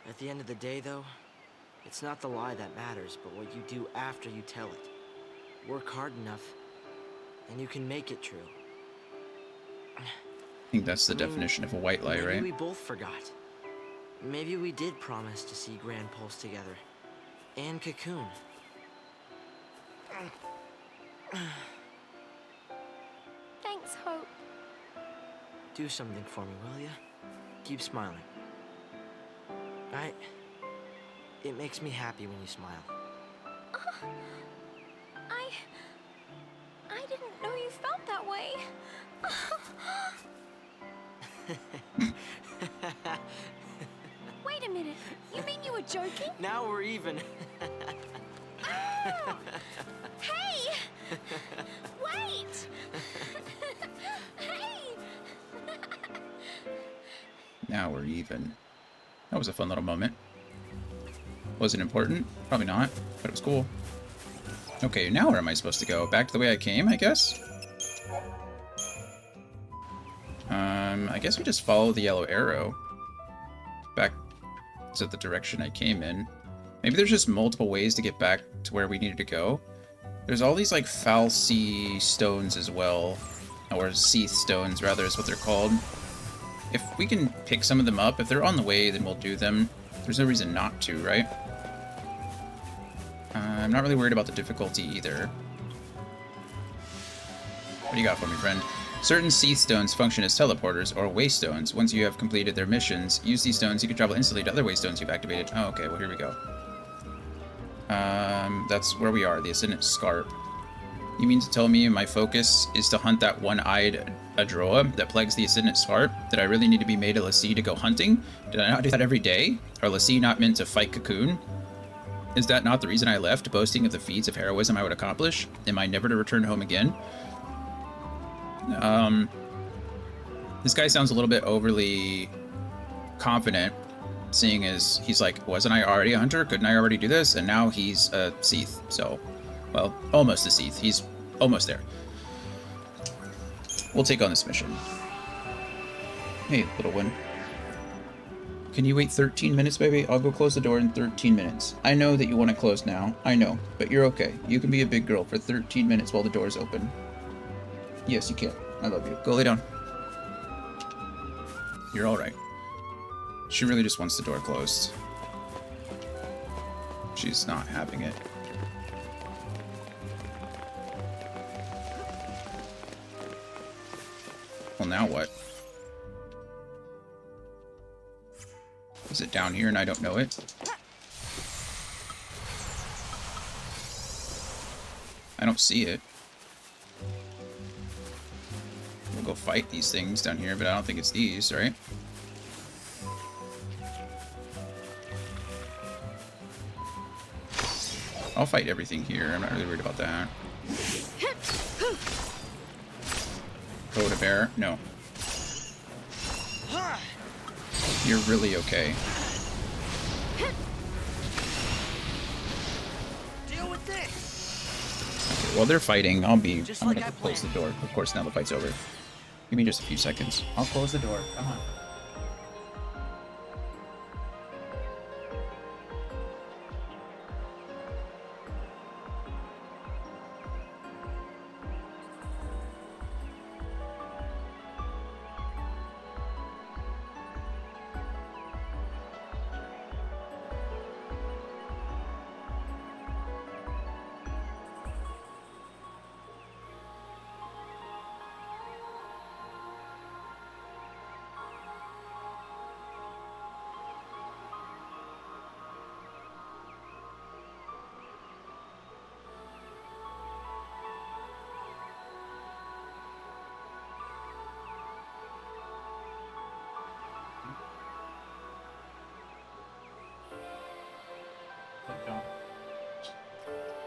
At the end of the day, though, it's not the lie that matters, but what you do after you tell it. Work hard enough, and you can make it true. I think that's the definition of a white lie, Maybe right? we both forgot. Maybe we did promise to see Grand Pulse together. And Cocoon. Thanks, Hope. Do something for me, will ya? Keep smiling. It makes me happy when you smile. I didn't know you felt that way. Wait a minute. You mean you were joking? Now we're even. Oh! Hey! Wait! Hey! Now we're even. That was a fun little moment. Was it important? Probably not, but it was cool. Okay, now where am I supposed to go? Back to the way I came, I guess? I guess we just follow the yellow arrow. Back to the direction I came in. Maybe there's just multiple ways to get back to where we needed to go. There's all these, like, Fal'Cie stones as well. Or Seath stones, rather, is what they're called. If we can pick some of them up, if they're on the way, then we'll do them. There's no reason not to, right? I'm not really worried about the difficulty either. What do you got for me, friend? Certain Seath stones function as teleporters, or waystones. Once you have completed their missions, use these stones, you can travel instantly to other waystones you've activated. Oh, okay, well here we go. That's where we are, the Ascendant Scarp. You mean to tell me my focus is to hunt that one-eyed Adroa that plagues the Ascendant Scarp? Did I really need to be made a Lassie to go hunting? Did I not do that every day? Are Lassie not meant to fight Cocoon? Is that not the reason I left, boasting of the feats of heroism I would accomplish? Am I never to return home again? This guy sounds a little bit overly confident, seeing as he's like, wasn't I already a hunter? Couldn't I already do this? And now he's a Seath, so, well, almost a Seath. He's almost there. We'll take on this mission. Hey, little one. Can you wait 13 minutes, baby? I'll go close the door in 13 minutes. I know that you want it closed now. I know, but you're okay. You can be a big girl for 13 minutes while the door's open. Yes, you can. I love you. Go lay down. You're alright. She really just wants the door closed. She's not having it. Well, now what? Is it down here and I don't know it? I don't see it. We'll go fight these things down here, but I don't think it's these, right? I'll fight everything here. I'm not really worried about that. Coda bear? No. You're really okay. Deal with this. Okay, while they're fighting, I'm gonna go close the door. Of course, now the fight's over. Give me just a few seconds. I'll close the door. Come on.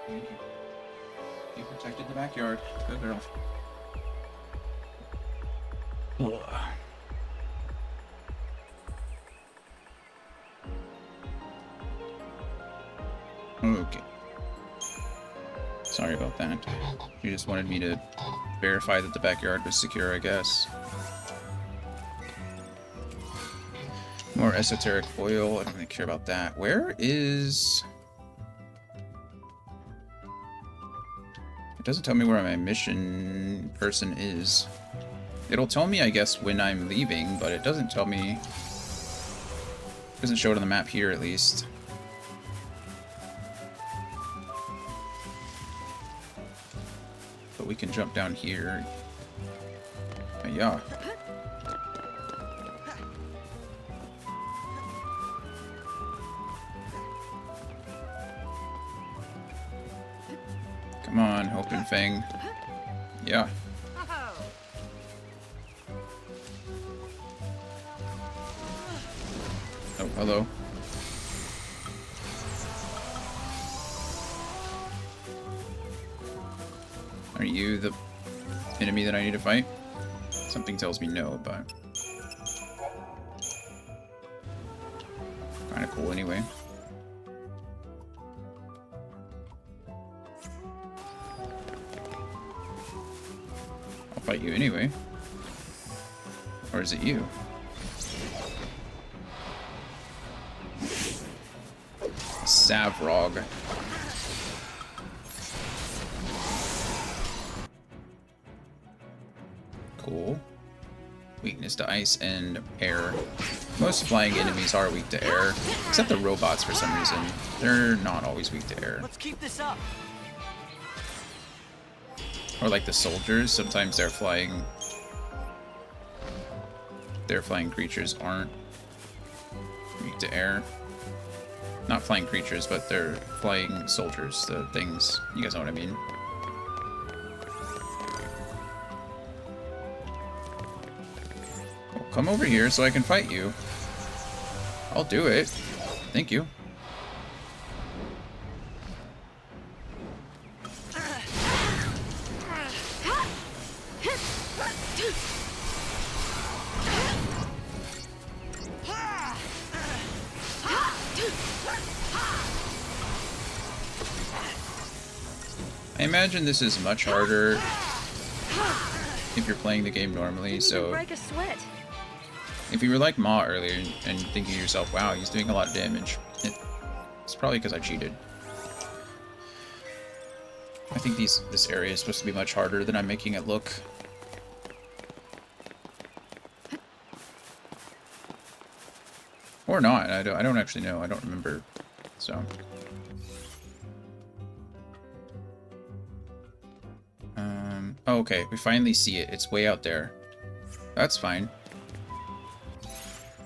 Thank you. You protected the backyard. Good girl. Ugh. Okay. Sorry about that. You just wanted me to verify that the backyard was secure, I guess. More esoteric oil. I don't really care about that. Where is... It doesn't tell me where my mission person is. It'll tell me, I guess, when I'm leaving, but it doesn't tell me... It doesn't show it on the map here, at least. But we can jump down here. Yeah. Come on, open Fang. Yeah. Oh, hello. Are you the enemy that I need to fight? Something tells me no, but... Kinda cool anyway. I'll fight you anyway. Or is it you? Savrog. Cool. Weakness to ice and air. Most flying enemies are weak to air, except the robots for some reason. They're not always weak to air. Let's keep this up. Or like the soldiers, sometimes their flying their flying creatures aren't weak to air. Not flying creatures, but they're flying soldiers, the things. You guys know what I mean. Well, come over here so I can fight you. I'll do it. Thank you. I imagine this is much harder if you're playing the game normally, so break a sweat. if you were like Ma earlier and thinking to yourself, wow, he's doing a lot of damage, it's probably because I cheated. I think this area is supposed to be much harder than I'm making it look. Or not, I don't actually know, I don't remember, so... Oh, okay, we finally see it. It's way out there. That's fine.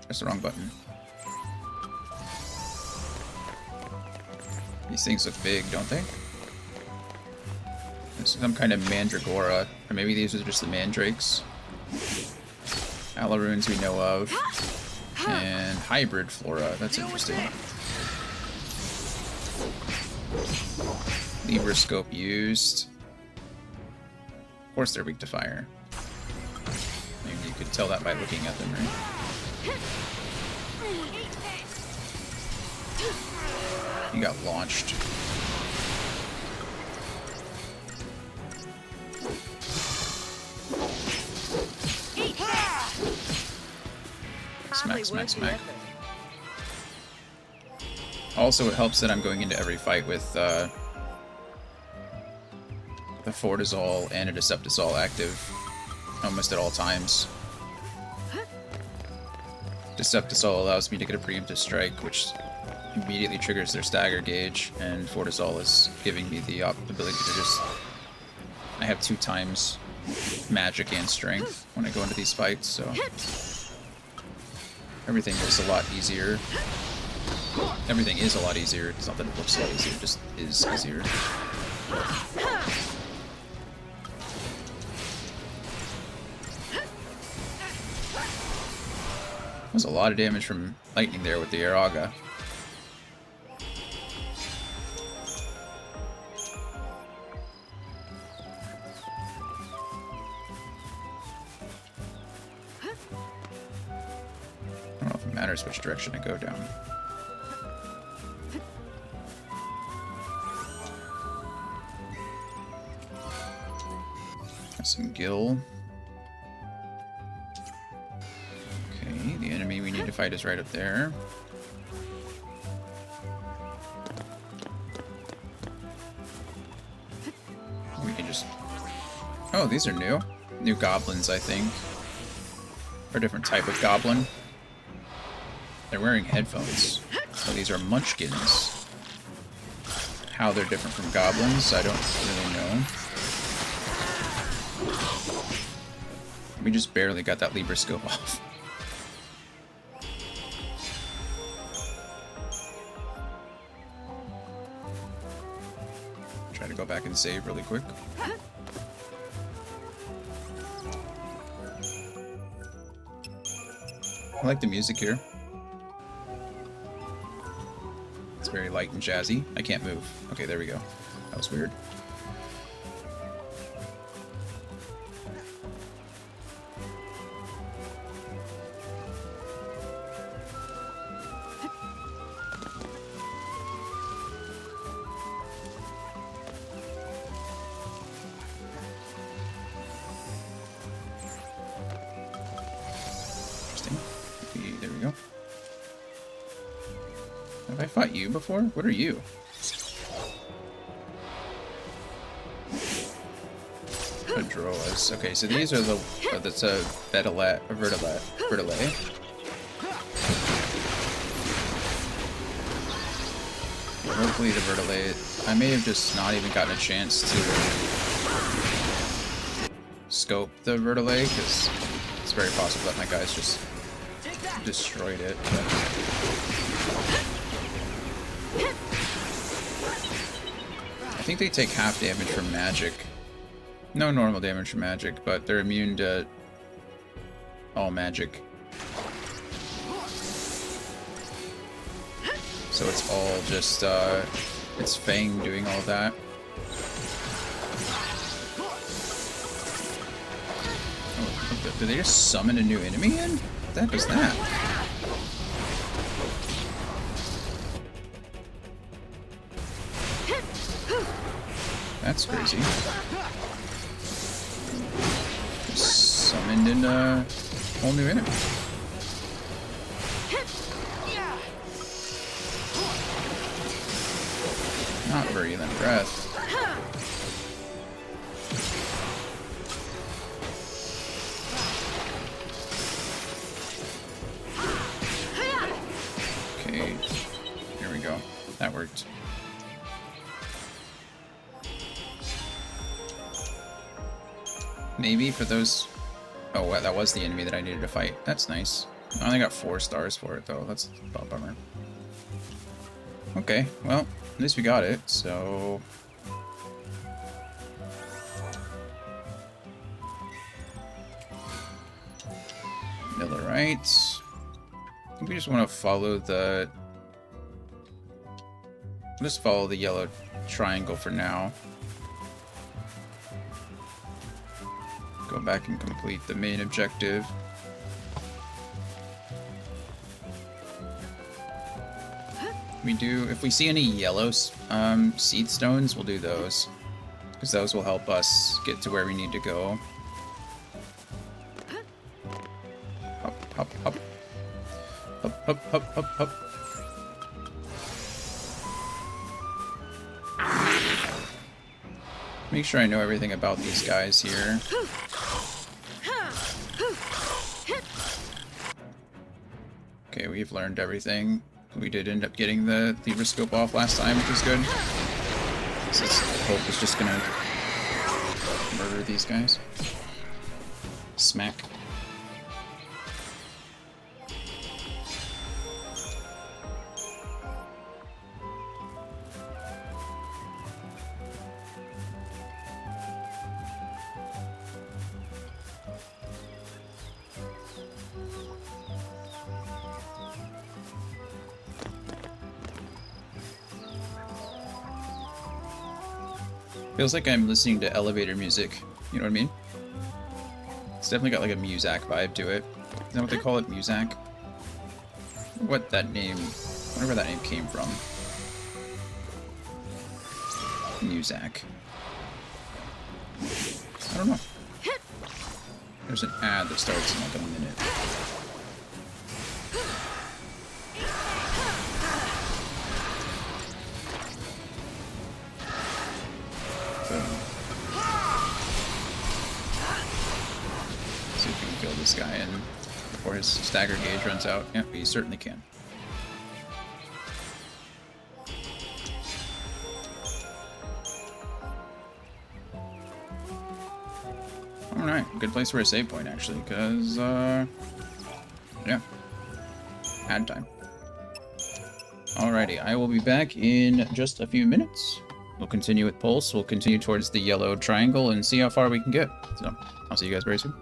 That's the wrong button. These things look big, don't they? This is some kind of mandragora. Or maybe these are just the mandrakes. Alarunes we know of. And hybrid flora. That's interesting. Libroscope used. Of course they're weak to fire. Maybe you could tell that by looking at them, right? You got launched. Smack, smack, smack. Also, it helps that I'm going into every fight with the Fortizol and a Deceptisol active almost at all times. Deceptisol allows me to get a preemptive strike, which immediately triggers their stagger gauge, and Fortizol is giving me the ability to just... I have 2 times magic and strength when I go into these fights, so... Everything is a lot easier. Everything is a lot easier. It's not that it looks a lot easier, it just is easier. There's a lot of damage from lightning there with the Airaga. I don't know if it matters which direction I go down. Got some gil. Okay, the enemy we need to fight is right up there. We can just... Oh, these are new. New goblins, I think. Or a different type of goblin. They're wearing headphones. So these are munchkins. How they're different from goblins, I don't really know. We just barely got that Libroscope off. Try to go back and save really quick. I like the music here. It's very light and jazzy. I can't move. Okay, there we go. That was weird. There we go. Have I fought you before? What are you? Adroas. Okay, so these are the... that's a Vertilet. Hopefully the Vertilet... I may have just not even gotten a chance to scope the Vertilet, because it's very possible that my guys just destroyed it. But... I think they take half damage from magic. No normal damage from magic, but they're immune to all magic. So it's all just, it's Fang doing all that. Oh, did they just summon a new enemy in? What the heck was that? That's crazy. Just summoned in a whole new enemy. Not Virulent Breath. Okay, here we go. That worked. Maybe for those... Oh, wow, that was the enemy that I needed to fight. That's nice. I only got 4 stars for it, though. That's a bummer. Okay, well, at least we got it, so... Millerite. I think we just want to follow the... Just follow the yellow triangle for now. Go back and complete the main objective. We do, if we see any yellow seed stones, we'll do those. Because those will help us get to where we need to go. Hop, hop, hop. Hop, hop, hop, hop, hop. Make sure I know everything about these guys here. Okay, we've learned everything. We did end up getting the Thebroscope off last time, which was good. Hope is just gonna murder these guys. Smack. Feels like I'm listening to elevator music. You know what I mean? It's definitely got like a Muzak vibe to it. Is that what they call it? Muzak? What that name... I wonder where that name came from. Muzak. I don't know. There's an ad that starts in like a minute. See if we can kill this guy in before his stagger gauge runs out. Yeah, we certainly can. Alright, good place for a save point actually, because, yeah, ad time. Alrighty, I will be back in just a few minutes. We'll continue with Pulse, we'll continue towards the yellow triangle and see how far we can get. So, I'll see you guys very soon.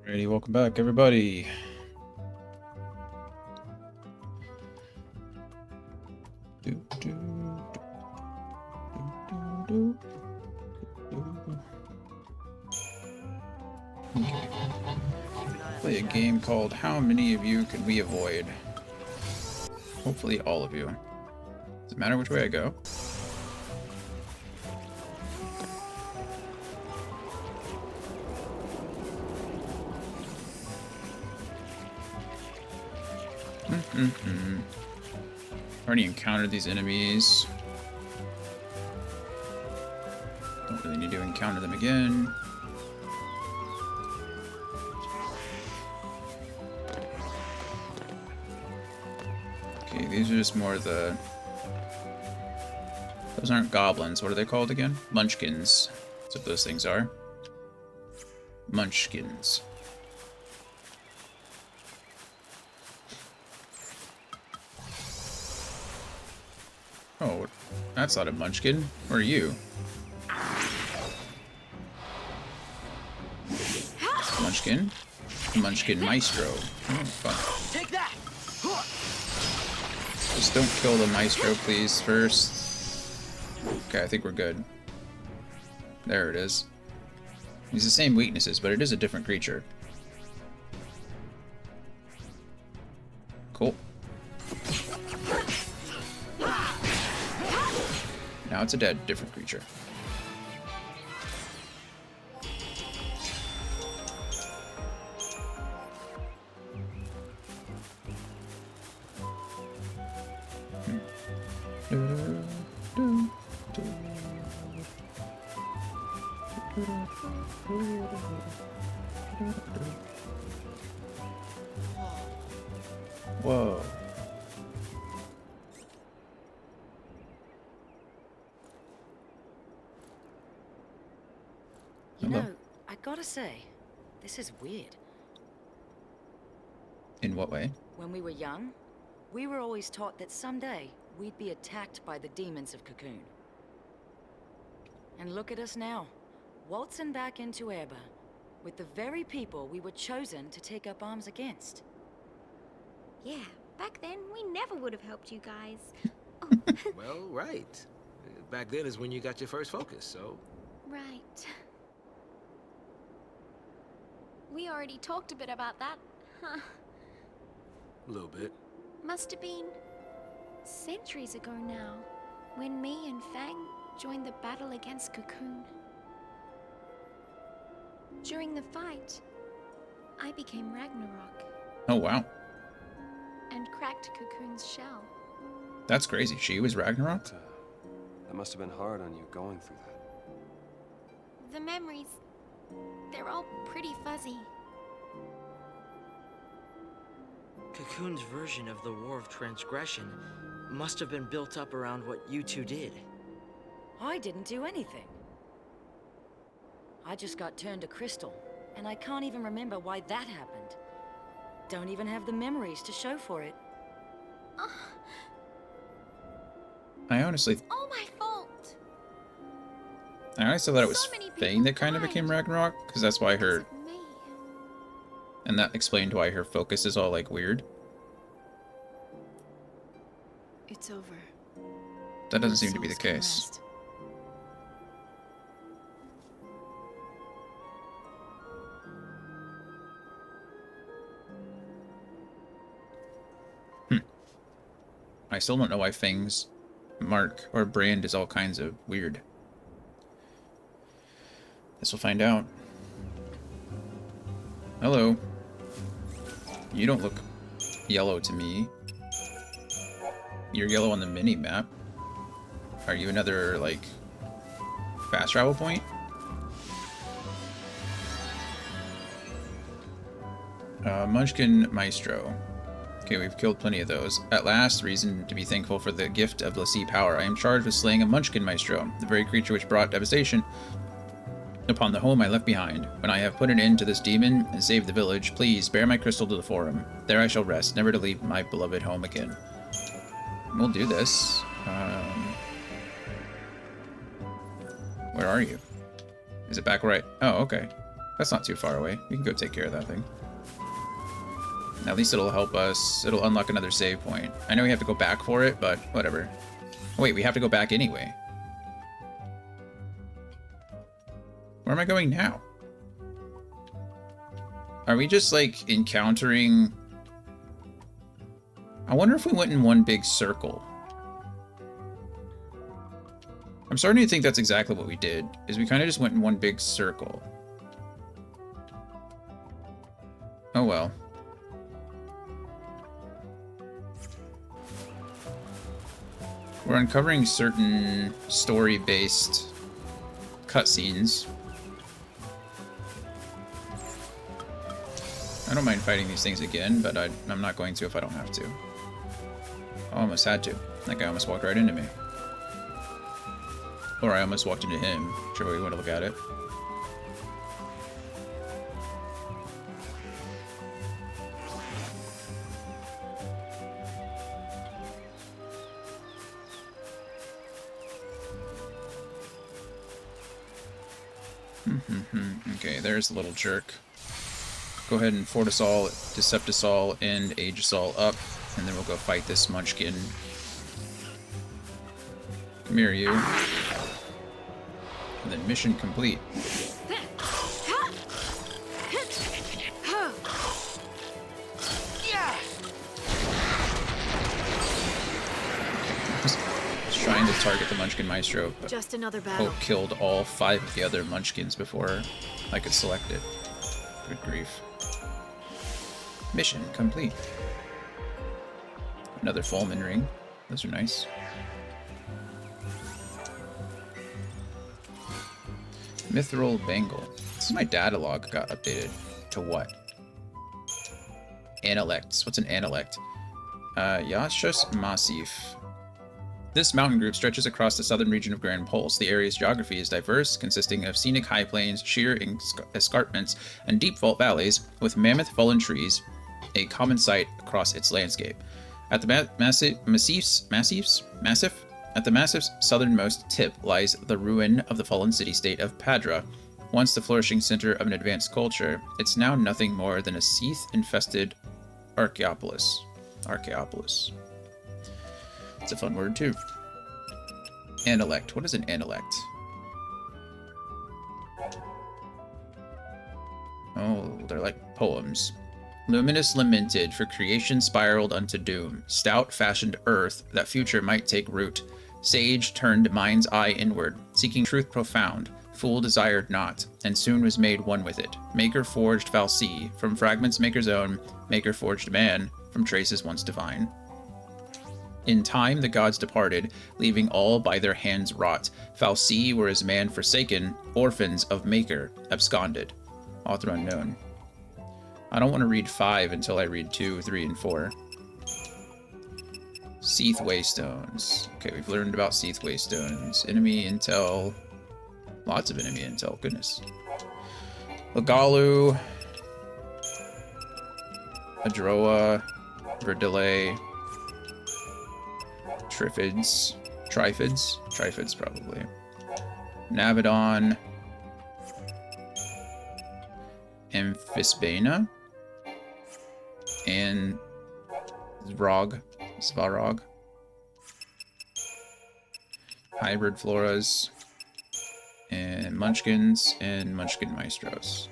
Alrighty, welcome back, everybody. Okay. Play a game called How Many of You Can We Avoid? Hopefully all of you. Does it matter which way I go? Already encountered these enemies. Don't really need to encounter them again. Okay, these are just more the... Those aren't goblins. What are they called again? Munchkins. That's what those things are. Munchkins. Oh, that's not a munchkin. Where are you? Munchkin? Munchkin Maestro. Oh, fun. Take that! Just don't kill the Maestro, please, first. Okay, I think we're good. There it is. He's the same weaknesses, but it is a different creature. Cool. Now it's a dead, different creature. Whoa. You Hello? know, I gotta say, this is weird. In what way? When we were young, we were always taught that someday we'd be attacked by the demons of Cocoon. And look at us now, waltzing back into Erba, with the very people we were chosen to take up arms against. Yeah, back then we never would have helped you guys. Well, right. Back then is when you got your first focus, so... Right. We already talked a bit about that, huh? A little bit. Must have been centuries ago now, when me and Fang joined the battle against Cocoon. During the fight, I became Ragnarok Oh, wow. and cracked Cocoon's shell. That's crazy. She was Ragnarok? That must have been hard on you going through that. The memories, they're all pretty fuzzy. Cocoon's version of the War of Transgression must have been built up around what you two did. I didn't do anything. I just got turned to crystal, and I can't even remember why that happened. Don't even have the memories to show for it. I honestly All my fault. thought it was So many Fang people that kind of died became Ragnarok, because that's why because her... of me. And that explained why her focus is all, like, weird. It's over. That doesn't Your seem to be the souls can case. rest. I still don't know why Fang's mark or brand is all kinds of weird. Guess we'll find out. Hello. You don't look yellow to me. You're yellow on the mini-map. Are you another, like, fast travel point? Munchkin Maestro. Okay, we've killed plenty of those. At last, reason to be thankful for the gift of Lassie power. I am charged with slaying a Munchkin Maestro, the very creature which brought devastation upon the home I left behind. When I have put an end to this demon and saved the village, please bear my crystal to the forum. There I shall rest, never to leave my beloved home again. We'll do this. Where are you? Is it back right? Oh, okay. That's not too far away. We can go take care of that thing. At least it'll help us. It'll unlock another save point. I know we have to go back for it, but whatever. Wait, we have to go back anyway. Where am I going now? Are we just, like, encountering... I wonder if we went in one big circle. I'm starting to think that's exactly what we did, is we kind of just went in one big circle. Oh well. We're uncovering certain story-based cutscenes. I don't mind fighting these things again, but I'm not going to if I don't have to. I almost had to. That guy almost walked right into me. Or I almost walked into him, whichever way you want to look at it. Okay, there's the little jerk. Go ahead and fort us all, decept us all, and age us all up, and then we'll go fight this munchkin. Come here, you. And then mission complete. Trying to target the Munchkin Maestro, but Just another battle. Hope killed all 5 of the other Munchkins before I could select it. Good grief. Mission complete. Another Fulman ring. Those are nice. Mithril Bangle. This is my data log got updated. To what? Analects. What's an analect? Yashus Massif. This mountain group stretches across the southern region of Grand Pulse. The area's geography is diverse, consisting of scenic high plains, sheer escarpments, and deep fault valleys, with mammoth fallen trees, a common sight across its landscape. At the massif's southernmost tip lies the ruin of the fallen city-state of Padra. Once the flourishing center of an advanced culture, it's now nothing more than a Seath-infested Archaeopolis. It's a fun word, too. Analect. What is an analect? Oh, they're like poems. Luminous lamented, for creation spiraled unto doom. Stout fashioned earth, that future might take root. Sage turned mind's eye inward, seeking truth profound. Fool desired not, and soon was made one with it. Maker forged Valsea, from fragments maker's own. Maker forged man, from traces once divine. In time the gods departed, leaving all by their hands wrought. Valsea were as man forsaken, orphans of Maker, absconded. Author unknown. I don't want to read 5 until I read 2, 3, and 4. Seath Waystones. Okay, we've learned about Seath Waystones. Enemy intel. Lots of enemy intel, goodness. Legalu. Adroa. Verdile. Trifids probably. Navidon. Amphisbana. And Svarog. Hybrid floras. And Munchkins and Munchkin Maestros.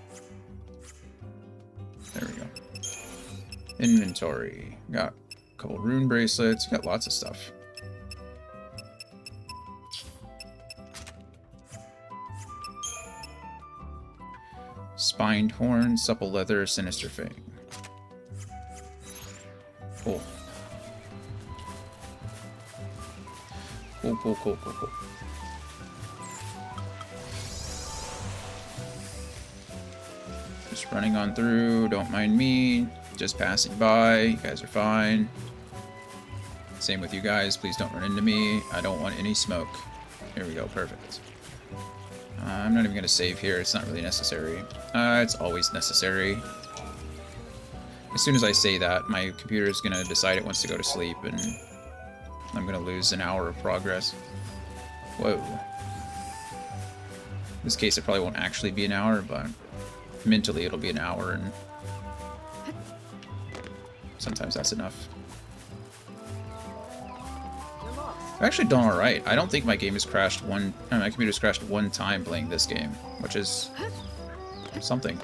There we go. Inventory. Got a couple rune bracelets. Got lots of stuff. Spined horn, supple leather, sinister fang. Cool. Cool. Just running on through, don't mind me. Just passing by, you guys are fine. Same with you guys, please don't run into me. I don't want any smoke. Here we go, perfect. I'm not even going to save here, it's not really necessary. It's always necessary. As soon as I say that, my computer is going to decide it wants to go to sleep, and I'm going to lose an hour of progress. Whoa. In this case, it probably won't actually be an hour, but mentally it'll be an hour, and sometimes that's enough. I've actually done all right. I don't think my game has crashed my computer's crashed one time playing this game, which is something.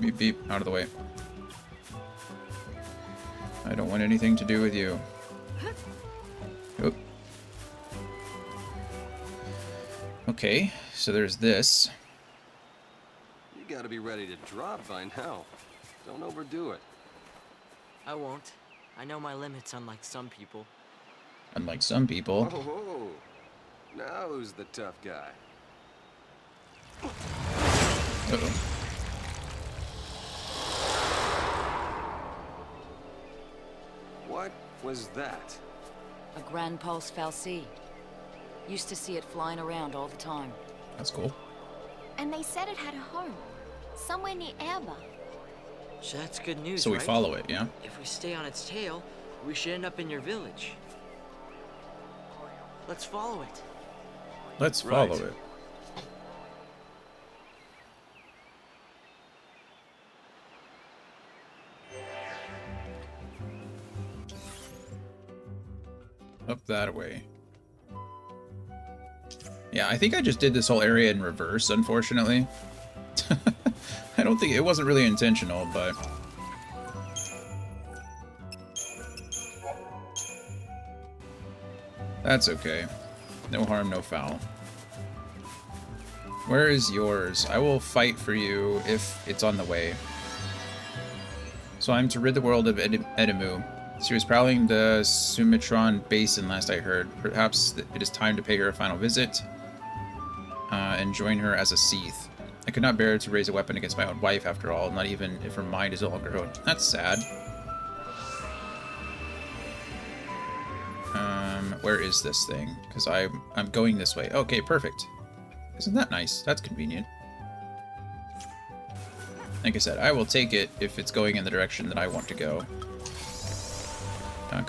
Beep beep, out of the way. I don't want anything to do with you. Oop. Okay, so there's this. You gotta be ready to drop by now. Don't overdo it. I won't. I know my limits, unlike some people. Unlike some people. Oh, now who's the tough guy? Uh-oh. What was that? A Grand Pulse Fal'Cie. Used to see it flying around all the time. That's cool. And they said it had a home, somewhere near Erba. So that's good news, So we right? follow it, yeah? If we stay on its tail, we should end up in your village. Let's follow it. Let's follow Right. it. Up that way. Yeah, I think I just did this whole area in reverse, unfortunately. I don't think it wasn't really intentional, but that's okay. No harm, no foul. Where is yours? I will fight for you if it's on the way. So I'm to rid the world of Edimu. She was prowling the Sumatran Basin last I heard. Perhaps it is time to pay her a final visit and join her as a Seath. I could not bear to raise a weapon against my own wife, after all, not even if her mind is no longer her own. That's sad. Where is this thing? Because I'm going this way. Okay, perfect. Isn't that nice? That's convenient. Like I said, I will take it if it's going in the direction that I want to go. I'm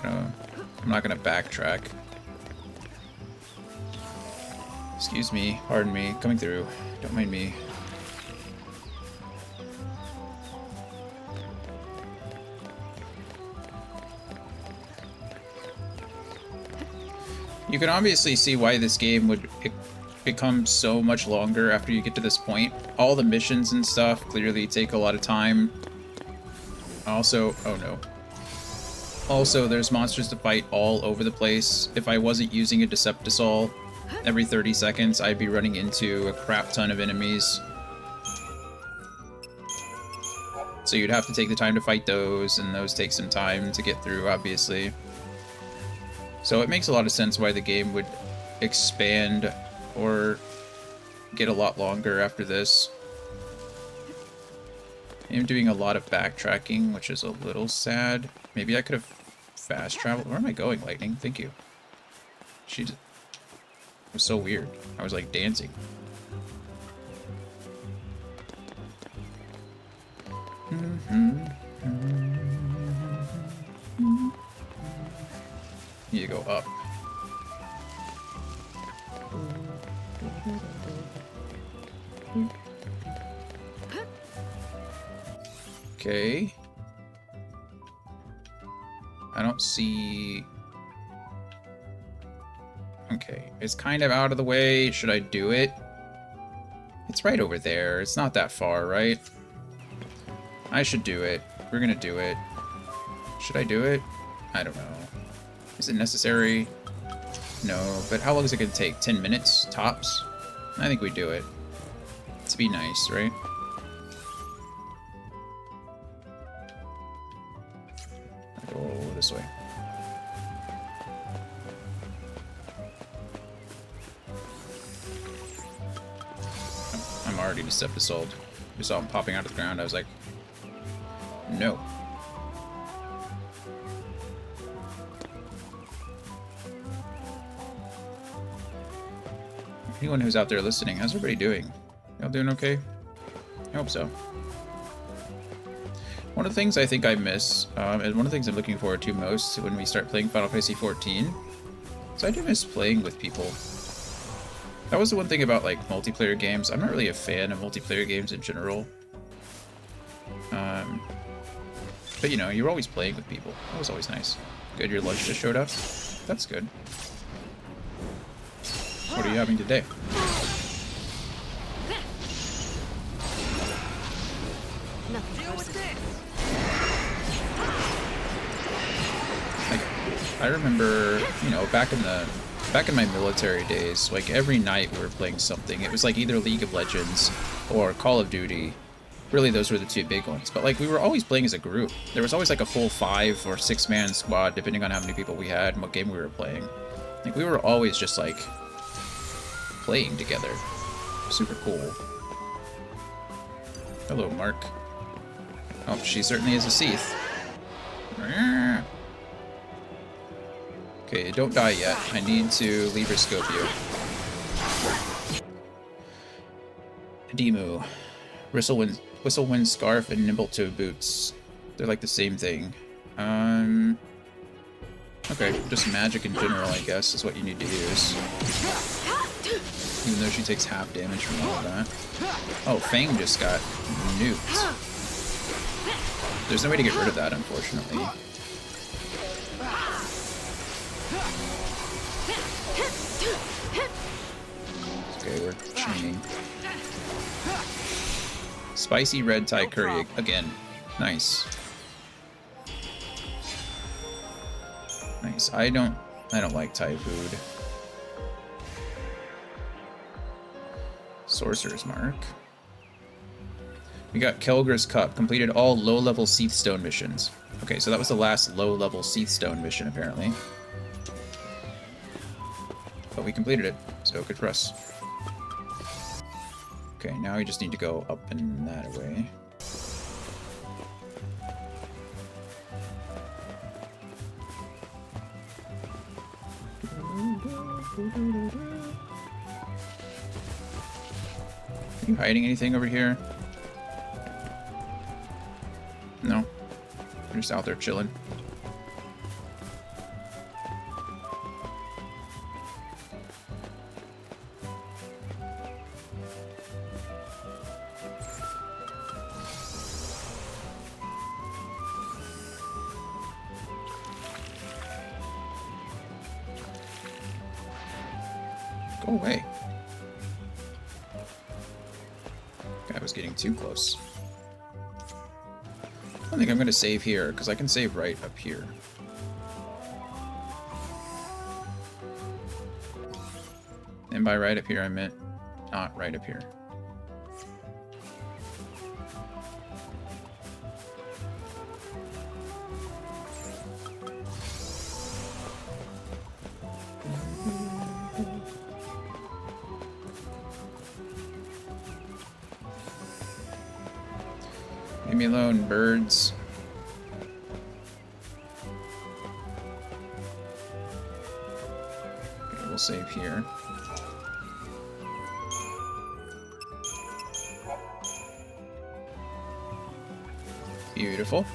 not gonna backtrack. Excuse me, pardon me, coming through. Don't mind me. You can obviously see why this game would become so much longer after you get to this point. All the missions and stuff clearly take a lot of time. Also, oh no. Also, there's monsters to fight all over the place. If I wasn't using a Deceptisol, every 30 seconds I'd be running into a crap ton of enemies. So you'd have to take the time to fight those, and those take some time to get through, obviously. So it makes a lot of sense why the game would expand or get a lot longer after this. I'm doing a lot of backtracking, which is a little sad. Maybe I could have fast traveled. Where am I going, Lightning? Thank you. It was so weird. I was like dancing. Need to go up. Okay. I don't see... Okay, it's kind of out of the way. Should I do it? It's right over there. It's not that far, right? I should do it. We're gonna do it. Should I do it? I don't know. Is it necessary? No, but how long is it gonna take? 10 minutes, tops? I think we do it. To be nice, right? I'll go this way. I'm already Deceptisold. We saw him popping out of the ground. I was like, no. Anyone who's out there listening, how's everybody doing? Y'all doing okay? I hope so. One of the things I think I miss, and one of the things I'm looking forward to most when we start playing Final Fantasy XIV, is I do miss playing with people. That was the one thing about, like, multiplayer games. I'm not really a fan of multiplayer games in general. But, you know, you're always playing with people. That was always nice. Good, your lunch just showed up? That's good. What are you having today? I remember, you know, back in my military days, like every night we were playing something. It was like either League of Legends or Call of Duty. Really, those were the two big ones. But like we were always playing as a group. There was always like a full 5 or 6 man squad, depending on how many people we had and what game we were playing. Like we were always just like playing together. Super cool. Hello, Mark. Oh, she certainly is a Seath. Okay, don't die yet. I need to lever scope you. Demu. Whistlewind Scarf and Nimble-Toe Boots. They're like the same thing. Okay, just magic in general, I guess, is what you need to use. Even though she takes half damage from all of that. Oh, Fang just got nuked. There's no way to get rid of that, unfortunately. Okay, we're chaining. Spicy red Thai curry again. Nice. Nice. I don't like Thai food. Sorcerer's Mark. We got Kelger's Cup. Completed all low-level Seathstone missions. Okay, so that was the last low-level Seathstone mission, apparently. But we completed it, so good for us. Okay, now we just need to go up and that way. Are you hiding anything over here? No. You're just out there chilling. Go away. Guy was getting too close. I don't think I'm going to save here, because I can save right up here. And by right up here, I meant not right up here. Leave me alone, birds. Okay, we'll save here. Beautiful.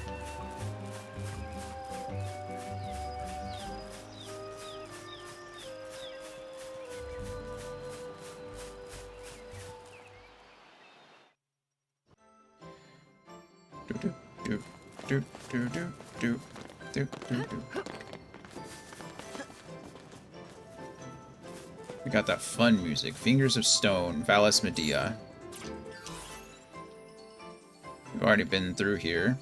We got that fun music. Fingers of Stone, Valles Medea. We've already been through here.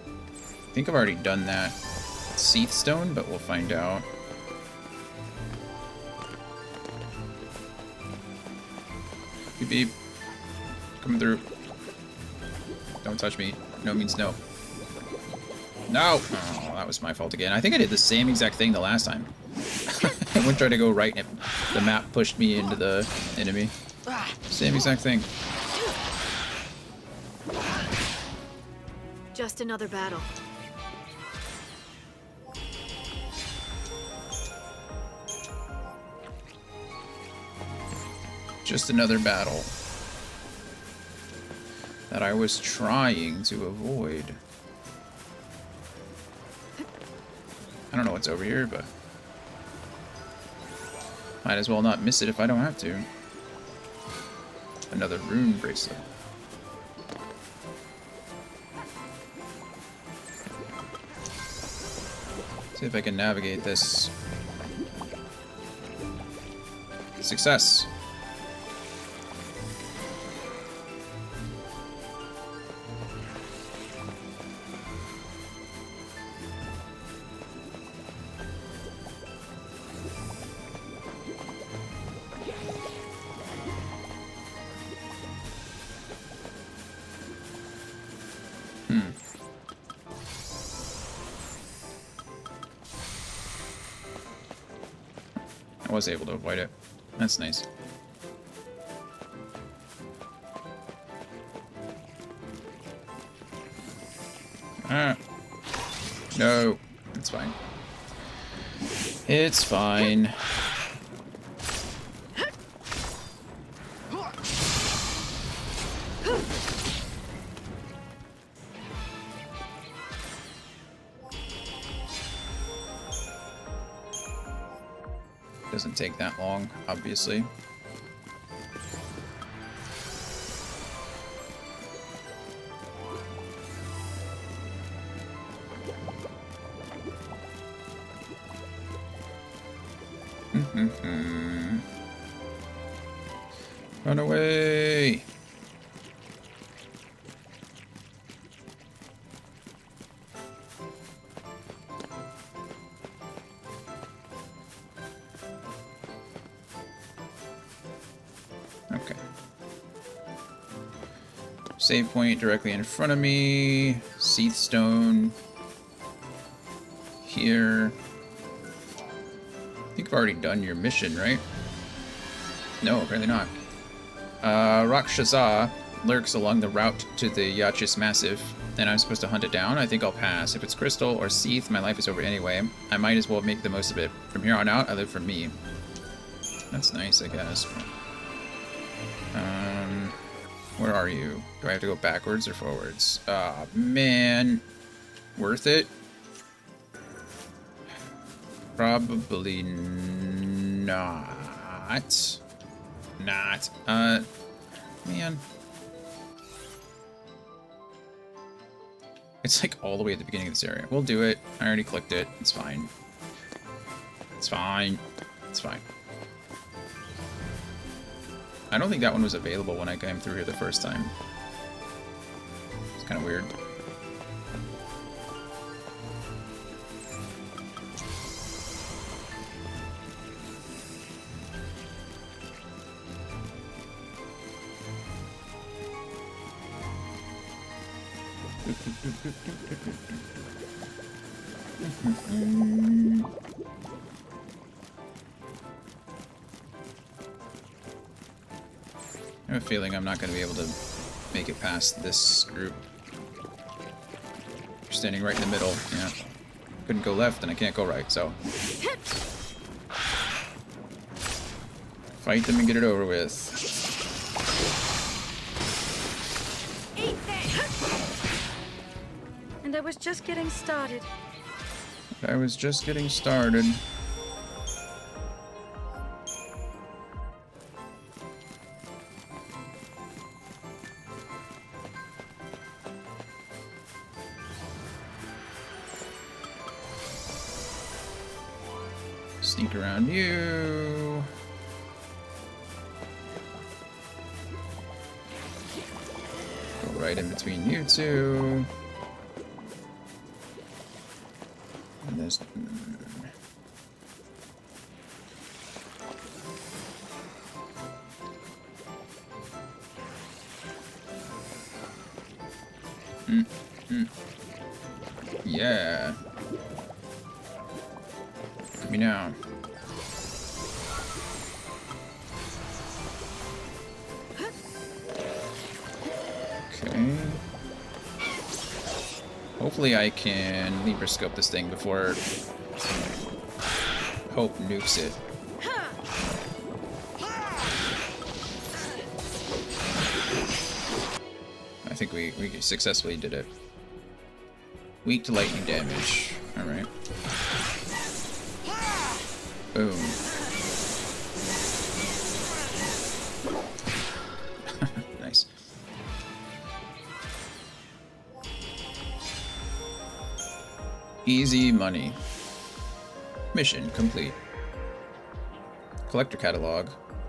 I think I've already done that Seathstone, but we'll find out. Beep beep. Coming through. Don't touch me. No means no. No! Oh, that was my fault again. I think I did the same exact thing the last time. I went trying to go right and the map pushed me into the enemy. Same exact thing. Just another battle. Just another battle that I was trying to avoid. I don't know what's over here, but might as well not miss it if I don't have to. Another rune bracelet. See if I can navigate this. Success. I was able to avoid it. That's nice. Ah. No. It's fine. It's fine. Doesn't take that long, obviously. Run away! Okay. Save point directly in front of me. Seath stone. Here. I think I've already done your mission, right? No, apparently not. Rakshasa lurks along the route to the Yachis Massif, and I'm supposed to hunt it down. I think I'll pass. If it's Crystal or Seath, my life is over anyway. I might as well make the most of it. From here on out, I live for me. That's nice, I guess. Where are you? Do I have to go backwards or forwards? Ah, man. Worth it? Probably not. Man. It's like all the way at the beginning of this area. We'll do it. I already clicked it. It's fine. It's fine. It's fine. I don't think that one was available when I came through here the first time. It's kind of weird. I have a feeling I'm not going to be able to make it past this group. You're standing right in the middle. Yeah. Couldn't go left and I can't go right, so. Fight them and get it over with. And I was just getting started. I was just getting started. Sneak around you. Go right in between you two. And there's... Yeah. Let me know. Okay. Hopefully I can Libra scope this thing before Hope nukes it. think we successfully did it. Weak to lightning damage. Alright. Boom. Nice. Easy money. Mission complete. Collector catalog.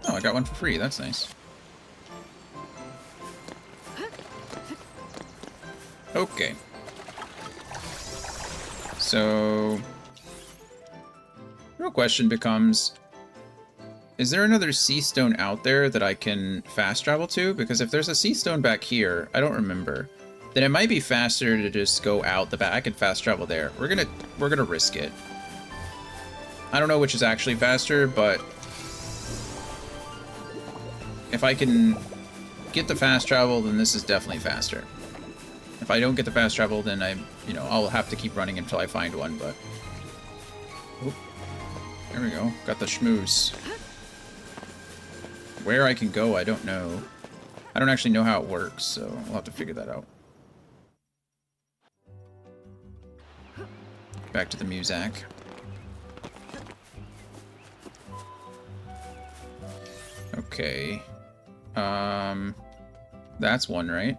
Oh, I got one for free. That's nice. Okay. So, real question becomes, is there another sea stone out there that I can fast travel to? Because if there's a sea stone back here, I don't remember, then it might be faster to just go out the back. I can fast travel there. We're gonna risk it. I don't know which is actually faster, but if I can get the fast travel, then this is definitely faster. If I don't get the fast travel, then I'll have to keep running until I find one, but... Oop. There we go. Got the schmooze. Where I can go, I don't know. I don't actually know how it works, so we'll have to figure that out. Back to the Muzak. Okay. That's one, right?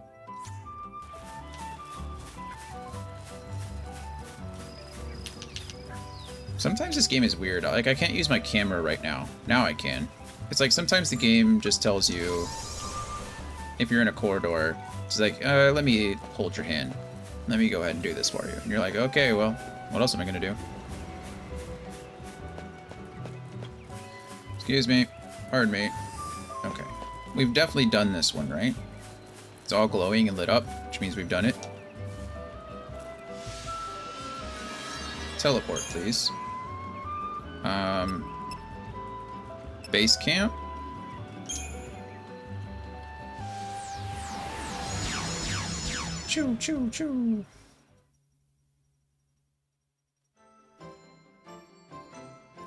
Sometimes this game is weird. Like, I can't use my camera right now. Now I can. It's like sometimes the game just tells you if you're in a corridor, it's like, let me hold your hand. Let me go ahead and do this for you. And you're like, okay, well, what else am I gonna do? Excuse me. Pardon me. Okay. We've definitely done this one, right? It's all glowing and lit up, which means we've done it. Teleport, please. Base camp? Choo, choo, choo.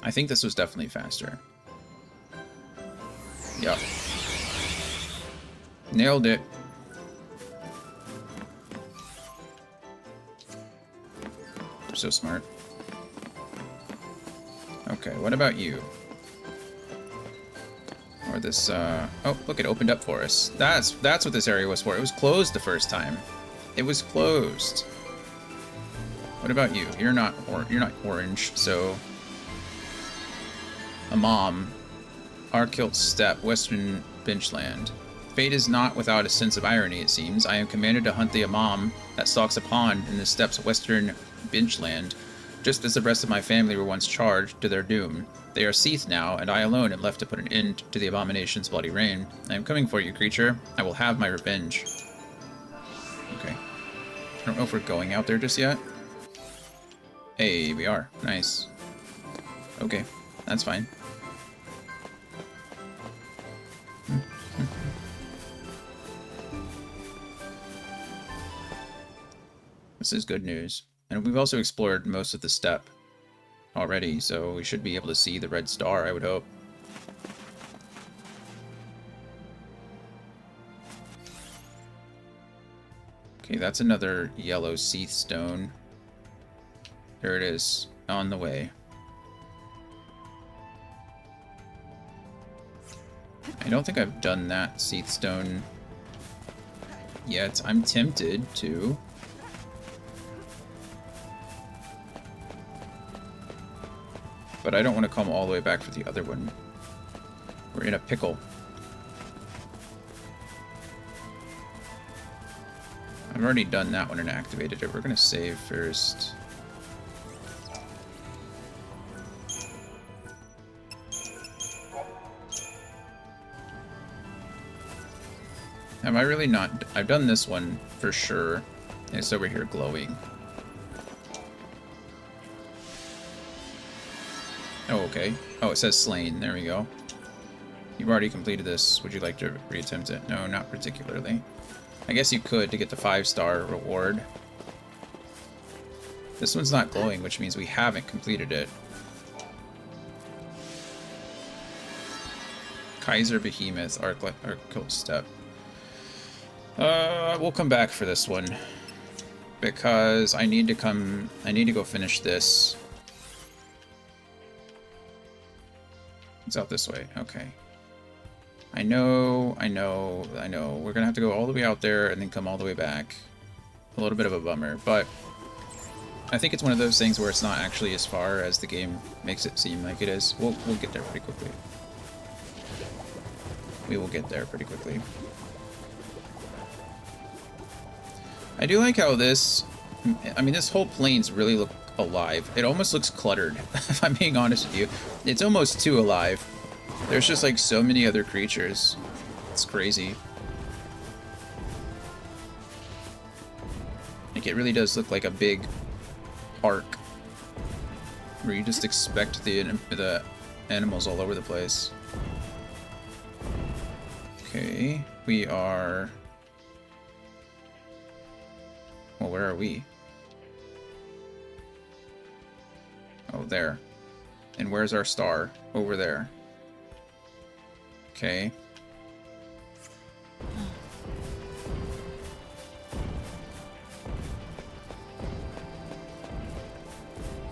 I think this was definitely faster. Yep. Nailed it. So smart. Okay, what about you? Or this, oh, look, it opened up for us. That's what this area was for. It was closed the first time. It was closed. What about you? You're not orange, so... Amam. Arkilt Steppe, Western Benchland. Fate is not without a sense of irony, it seems. I am commanded to hunt the Amam that stalks a pond in the steppes of Western Benchland, just as the rest of my family were once charged to their doom. They are Seath now, and I alone am left to put an end to the abomination's bloody reign. I am coming for you, creature. I will have my revenge. Okay. I don't know if we're going out there just yet. Hey, we are. Nice. Okay, that's fine. This is good news. And we've also explored most of the steppe already, so we should be able to see the red star, I would hope. Okay, that's another yellow Seath stone. There it is, on the way. I don't think I've done that Seath stone yet. I'm tempted to. But I don't want to come all the way back for the other one. We're in a pickle. I've already done that one and activated it. We're going to save first. Have I really not... I've done this one for sure. And it's over here glowing. Oh, okay. Oh, it says slain. There we go. You've already completed this. Would you like to reattempt it? No, not particularly. I guess you could to get the 5-star reward. This one's not glowing, which means we haven't completed it. Kaiser Behemoth, Arkilt Steppe. We'll come back for this one. Because I need to go finish this. It's out this way. Okay. I know. We're gonna have to go all the way out there and then come all the way back. A little bit of a bummer, but I think it's one of those things where it's not actually as far as the game makes it seem like it is. We'll get there pretty quickly. We will get there pretty quickly. I do like how this whole plains really look alive. It almost looks cluttered, if I'm being honest with you. It's almost too alive. There's just like so many other creatures. It's crazy. Like it really does look like a big park where you just expect the animals all over the place. Okay, we are... Well, where are we? Oh, there. And where's our star? Over there. Okay.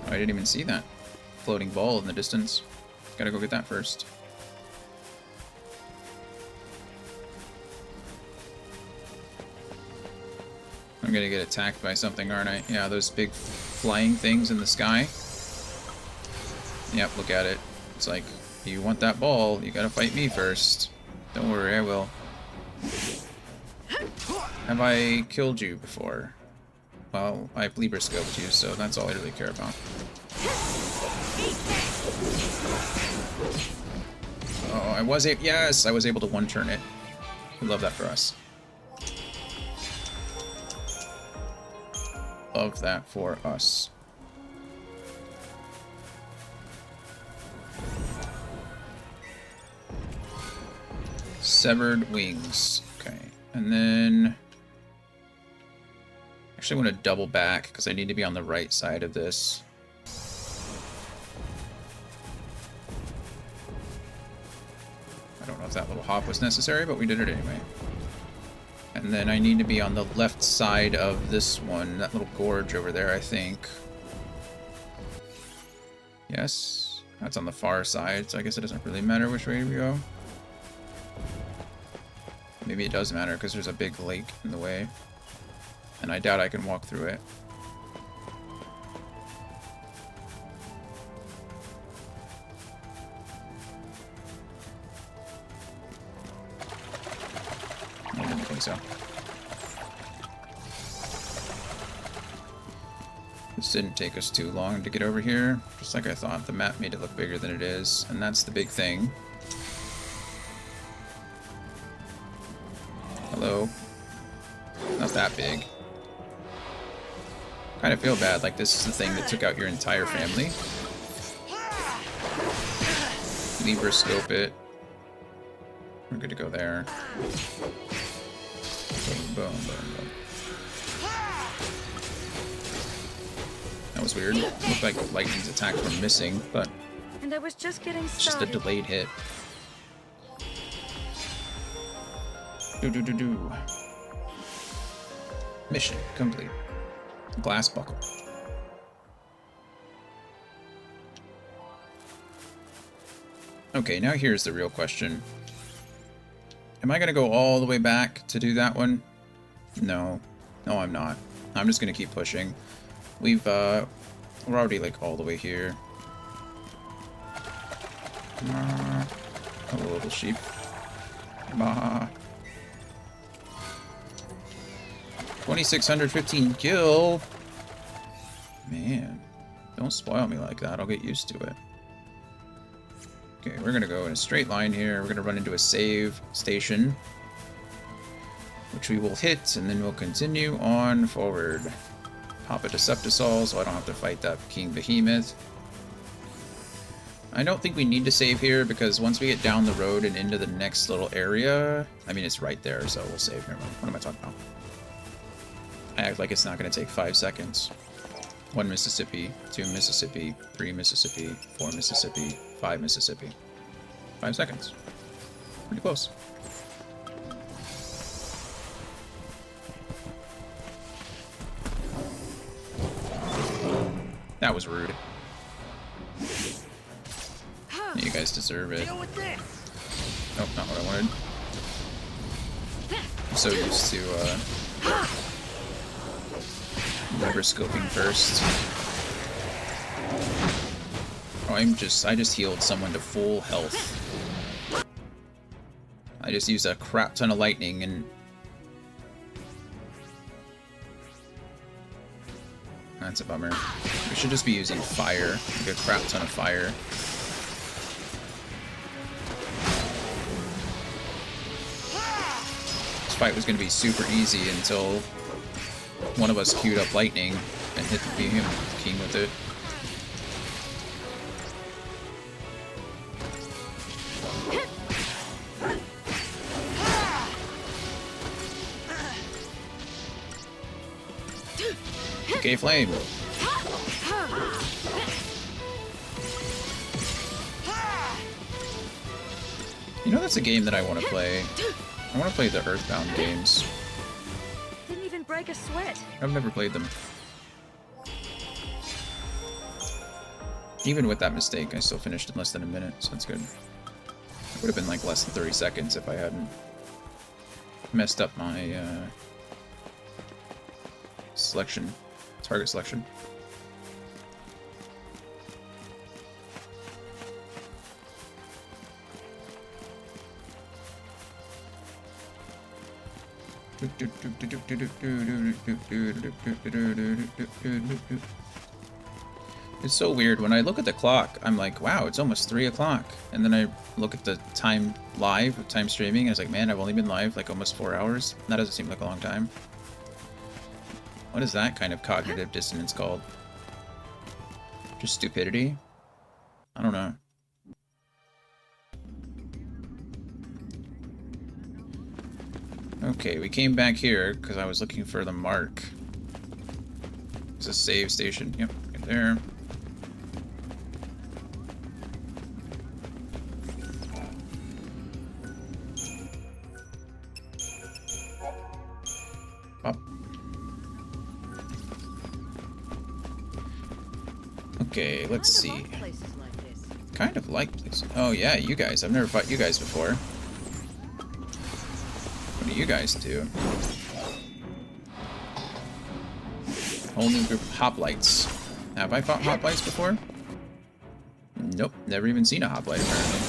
Oh, I didn't even see that floating ball in the distance. Gotta go get that first. I'm gonna get attacked by something, aren't I? Yeah, those big flying things in the sky. Yep, look at it. It's like, you want that ball, you gotta fight me first. Don't worry, I will. Have I killed you before? Well, I've Libra scoped you, so that's all I really care about. Oh, yes, I was able to one-turn it. We love that for us. Love that for us. Severed wings. Okay, and then... Actually, I want to double back, because I need to be on the right side of this. I don't know if that little hop was necessary, but we did it anyway. And then I need to be on the left side of this one, that little gorge over there, I think. Yes, that's on the far side, so I guess it doesn't really matter which way we go. Maybe it does matter, because there's a big lake in the way. And I doubt I can walk through it. I didn't think so. This didn't take us too long to get over here. Just like I thought, the map made it look bigger than it is, and that's the big thing. Hello. Not that big. Kind of feel bad, like this is the thing that took out your entire family. Libra scope it. We're good to go there. Boom, boom, boom, boom. That was weird. Looked like Lightning's attacks were missing, but And I was just getting it's just a started. delayed hit. Do. Mission complete. Glass buckle. Okay, now here's the real question. Am I going to go all the way back to do that one? No. No, I'm not. I'm just going to keep pushing. We're already, like, all the way here. Hello, little sheep. Bah. 2,615 kill. Man, don't spoil me like that. I'll get used to it. Okay, we're gonna go in a straight line here. We're gonna run into a save station, which we will hit, and then we'll continue on forward. Pop a Deceptisol so I don't have to fight that King Behemoth. I don't think we need to save here, because once we get down the road and into the next little area... I mean, it's right there, so we'll save here. What am I talking about? I act like it's not going to take 5 seconds. 1 Mississippi, 2 Mississippi, 3 Mississippi, 4 Mississippi, 5 Mississippi. 5 seconds. Pretty close. That was rude. You guys deserve it. Deal with this. Nope, not what I wanted. I'm so used to rubber scoping first. Oh, I just healed someone to full health. I just used a crap ton of lightning and that's a bummer. We should just be using fire, like a crap ton of fire. This fight was going to be super easy until one of us queued up lightning and hit the Behemoth King with it. Okay, flame. You know, that's a game that I want to play. I want to play the Earthbound games. Didn't even break a sweat. I've never played them. Even with that mistake, I still finished in less than a minute, so that's good. It would have been like less than 30 seconds if I hadn't messed up my selection, target selection. It's so weird. When I look at the clock, I'm like, wow, it's almost 3 o'clock. And then I look at the time live, time streaming, and it's like, man, I've only been live like almost 4 hours. That doesn't seem like a long time. What is that kind of cognitive dissonance called? Just stupidity? I don't know. Okay, we came back here because I was looking for the mark. It's a save station. Yep, right there. Up. Okay, let's see. Kind of like this. Oh yeah, you guys. I've never fought you guys before. What do you guys do? Whole new group of hoplites. Have I fought hoplites before? Nope, never even seen a hoplite apparently.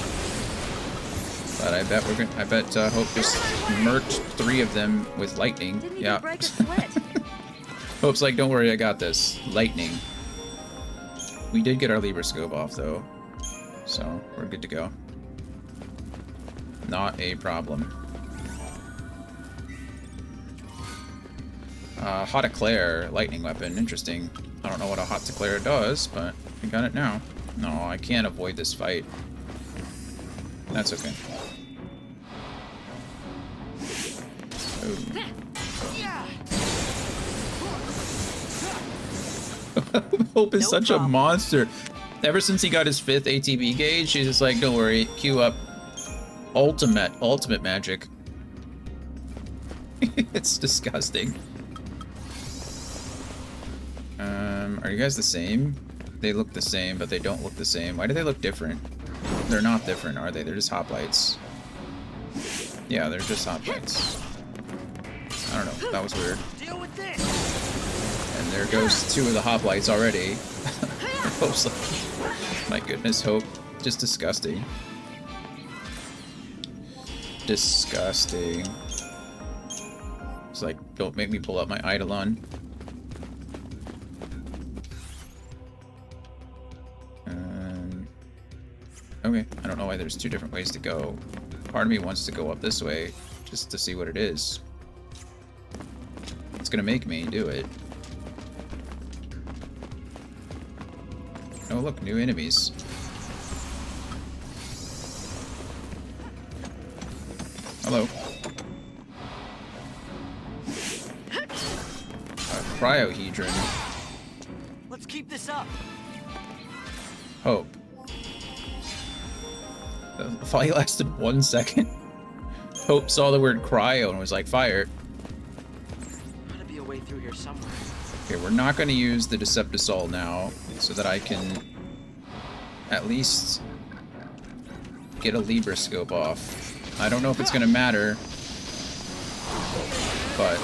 But I bet I bet Hope just murked 3 of them with lightning. Didn't Yeah. even break a sweat. Hope's like, don't worry, I got this. Lightning. We did get our Libra scope off though, so we're good to go. Not a problem. Hot Eclair, lightning weapon, interesting. I don't know what a Hot Eclair does, but we got it now. No, I can't avoid this fight. That's okay. Oh. Hope is such a monster. Ever since he got his 5th ATB gauge, she's just like, don't worry, queue up ultimate magic. It's disgusting. Are you guys the same? They look the same, but they don't look the same. Why do they look different? They're not different, are they? They're just hoplites. Yeah, they're just hoplites. I don't know. That was weird. Deal with this. And there goes 2 of the hoplites already. Hope's like, my goodness, Hope. Just disgusting. Disgusting. It's like, don't make me pull out my Eidolon. Okay, I don't know why there's 2 different ways to go. Part of me wants to go up this way, just to see what it is. It's gonna make me do it. Oh look, new enemies. Hello. A cryohedron. Let's keep this up. Hope. The fight lasted 1 second. Hope saw the word cryo and was like, fire. Gotta be a way through here somewhere. Okay, we're not going to use the Deceptisol now, so that I can at least get a Libra scope off. I don't know if it's going to matter, but...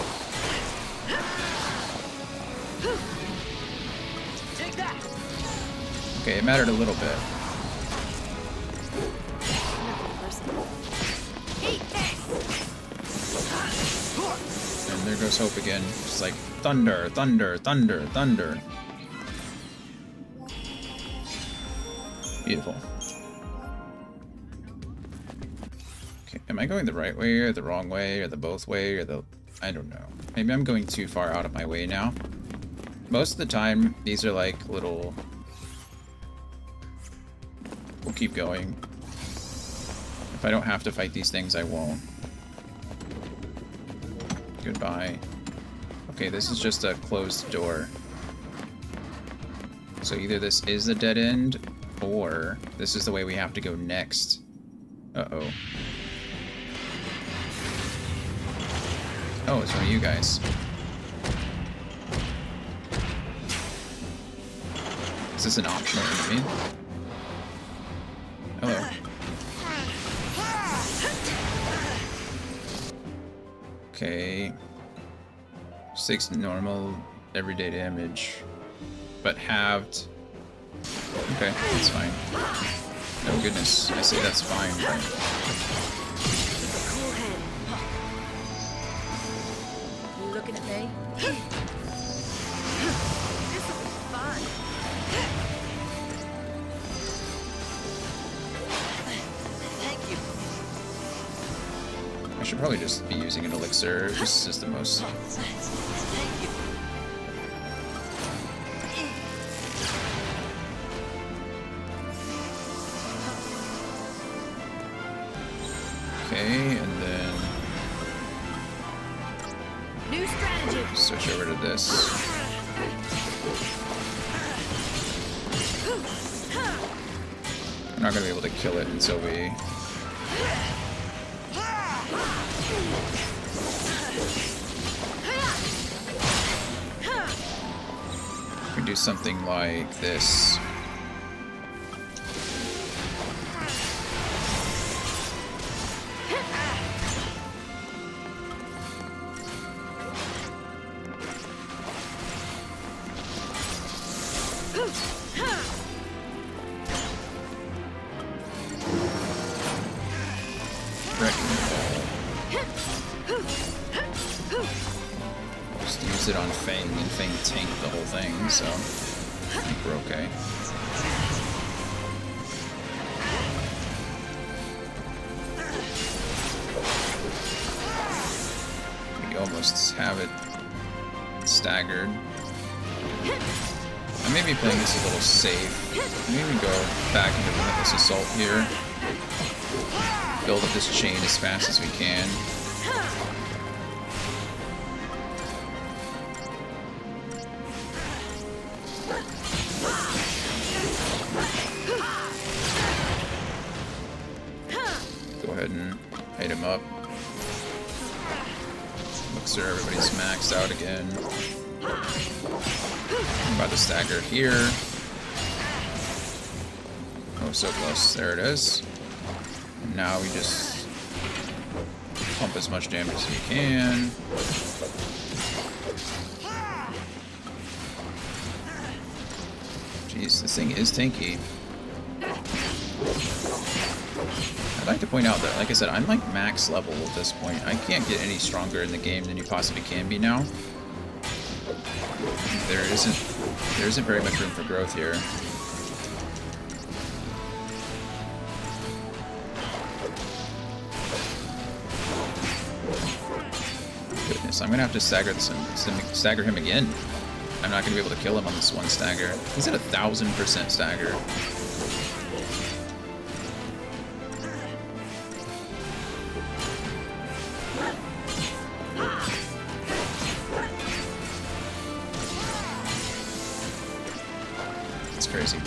Okay, it mattered a little bit. And there goes Hope again. Just like, thunder, thunder, thunder, thunder. Beautiful. Okay, am I going the right way or the wrong way or the both way or the... I don't know. Maybe I'm going too far out of my way now. Most of the time, these are like little... We'll keep going. If I don't have to fight these things, I won't. Goodbye. Okay, this is just a closed door. So either this is the dead end, or this is the way we have to go next. Uh-oh. Oh, it's one of you guys. Is this an optional enemy? Hello. Okay. 6 normal everyday damage, but halved. Okay, that's fine. Oh goodness, I say that's fine, but... Cool head. You looking at me? This will be fun. Thank you. I should probably just be using an elixir. This is the most... Thank you. Okay, and then New strategy. switch over to this. We're not gonna be able to kill it until we... We do something like this. Just use it on Fang, and Fang tanked the whole thing, so I think we're okay. We almost have it staggered. I may be playing this a little safe. Maybe go back into Relentless Assault here. Build up this chain as fast as we can. Go ahead and hit him up. Looks like everybody's maxed out again. I'm about to stagger here. Oh, so close. There it is. And now we just pump as much damage as we can. Jeez, this thing is tanky. I'd like to point out that, like I said, I'm like max level at this point. I can't get any stronger in the game than you possibly can be now. There isn't very much room for growth here. Goodness, I'm gonna have to stagger him again. I'm not gonna be able to kill him on this one stagger. He's at 1000% stagger. It's crazy.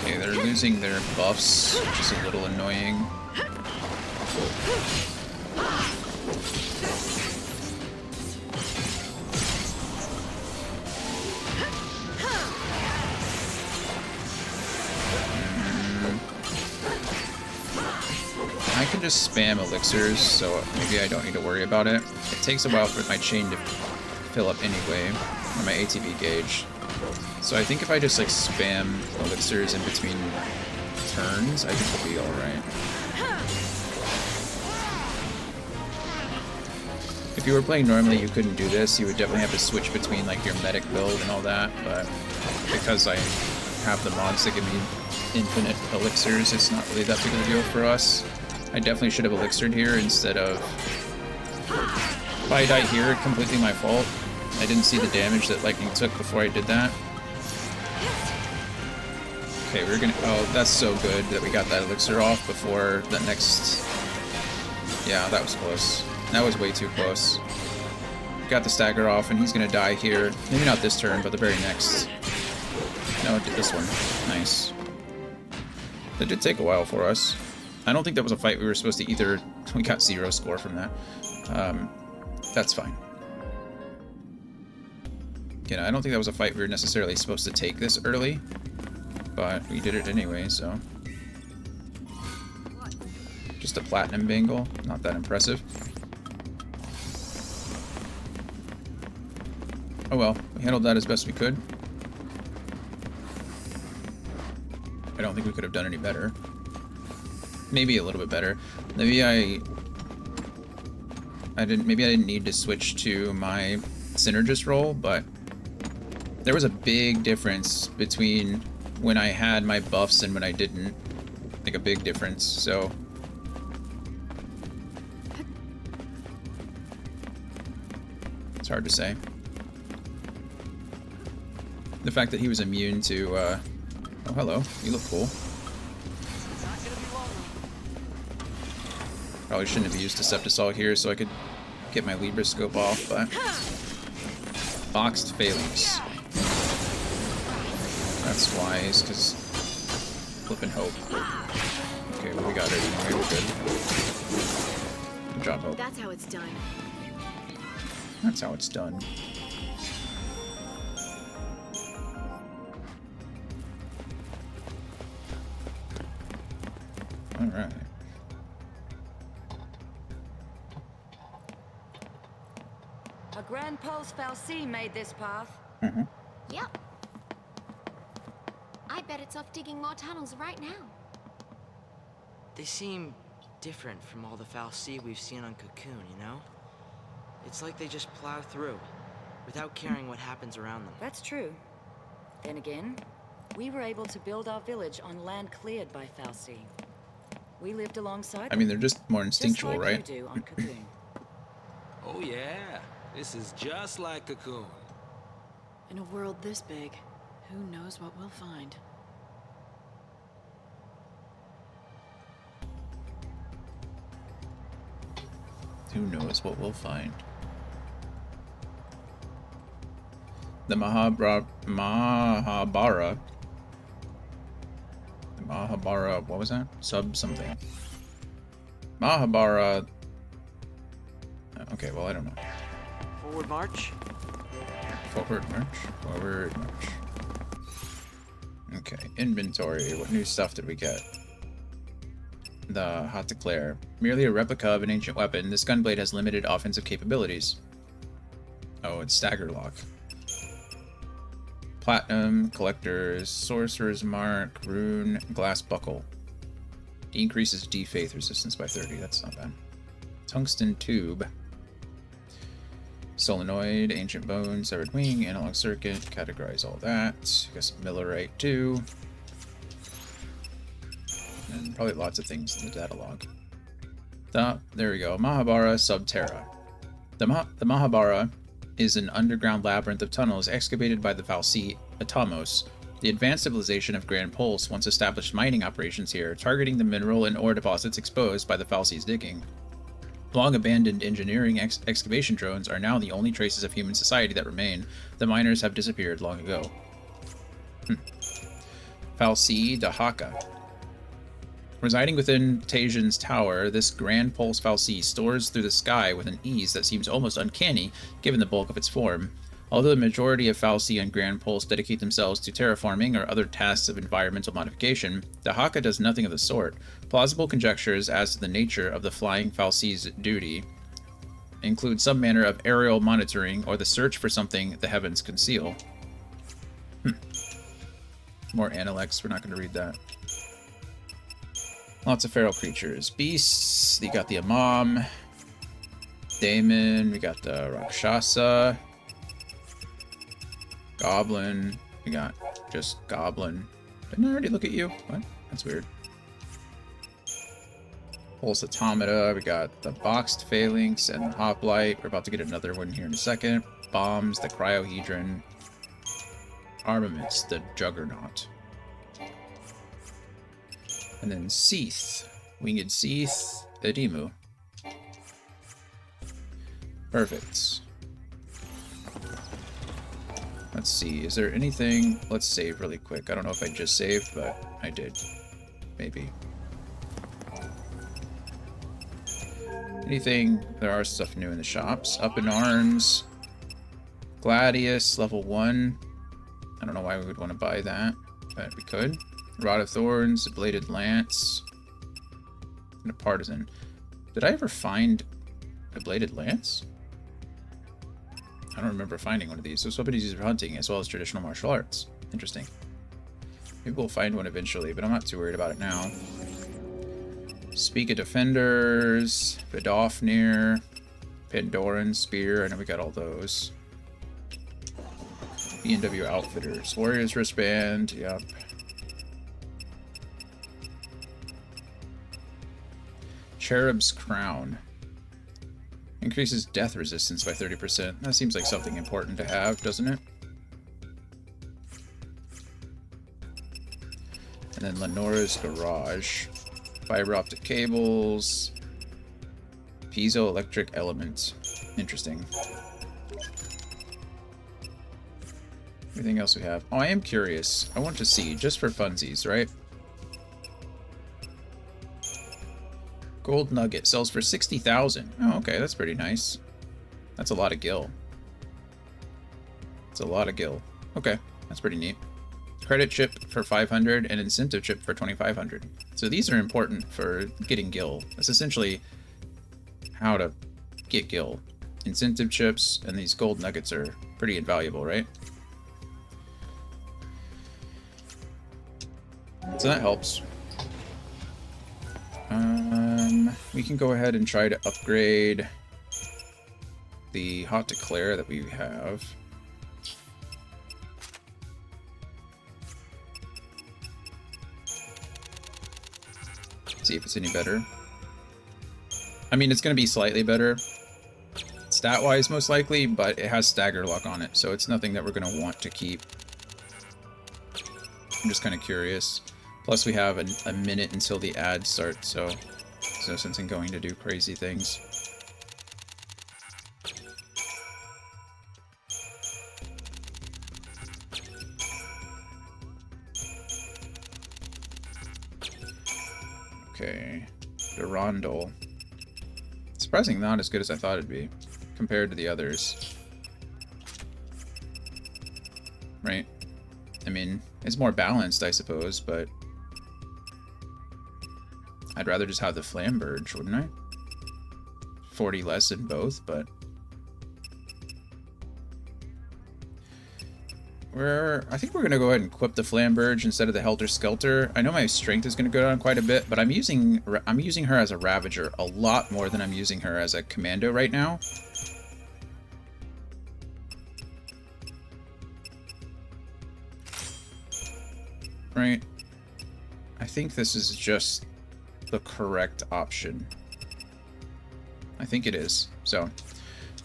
Okay, there they're losing their buffs, which is a little annoying. I can just spam elixirs, so maybe I don't need to worry about it. It takes a while for my chain to fill up anyway, or my ATB gauge. So I think if I just like spam elixirs in between turns, I think we'll be alright. If you were playing normally, you couldn't do this. You would definitely have to switch between like your medic build and all that, but because I have the mods that give me infinite elixirs, it's not really that big of a deal for us. I definitely should have elixired here instead of... If I die here, completely my fault. I didn't see the damage that lightning took before I did that. Okay, we're gonna... Oh, that's so good that we got that elixir off before the next... Yeah, that was close. That was way too close. Got the stagger off, and he's gonna die here. Maybe not this turn, but the very next. No, it did this one. Nice. That did take a while for us. I don't think that was a fight we were supposed to either. We got 0 score from that. That's fine. You know, I don't think that was a fight we were necessarily supposed to take this early, but we did it anyway, so. Just a platinum bangle, not that impressive. Oh well, we handled that as best we could. I don't think we could have done any better. Maybe a little bit better. Maybe I didn't need to switch to my synergist role, but there was a big difference between when I had my buffs and when I didn't. Like a big difference, so it's hard to say. The fact that he was immune to oh hello, you look cool. Probably shouldn't have used Deceptisol here so I could get my Libra scope off, but... Boxed Phalanx. That's wise, because... Flippin' Hope. Okay, well we got it anyway, we're good. Good job, Hope. That's how it's done. That's how it's done. Alright. A Grand Pulse Fal'Cie made this path. Mm-hmm. Yep. I bet it's off digging more tunnels right now. They seem different from all the Fal'Cie we've seen on Cocoon, you know? It's like they just plow through, without caring what happens around them. That's true. Then again, we were able to build our village on land cleared by Fal'Cie. We lived alongside I mean, they're just more instinctual, just like right? you do on Cocoon. Oh yeah, this is just like Cocoon. In a world this big, who knows what we'll find? Who knows what we'll find. The Mahabara, what was that? Sub something. Mahabara. Okay, well, I don't know. Forward march? Forward march? Forward march. Okay, inventory. What new stuff did we get? The Hot Declare. Merely a replica of an ancient weapon, this gunblade has limited offensive capabilities. Oh, it's Stagger Lock. Platinum, Collector's, Sorcerer's Mark, Rune, Glass Buckle. Increases D-Faith resistance by 30, that's not bad. Tungsten Tube. Solenoid, Ancient Bone, Severed Wing, Analog Circuit, categorize all that. I guess Millerite too. And probably lots of things in the data log. There we go. Mahabara Subterra. The Mahabara is an underground labyrinth of tunnels excavated by the Fal'Cie Atamos, the advanced civilization of Grand Pulse once established mining operations here, targeting the mineral and ore deposits exposed by the Fal'Cie's digging. Long-abandoned engineering excavation drones are now the only traces of human society that remain. The miners have disappeared long ago. Falsi Dahaka. Residing within Tajian's tower, this Grand Pulse Falsi soars through the sky with an ease that seems almost uncanny given the bulk of its form. Although the majority of Falsi and Grand Pulse dedicate themselves to terraforming or other tasks of environmental modification, Dahaka does nothing of the sort. Plausible conjectures as to the nature of the flying Falsi's duty include some manner of aerial monitoring or the search for something the heavens conceal. More Analects, we're not going to read that. Lots of feral creatures. Beasts, you got the Imam, Daemon, we got the Rakshasa, Goblin, we got just Goblin. Didn't I already look at you? What? That's weird. Pulse Automata, we got the Boxed Phalanx and the Hoplite. We're about to get another one here in a second. Bombs, the Cryohedron. Armaments, the Juggernaut. And then Seath. Winged Seath, Edimu. Perfect. Let's see, is there anything... Let's save really quick. I don't know if I just saved, but I did. Maybe. Anything... There are stuff new in the shops. Up in Arms. Gladius, level 1. I don't know why we would want to buy that, but we could. Rod of Thorns, a Bladed Lance, and a Partisan. Did I ever find a Bladed Lance? I don't remember finding one of these. So weapons used for hunting as well as traditional martial arts. Interesting. Maybe we'll find one eventually, but I'm not too worried about it now. Speak of Defenders, Vidofnir, Pandoran Spear. I know we got all those. B&W Outfitters, Warrior's Wristband. Yep. Cherub's Crown. Increases death resistance by 30%. That seems like something important to have, doesn't it? And then Lenora's Garage. Fiber optic cables. Piezoelectric element. Interesting. Everything else we have. Oh, I am curious. I want to see, just for funsies, right? Gold Nugget sells for 60,000. Oh, okay, that's pretty nice. That's a lot of gil. It's a lot of gil. Okay, that's pretty neat. Credit chip for 500 and incentive chip for 2,500. So these are important for getting gil. That's essentially how to get gil. Incentive chips and these gold nuggets are pretty invaluable, right? So that helps. We can go ahead and try to upgrade the Hot Declare that we have. See if it's any better. I mean, it's going to be slightly better stat-wise, most likely, but it has Stagger Luck on it, so it's nothing that we're going to want to keep. I'm just kind of curious. Plus, we have a minute until the ad starts, so there's no sense in going to do crazy things. Okay, Durandal. Surprisingly not as good as I thought it'd be, compared to the others. Right? I mean, it's more balanced, I suppose, but I'd rather just have the Flamberge, wouldn't I? 40 less in both, but I think we're going to go ahead and equip the Flamberge instead of the Helter Skelter. I know my strength is going to go down quite a bit, but I'm using her as a Ravager a lot more than I'm using her as a Commando right now. Right? I think this is just the correct option. I think it is. So,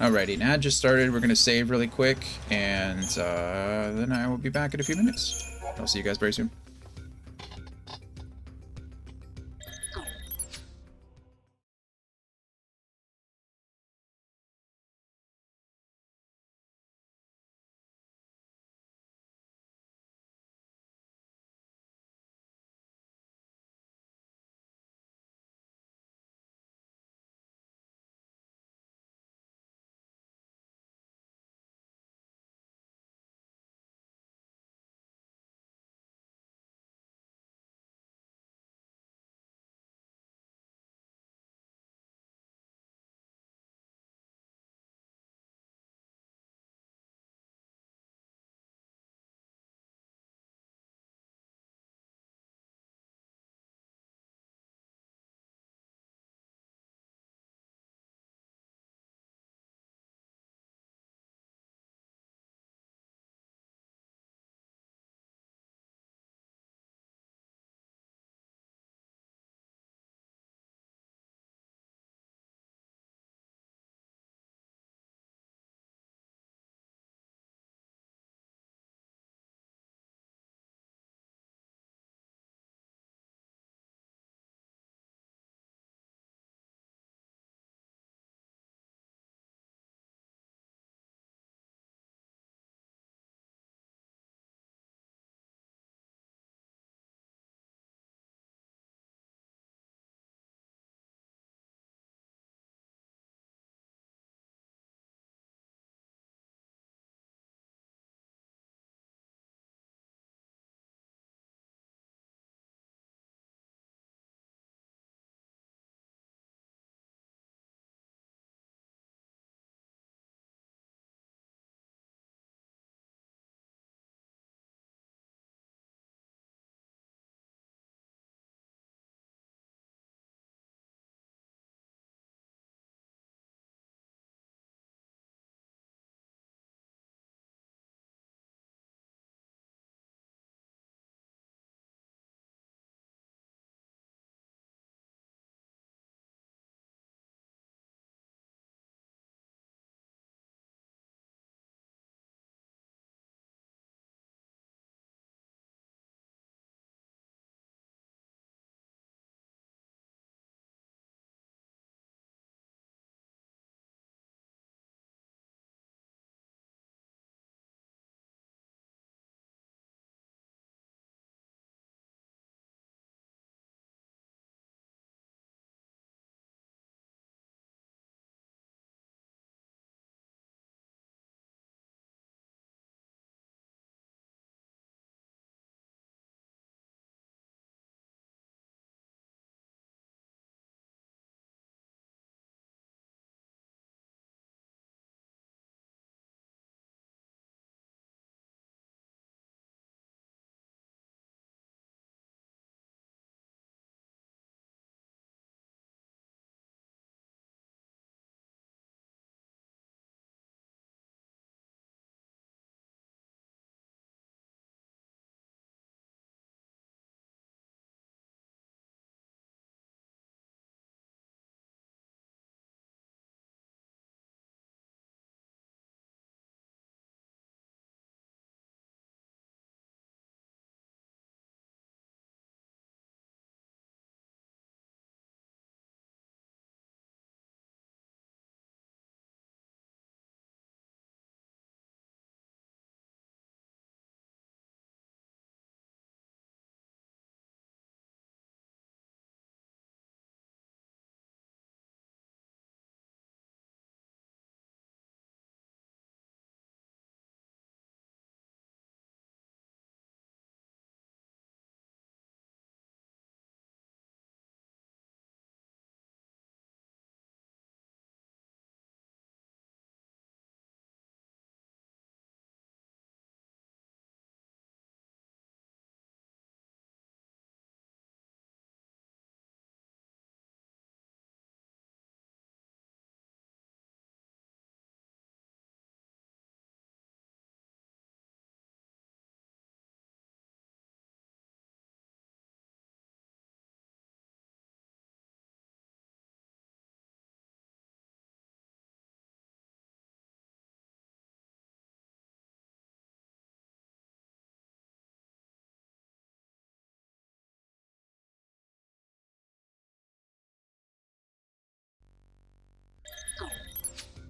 alrighty, an ad just started. We're going to save really quick, and then I will be back in a few minutes. I'll see you guys very soon.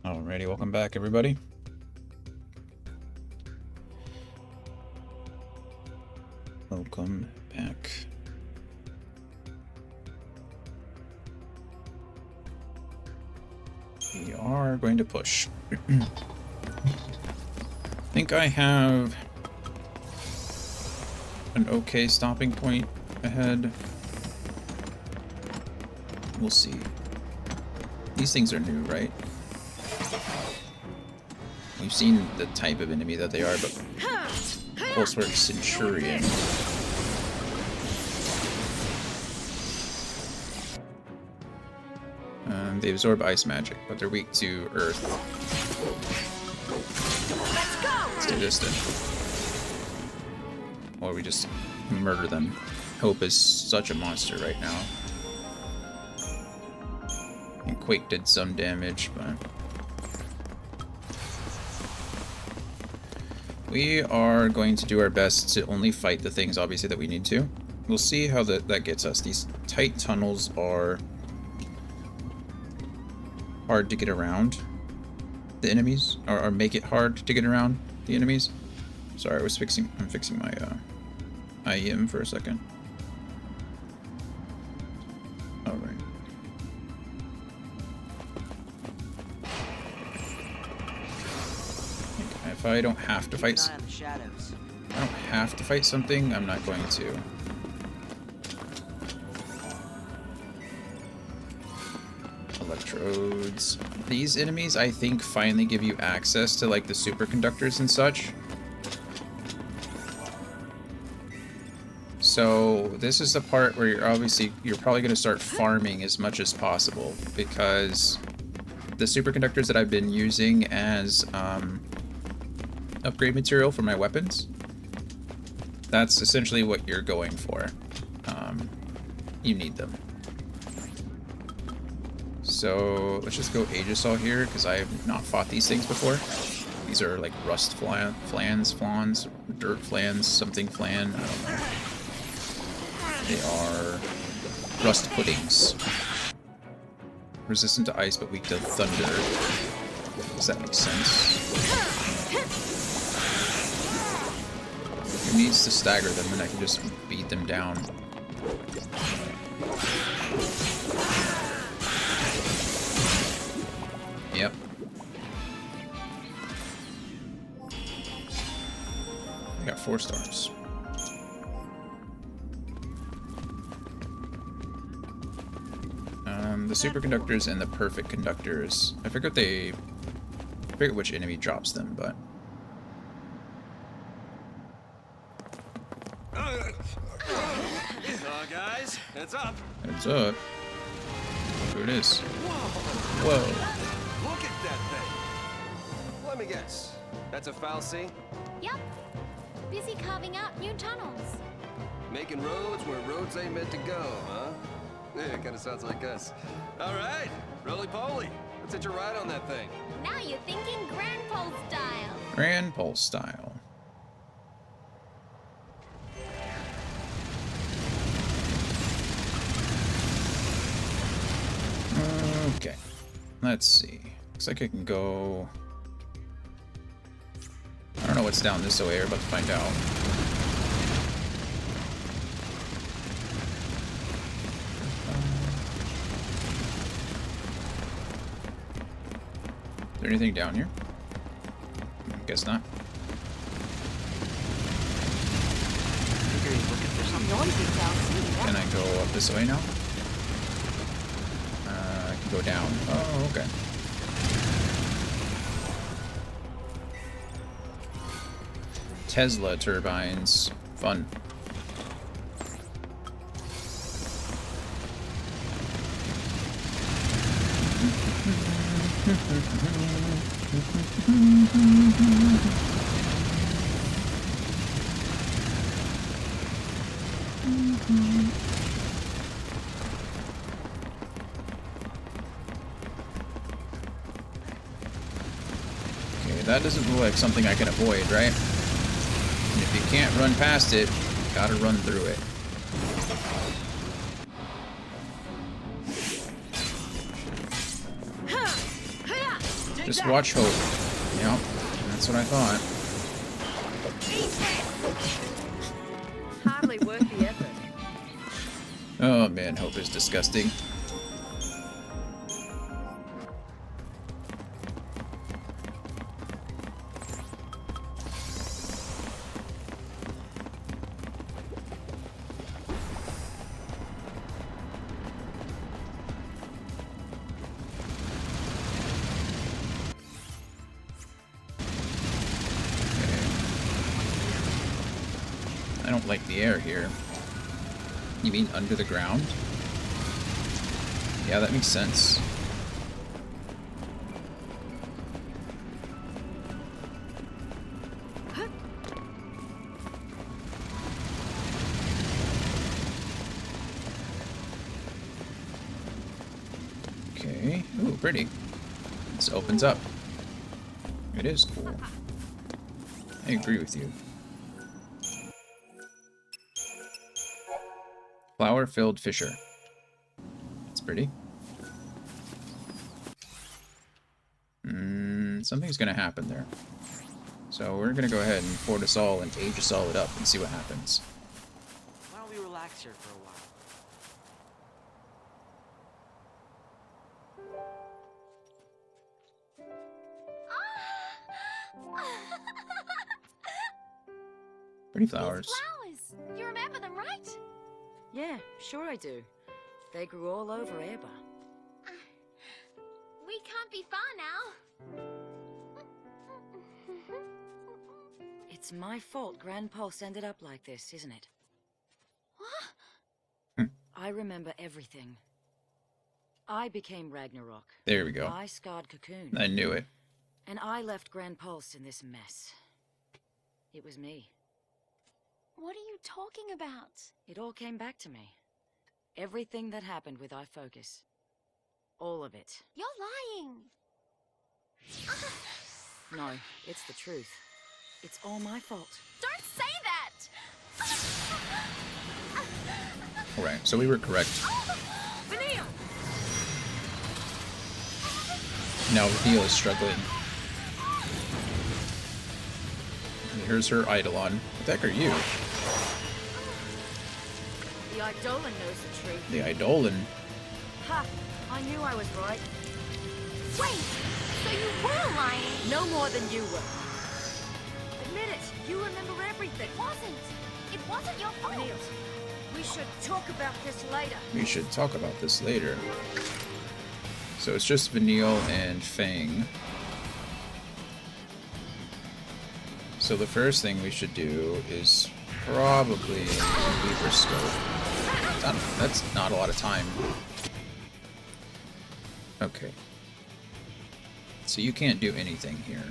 Alrighty, welcome back, everybody. Welcome back. We are going to push. I think I have an okay stopping point ahead. We'll see. These things are new, right? We've seen the type of enemy that they are, but Pulsework Centurion. They absorb ice magic, but they're weak to earth. It's too distant. Or we just murder them. Hope is such a monster right now. And Quake did some damage, but... we are going to do our best to only fight the things, obviously, that we need to. We'll see how that gets us. These tight tunnels are hard to get around the enemies, or make it hard to get around the enemies. Sorry, I'm fixing my IEM for a second. All right. Okay, if I don't have to fight, I don't have to fight something, I'm not going to. Electrodes. These enemies, I think, finally give you access to, like, the superconductors and such. So this is the part where you're probably going to start farming as much as possible, because the superconductors that I've been using as upgrade material for my weapons, that's essentially what you're going for. You need them. So let's just go Aegisol here, because I have not fought these things before. These are like rust flans, dirt flans, something flan, I don't know. They are rust puddings. Resistant to ice but weak to thunder. Does that make sense? Who needs to stagger them and I can just beat them down? Yep. I got 4 stars. The superconductors and the perfect conductors. I forget which enemy drops them, but Guys, heads up. heads up. Who it is? Whoa. Look at that thing. Let me guess. That's a fal'Cie? Yep. Busy carving out new tunnels. Making roads where roads ain't meant to go, huh? Yeah, it kind of sounds like us. All right, roly-poly. Let's hitch a ride on that thing. Now you're thinking Grand Pole style. Grand Pulse style. Okay. Let's see. Looks like I can go... I don't know what's down this way. We're about to find out. Is there anything down here? Guess not. Can I go up this way now? I can go down. Oh, okay. Tesla turbines. Fun. Okay, that doesn't look like something I can avoid, right? And if you can't run past it, you gotta run through it. Just watch Hope. Yep, that's what I thought. Hardly worth the effort. Oh man, Hope is disgusting. I don't like the air here. You mean under the ground? Yeah, that makes sense. Okay. Ooh, pretty. This opens up. It is cool. I agree with you. Flower-filled fissure. That's pretty. Something's gonna happen there. So we're gonna go ahead and fort us all and age us all up and see what happens. Why don't we relax here for a while? Pretty flowers. These flowers! You remember them, right? Yeah, sure I do. They grew all over Airba. We can't be far now. It's my fault Grand Pulse ended up like this, isn't it? What? I remember everything. I became Ragnarok. There we go. I scarred Cocoon. I knew it. And I left Grand Pulse in this mess. It was me. What are you talking about? It all came back to me. Everything that happened with iFocus. All of it. You're lying. No, it's the truth. It's all my fault. Don't say that! Alright, so we were correct. Vanille! Now Vanille is struggling. And here's her Eidolon. What the heck are you? The Eidolon knows the truth. The Eidolon? Ha! I knew I was right. Wait! So you were lying? No more than you were. Admit it! You remember everything. It wasn't your fault. Vanille, we should talk about this later. We should talk about this later. So it's just Vanille and Fang. So the first thing we should do is probably leave her scope. That's not a lot of time. Okay. So you can't do anything here.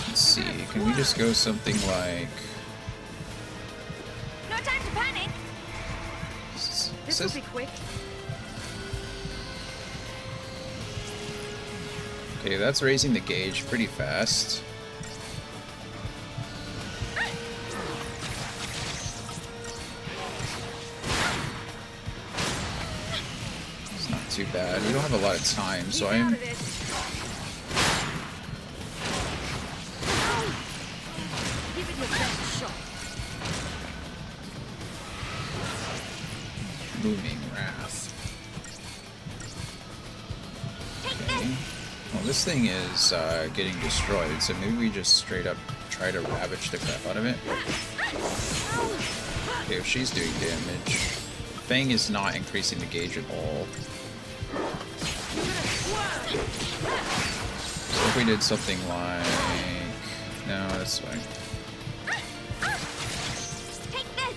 Let's see. Can we just go something like... No time to panic. This will be quick. Okay, that's raising the gauge pretty fast. It's not too bad. We don't have a lot of time, so I'm... Give it your best shot. Booming Wrath. Okay. Well, this thing is getting destroyed, so maybe we just straight up try to ravage the crap out of it. Okay, if she's doing damage. Fang is not increasing the gauge at all. So if we did something like... No, that's fine. Take this.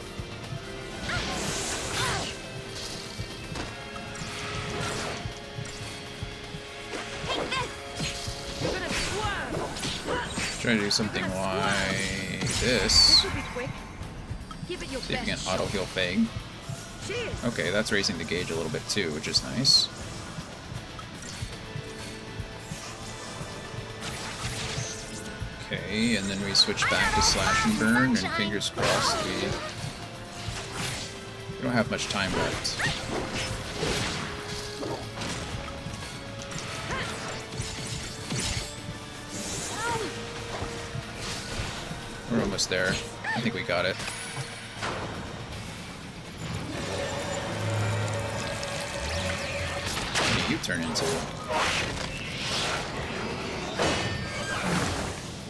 Try to do something like this. This will be quick. Give it your See if we can best auto heal Fang. Cheers. Okay, that's raising the gauge a little bit too, which is nice. Okay, and then we switch back to slash and burn, and fingers crossed we We don't have much time left. We're almost there. I think we got it. What did you turn into?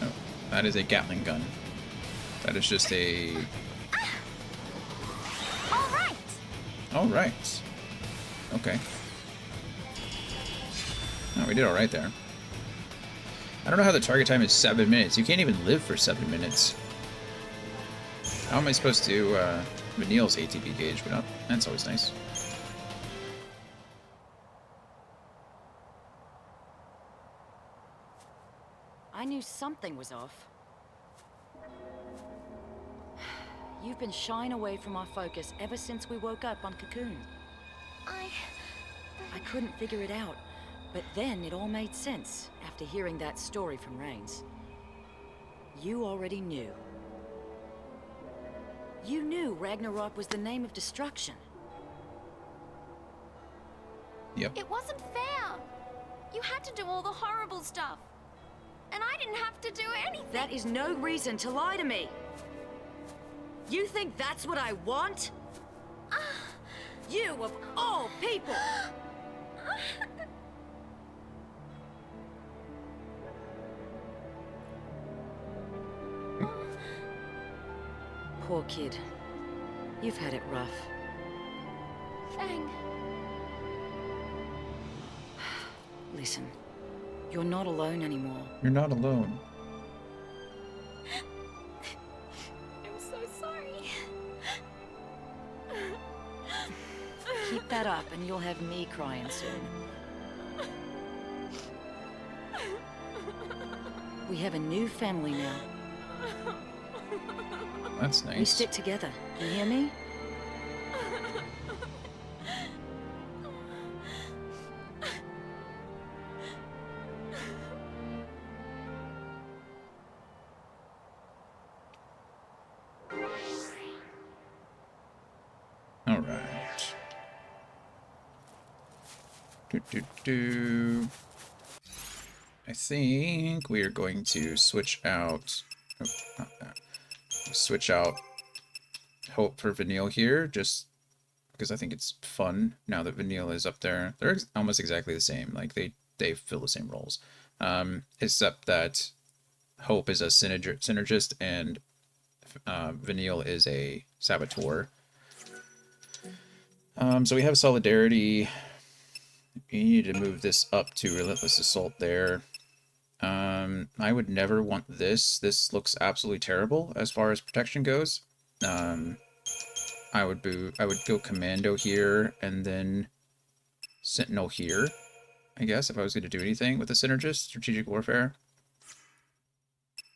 Oh, that is a Gatling gun. That is just a... Alright. Okay. Oh, we did alright there. I don't know how the target time is 7 minutes. You can't even live for 7 minutes. How am I supposed to, Vanille's ATP gauge, but not, that's always nice. I knew something was off. You've been shying away from our focus ever since we woke up on Cocoon. I couldn't figure it out, but then it all made sense after hearing that story from Rains. You already knew. You knew Ragnarok was the name of destruction. Yep. It wasn't fair. You had to do all the horrible stuff. And I didn't have to do anything. That is no reason to lie to me. You think that's what I want? You, of all people! Poor kid. You've had it rough. Fang. Listen, you're not alone anymore. You're not alone. I'm so sorry. Keep that up and you'll have me crying soon. We have a new family now. That's nice. We stick together. You hear me? All right. I think we are going to switch out. Oh, not that. Switch out Hope for Vanille here, just because I think it's fun now that Vanille is up there. They're almost exactly the same. Like they fill the same roles, except that Hope is a synergist and Vanille is a saboteur. So we have Solidarity. We need to move this up to Relentless Assault there. I would never want this. This looks absolutely terrible as far as protection goes. I would go Commando here and then Sentinel here, I guess, if I was going to do anything with the Synergist, Strategic Warfare.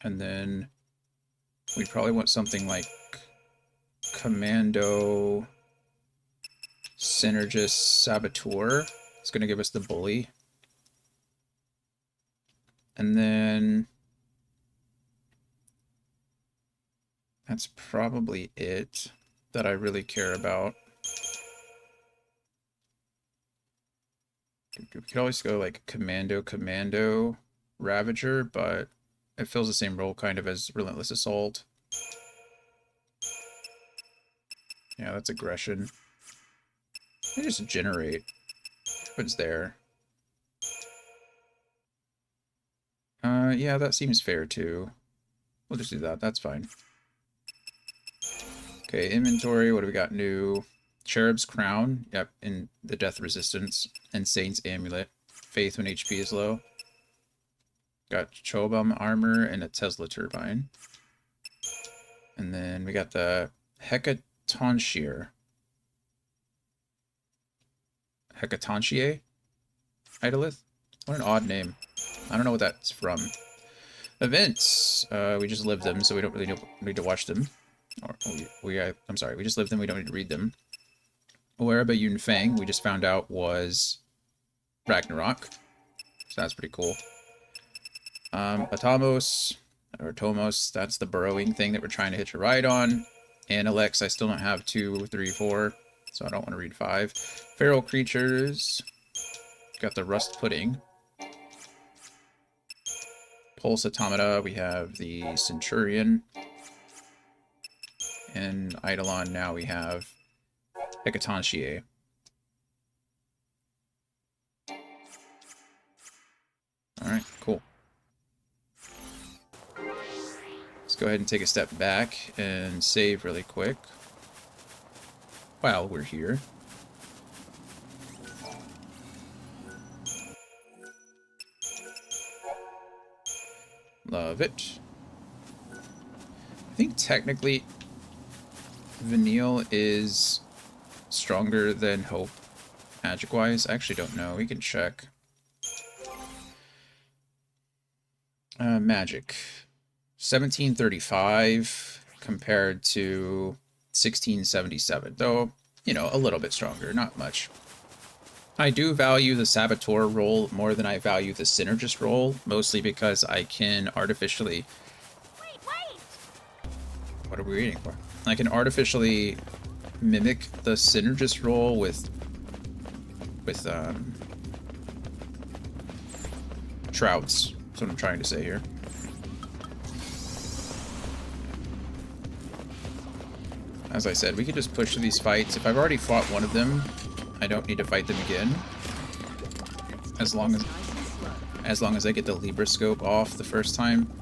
And then we'd probably want something like Commando, Synergist, Saboteur. It's going to give us the Bully. And then that's probably it that I really care about. We could always go like Commando, Ravager, but it fills the same role kind of as Relentless Assault. Yeah, that's aggression. I just generate. What's there? Yeah, that seems fair too. We'll just do that. That's fine. Okay, inventory. What do we got new? Cherub's Crown. Yep, in the Death Resistance. And Saint's Amulet. Faith when HP is low. Got Chobam Armor and a Tesla Turbine. And then we got the Hecatoncheir. Hecatoncheir? Idolith? What an odd name. I don't know what that's from. Events. We just lived them, so we don't really need to watch them. Or I'm sorry, we just lived them, we don't need to read them. Wherever Yun Fang, we just found out was Ragnarok. So that's pretty cool. Atomos, or Tomos, that's the burrowing thing that we're trying to hitch a ride on. Alex, I still don't have 2, 3, 4. so I don't want to read 5. Feral creatures. Got the rust pudding. Pulse automata. We have the centurion. And Eidolon now we have Hecatonchire. Alright, cool. Let's go ahead and take a step back and save really quick while we're here. Love it. I think technically Vanille is stronger than Hope magic-wise. I actually don't know. We can check. Magic. 1735 compared to 1677. Though, you know, a little bit stronger. Not much. I do value the Saboteur roll more than I value the Synergist roll, mostly because I can artificially... Wait! What are we waiting for? I can artificially mimic the Synergist roll with Trouts. That's what I'm trying to say here. As I said, we could just push through these fights. If I've already fought one of them, I don't need to fight them again. As long as I get the Libra scope off the first time.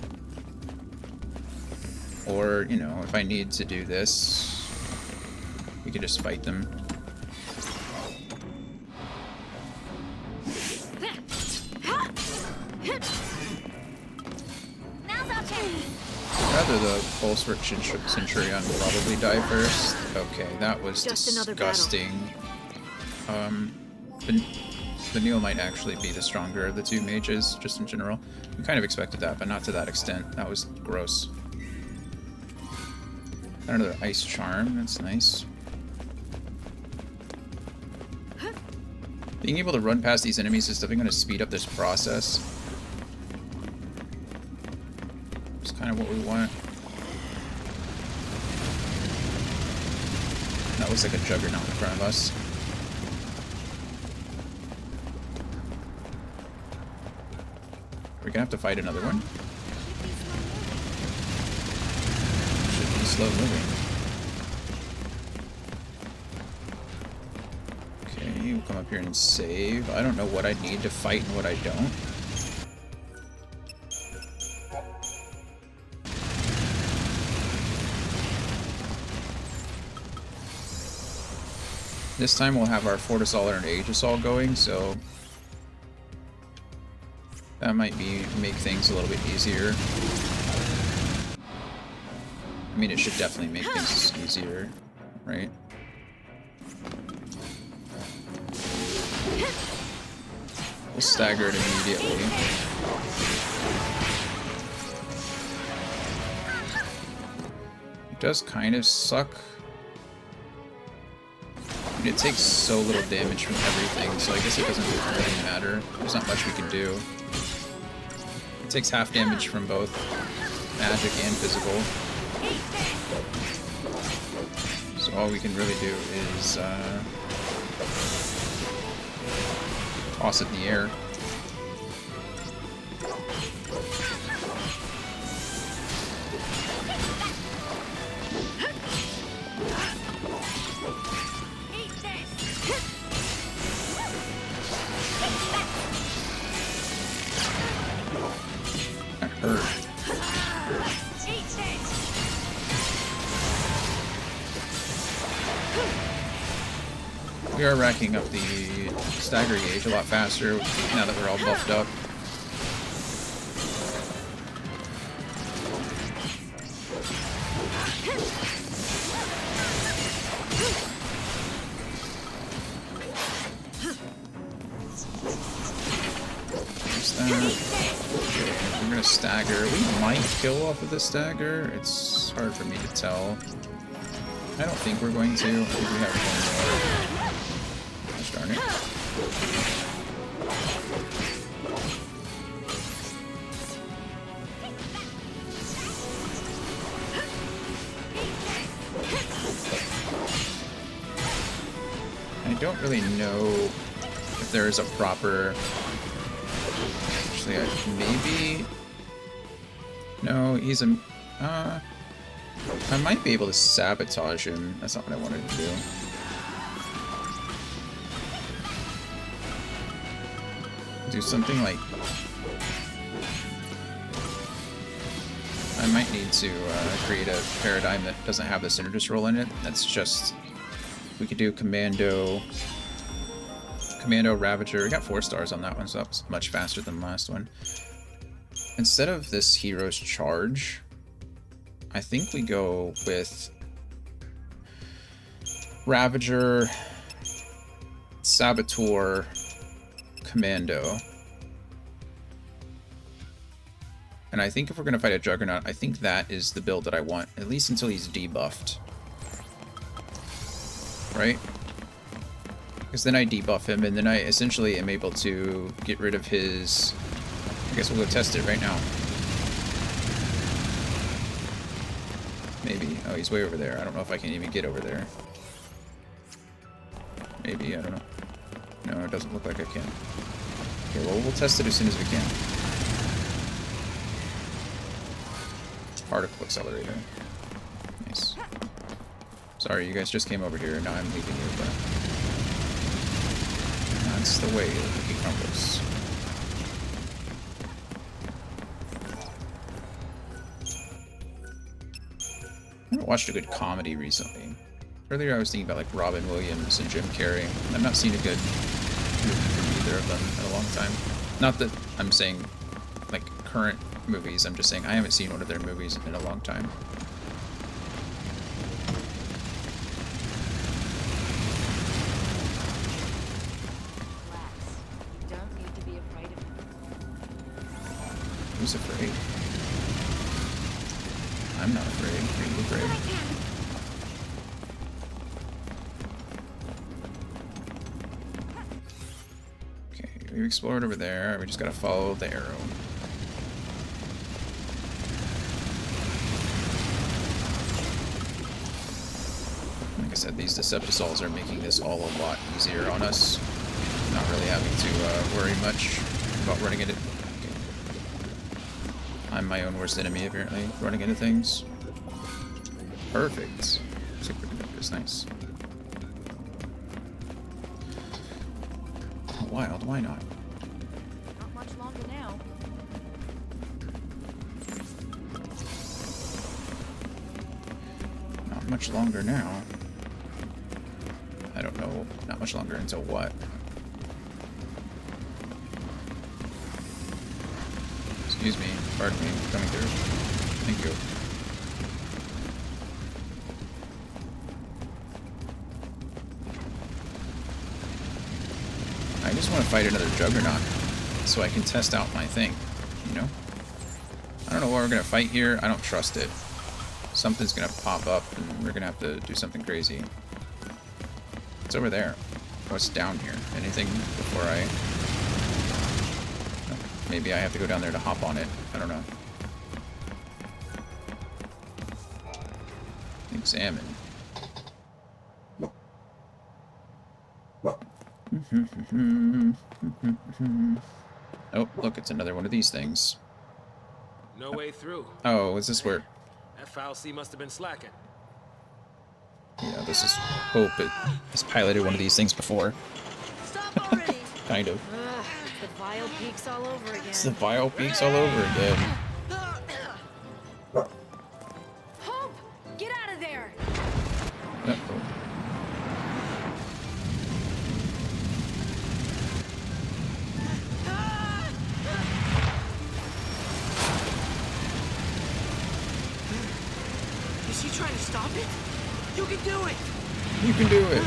Or, you know, if I need to do this, we could just fight them. Rather the Pulsework Centurion will probably die first. Okay, that was disgusting. Vanille might actually be the stronger of the two mages, just in general. I kind of expected that, but not to that extent. That was gross. Another Ice Charm, that's nice. Being able to run past these enemies is definitely going to speed up this process. It's kind of what we want. That looks like a juggernaut in front of us. We're gonna have to fight another one. Should be slow moving. Okay, we'll come up here and save. I don't know what I need to fight and what I don't. This time we'll have our Fortisol and Aegisol going, so that might make things a little bit easier. I mean, it should definitely make things easier, right? We'll stagger it immediately. It does kind of suck. It takes so little damage from everything, so I guess it doesn't really matter. There's not much we can do. It takes half damage from both magic and physical. So all we can really do is toss it in the air. We are racking up the stagger gauge a lot faster now that we're all buffed up. There's that. We're gonna stagger. We might kill off of the stagger. It's hard for me to tell. I don't think we're going to. I think we have one more. Gosh darn it. I don't really know if there is a proper... Actually, maybe... No, he's a... I might be able to sabotage him. That's not what I wanted to do. Do something like... I might need to create a paradigm that doesn't have the synergist roll in it. That's just... We could do Commando... Commando, Ravager. We got 4 stars on that one, so that was much faster than the last one. Instead of this hero's charge, I think we go with Ravager, Saboteur, Commando. And I think if we're going to fight a Juggernaut, I think that is the build that I want, at least until he's debuffed. Right? Because then I debuff him, and then I essentially am able to get rid of his... I guess we'll go test it right now. Maybe. Oh, he's way over there. I don't know if I can even get over there. Maybe, I don't know. No, it doesn't look like I can. Okay, well, we'll test it as soon as we can. Particle accelerator. Nice. Sorry, you guys just came over here. Now I'm leaving you, but... That's the way the cookie crumbles. I haven't watched a good comedy recently. Earlier I was thinking about like Robin Williams and Jim Carrey. I've not seen a good movie from either of them in a long time. Not that I'm saying like current movies, I'm just saying I haven't seen one of their movies in a long time. Relax. You don't need to be afraid of him. Who's afraid? I'm not afraid. Are you afraid? Okay, we've explored over there. We just gotta follow the arrow. Like I said, these Decepticons are making this all a lot easier on us. Not really having to worry much about running into... I'm my own worst enemy, apparently, running into things. Perfect. Superconductors, nice. Oh, wild, why not? Not much longer now. Not much longer now. I don't know. Not much longer until what? Excuse me. Pardon me. Coming through. Thank you. I just want to fight another Juggernaut so I can test out my thing, you know? I don't know what we're going to fight here. I don't trust it. Something's going to pop up and we're going to have to do something crazy. What's over there? What's down here? Anything before I... Oh, maybe I have to go down there to hop on it. I don't know. Examine. Oh, look, it's another one of these things. No way through. Oh, is this where... That foul sea must have been slacking. Yeah, this is Hope. It has piloted one of these things before. Stop already! Kind of. Ugh, the vile peaks all over again. It's the Vile Peaks all over again. Hope! Get out of there! Uh-oh. Is she trying to stop it? You can do it! You can do it!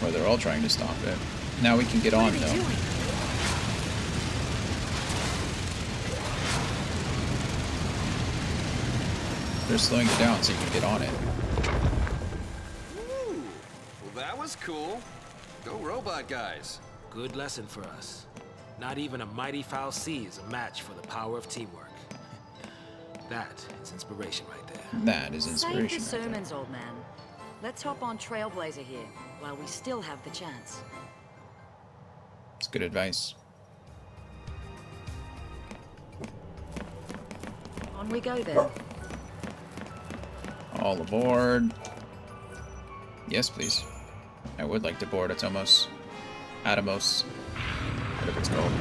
Well, they're all trying to stop it. Now we can get on, though. They're slowing it down so you can get on it. Ooh, well, that was cool. Go robot guys. Good lesson for us. Not even a mighty foul sea is a match for the power of teamwork. That is inspiration right there. That is Save the inspiration. Right there. sermons, old man. Let's hop on Trailblazer here, while we still have the chance. It's good advice. On we go then. All aboard. Yes, please. I would like to board Atomos. Atomos. Whatever it's called.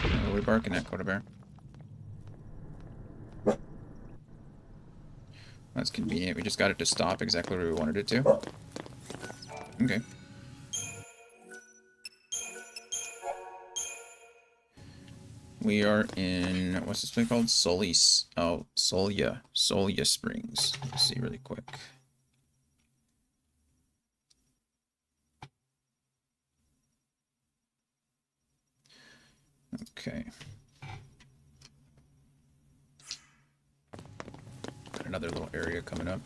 What are we barking at, Coda Bear? That's convenient. We just got it to stop exactly where we wanted it to. Okay. We are in, what's this place called? Solis. Oh, Solia. Solia Springs. Let's see really quick. Okay. Got another little area coming up.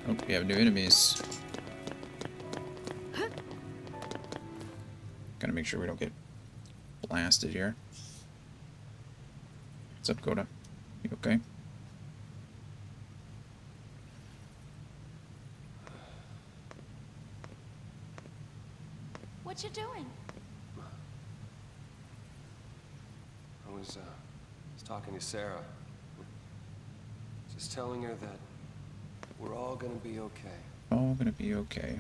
Oh, we have new enemies. Gotta make sure we don't get blasted here. What's up, Coda? You okay? What you doing? I was talking to Sarah. Just telling her that we're all gonna be okay. All gonna be okay.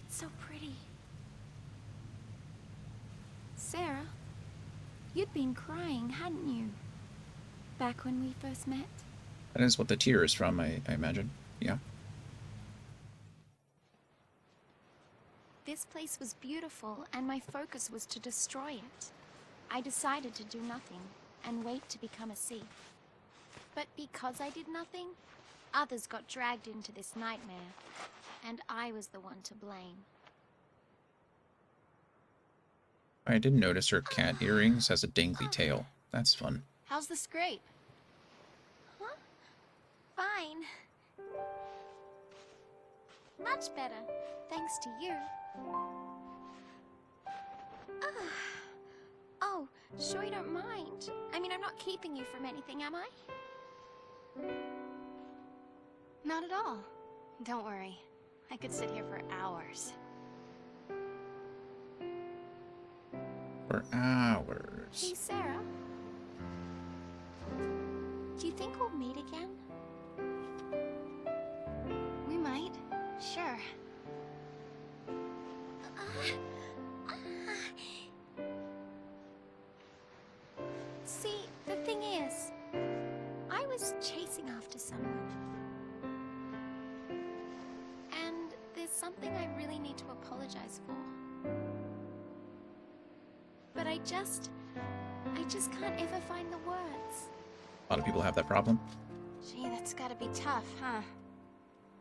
It's so pretty. Sarah, you'd been crying, hadn't you? Back when we first met? That is what the tear is from, I imagine. Yeah. This place was beautiful, and my focus was to destroy it. I decided to do nothing, and wait to become a sea. But because I did nothing, others got dragged into this nightmare, and I was the one to blame. I didn't notice her cat earrings has a dangly tail. That's fun. How's the scrape? Huh? Fine. Much better, thanks to you. Oh, sure you don't mind. I mean, I'm not keeping you from anything, am I? Not at all. Don't worry. I could sit here for hours. For hours. Hey, Sarah. Do you think we'll meet again? We might. Sure. See, the thing is, I was chasing after someone. And there's something I really need to apologize for. But I just can't ever find the words. A lot of people have that problem. Gee, that's gotta be tough, huh?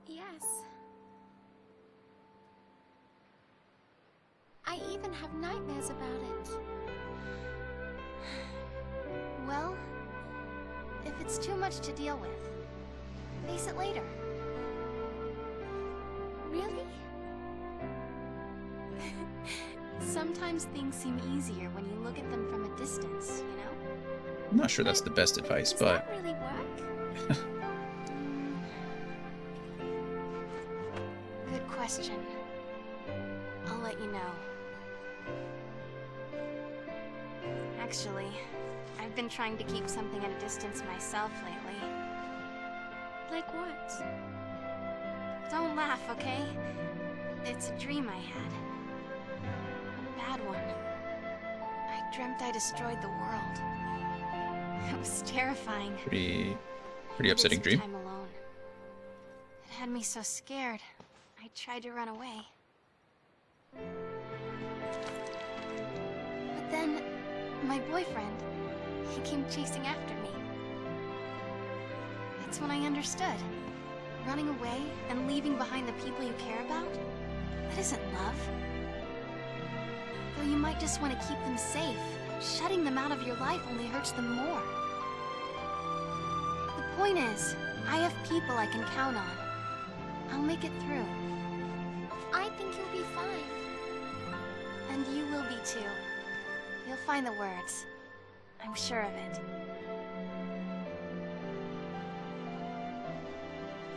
Yes. I even have nightmares about it. Well, if it's too much to deal with, face it later. Really? Sometimes things seem easier when you look at them from a distance, you know? I'm not sure that's the best advice, Does but that really work? Good question. I'll let you know. Actually, I've been trying to keep something at a distance myself lately. Like what? Don't laugh, okay? It's a dream I had. A bad one. I dreamt I destroyed the world. It was terrifying. pretty I upsetting did some dream. time alone. It had me so scared, I tried to run away. But then My boyfriend. He came chasing after me. That's when I understood. Running away and leaving behind the people you care about? That isn't love. Though you might just want to keep them safe, shutting them out of your life only hurts them more. The point is, I have people I can count on. I'll make it through. I think you'll be fine. And you will be too. You'll find the words. I'm sure of it.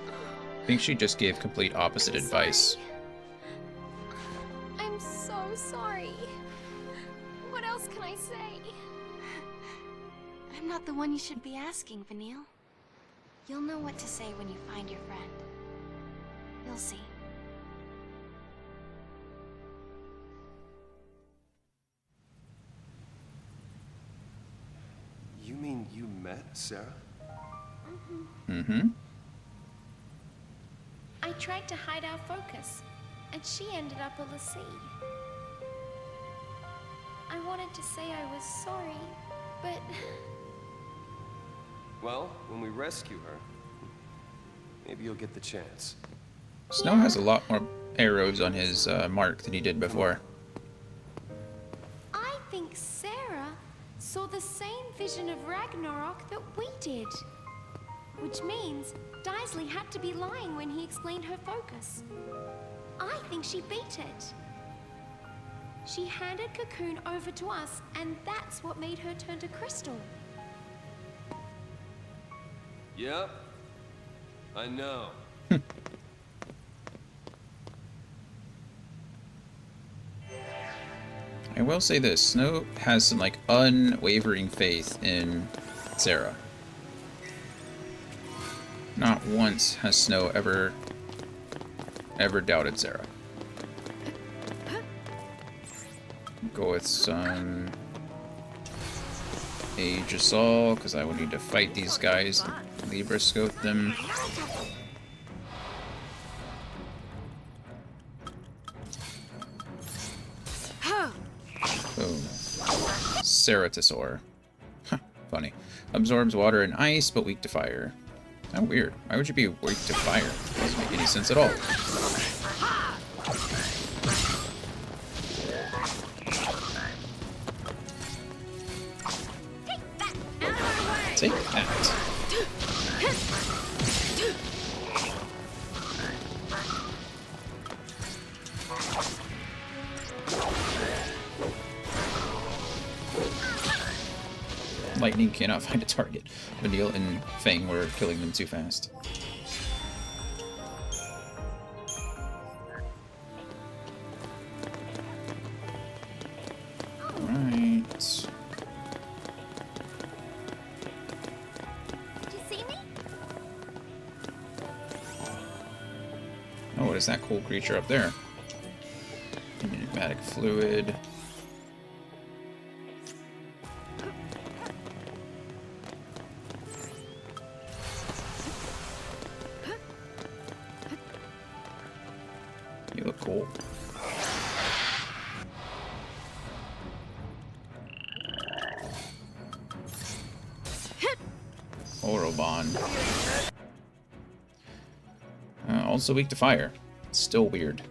I think she just gave complete opposite advice. I'm so sorry. What else can I say? I'm not the one you should be asking, Vanille. You'll know what to say when you find your friend. You'll see. You mean you met Sarah? Mm-hmm. I tried to hide our focus, and she ended up a l'Cie. I wanted to say I was sorry, but... Well, when we rescue her, maybe you'll get the chance. Snow has a lot more arrows on his mark than he did before. I think Sarah saw the same vision of Ragnarok that we did. Which means Daisley had to be lying when he explained her focus. I think she beat it. She handed Cocoon over to us, and that's what made her turn to Crystal. Yep. I know. I will say this, Snow has some like unwavering faith in Sarah. Not once has Snow ever doubted Sarah. Go with some Aegisol, because I will need to fight these guys and Libra scope them. Boom. Ceratosaur. Huh, funny. Absorbs water and ice, but weak to fire. How weird. Why would you be weak to fire? Doesn't make any sense at all. Take that. Lightning cannot find a target. Vanille and Fang were killing them too fast. Alright. Did you see me? Oh, what is that cool creature up there? Pneumatic fluid. You look cool. Orobon. Also weak to fire. Still weird.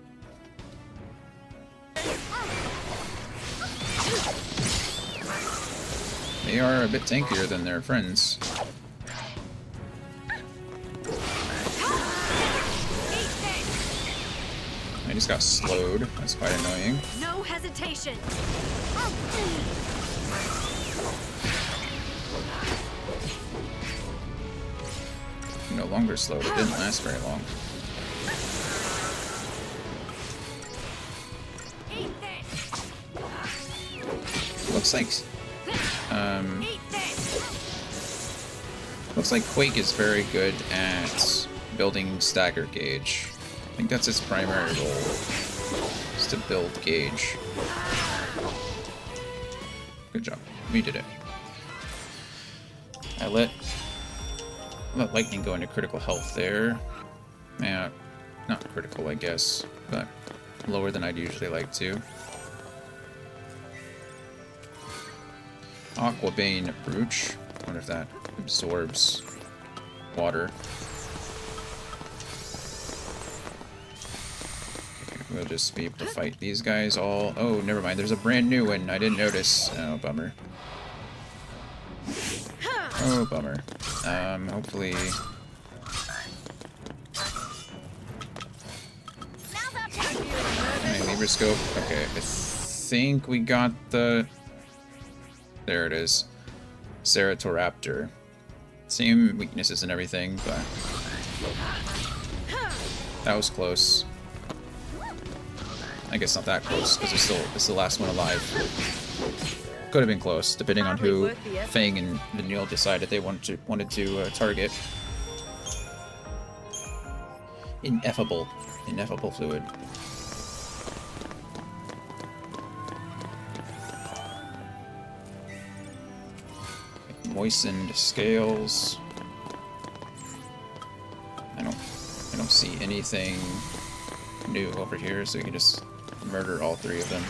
They are a bit tankier than their friends. I just got slowed. That's quite annoying. No hesitation. No longer slowed. It didn't last very long. Looks like looks like Quake is very good at building stagger gauge. I think that's its primary goal, is to build gauge. Good job. We did it. I let lightning go into critical health there. Yeah, not critical, I guess, but lower than I'd usually like to. Aquabane brooch. I wonder if that absorbs water. Okay, we'll just be able to fight these guys all. Oh, never mind. There's a brand new one. I didn't notice. Oh, bummer. Oh, bummer. Hopefully. Okay, Libra scope. Okay, I think we got the. There it is. Ceratopraptor. Same weaknesses and everything, but that was close. I guess not that close because it's the last one alive. Could have been close, depending on who Fang and Neil decided they wanted to target. Ineffable fluid. Moistened scales. I don't see anything new over here, so you can just murder all three of them.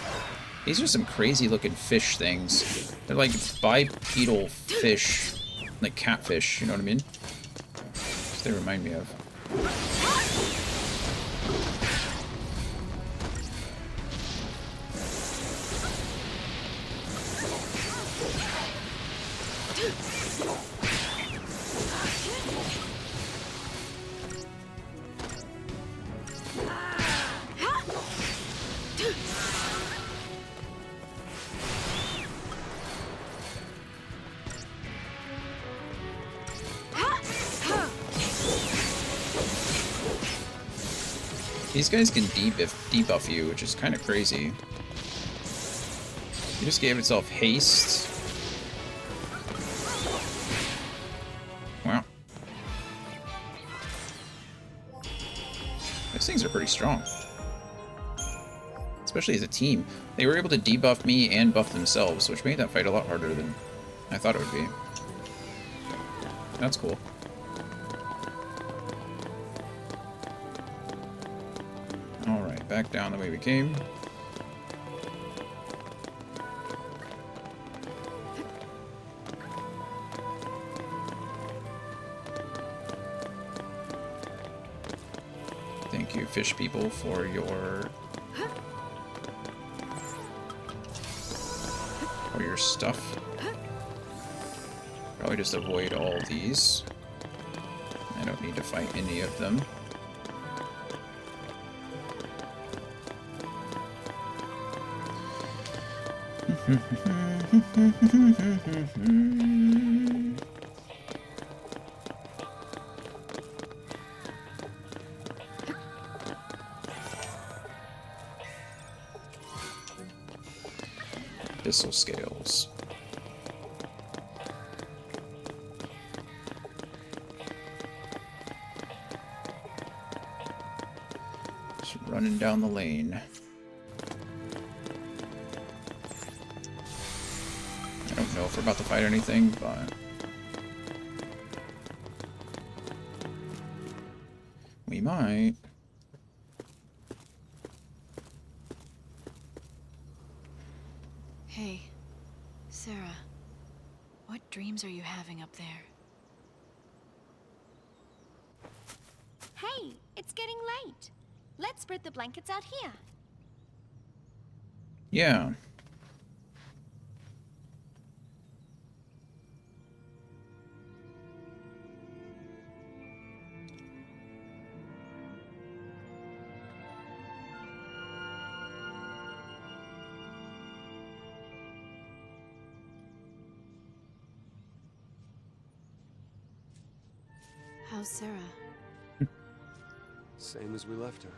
These are some crazy looking fish things. They're like bipedal fish, like catfish, you know what I mean? They remind me of. These guys can debuff you, which is kind of crazy. It just gave itself haste. Wow. These things are pretty strong. Especially as a team. They were able to debuff me and buff themselves, which made that fight a lot harder than I thought it would be. That's cool. Alright, back down the way we came. Thank you, fish people, for your stuff. Probably just avoid all these. I don't need to fight any of them. Abyssal scales. Just running down the lane. I don't know if we're about to fight anything, but we might. Hey, Sarah. What dreams are you having up there? Hey, it's getting late. Let's spread the blankets out here. Yeah. How's Sarah? Same as we left her.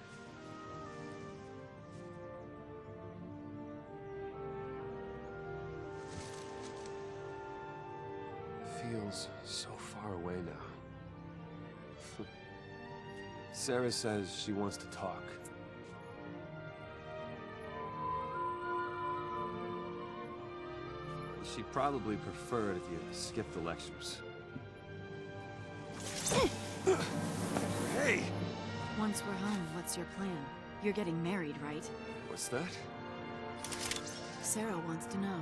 Feels so far away now. Sarah says she wants to talk. She'd probably prefer it if you skipped the lectures. Hey! Once we're home, what's your plan? You're getting married, right? What's that? Sarah wants to know.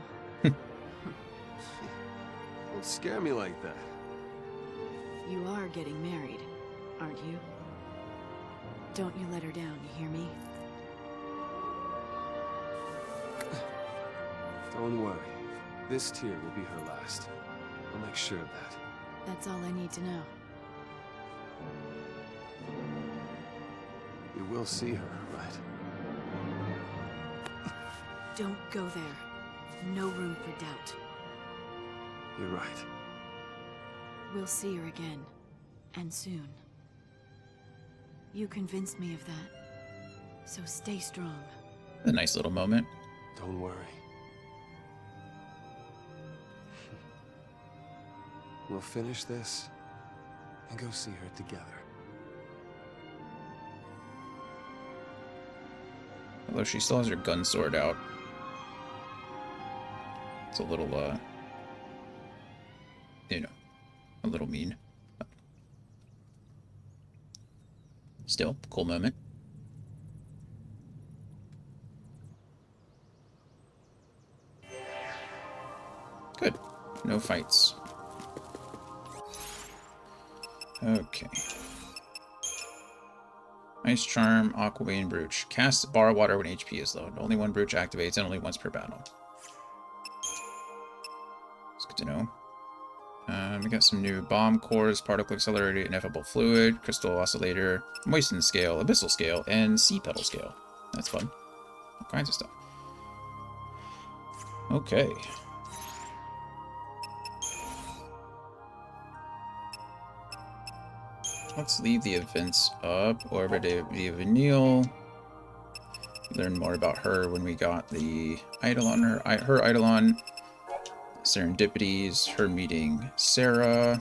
Don't scare me like that. You are getting married, aren't you? Don't you let her down, you hear me? Don't worry. This tear will be her last. I'll make sure of that. That's all I need to know. You will see her, right? Don't go there. No room for doubt. You're right. We'll see her again. And soon. You convinced me of that. So stay strong. A nice little moment. Don't worry. We'll finish this and go see her together. Although she still has her gun sword out. It's a little, you know, a little mean. But still, cool moment. Good. No fights. Okay. Ice Charm, Aqua Wing, Brooch. Cast bar water when HP is low. Only one Brooch activates and only once per battle. It's good to know. We got some new bomb cores, particle accelerator, ineffable fluid, crystal oscillator, moisten scale, abyssal scale, and sea petal scale. That's fun. All kinds of stuff. Okay. Let's leave the events up. Orbit via Vanille. Learn more about her when we got the Eidolon, her Eidolon. Serendipities, her meeting Sarah.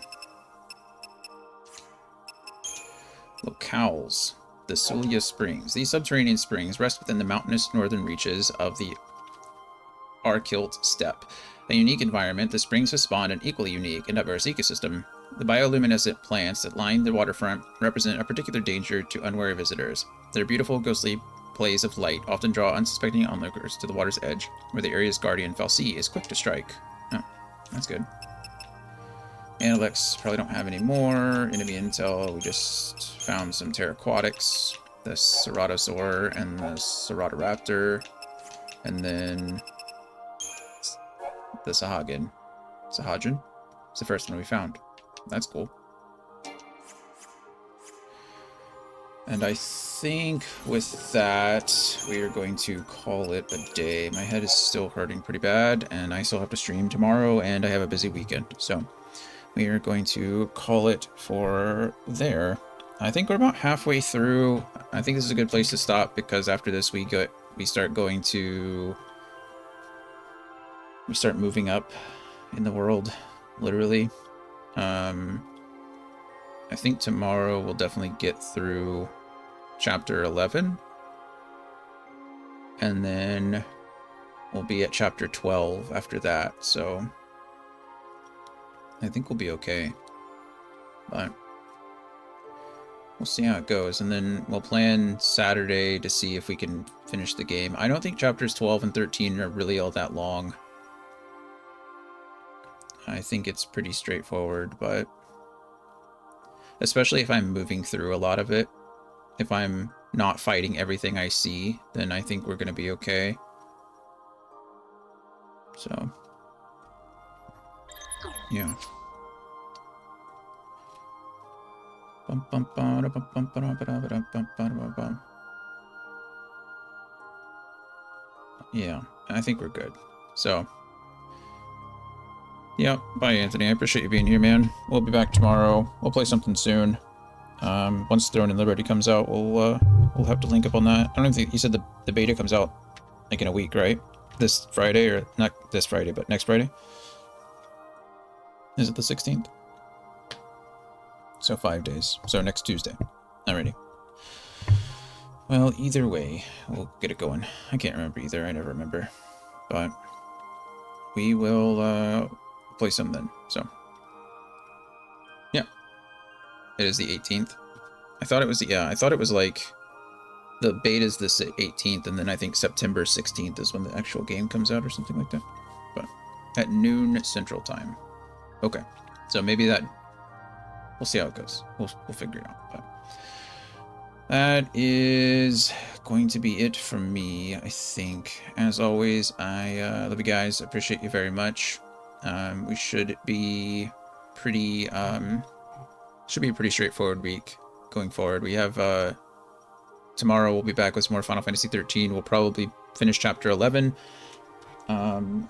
Locales. The Sulia Springs. These subterranean springs rest within the mountainous northern reaches of the Arkilt Steppe. A unique environment, the springs have spawned an equally unique and diverse ecosystem. The bioluminescent plants that line the waterfront represent a particular danger to unwary visitors. Their beautiful, ghostly blaze of light often draw unsuspecting onlookers to the water's edge, where the area's guardian Falsi is quick to strike. Oh, that's good. Analects probably don't have any more. Enemy intel, we just found some Pteraquatics, the Ceratosaur and the Ceratoraptor, and then the Sahagin. Sahagin? It's the first one we found. That's cool. And I think with that, we are going to call it a day. My head is still hurting pretty bad, and I still have to stream tomorrow, and I have a busy weekend. So we are going to call it for there. I think we're about halfway through. I think this is a good place to stop, because after this we start moving up in the world, literally. I think tomorrow we'll definitely get through chapter 11, and then we'll be at chapter 12 after that, so I think we'll be okay, but we'll see how it goes, and then we'll plan Saturday to see if we can finish the game. I don't think chapters 12 and 13 are really all that long. I think it's pretty straightforward, but especially if I'm moving through a lot of it, if I'm not fighting everything I see, then I think we're going to be okay. So, yeah. Yeah, I think we're good. So, yeah, bye Anthony. I appreciate you being here, man. We'll be back tomorrow. We'll play something soon. Once Throne and Liberty comes out, we'll have to link up on that. I don't even think you said the beta comes out like in a week, right? This Friday, or not this Friday, but next Friday. Is it the 16th? So 5 days. So next Tuesday. Alrighty. Well, either way, we'll get it going. I can't remember either. I never remember. But we will play some then. So yeah, it is the 18th. I thought it was I thought it was like the beta's the 18th, and then I think September 16th is when the actual game comes out or something like that. But At noon Central Time. Okay. So maybe that... We'll see how it goes. We'll figure it out. But that is going to be it from me, I think. As always, I love you guys. Appreciate you very much. We should be pretty... should be a pretty straightforward week going forward. We have... tomorrow we'll be back with some more Final Fantasy 13. We'll probably finish Chapter 11.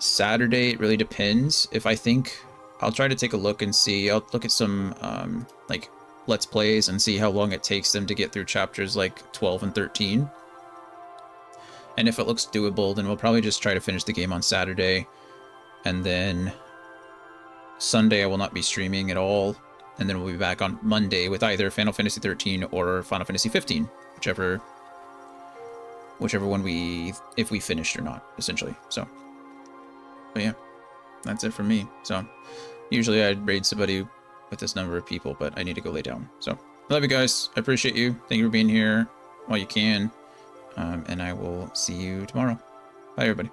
Saturday, it really depends. If I think... I'll try to take a look and see. I'll look at some, like, Let's Plays and see how long it takes them to get through chapters, like, 12 and 13. And if it looks doable, then we'll probably just try to finish the game on Saturday. And then Sunday I will not be streaming at all. And then we'll be back on Monday with either Final Fantasy 13 or Final Fantasy 15. Whichever one if we finished or not, essentially. So, but yeah, that's it from me. So, usually I'd raid somebody with this number of people, but I need to go lay down. So, love you guys. I appreciate you. Thank you for being here while you can. And I will see you tomorrow. Bye, everybody.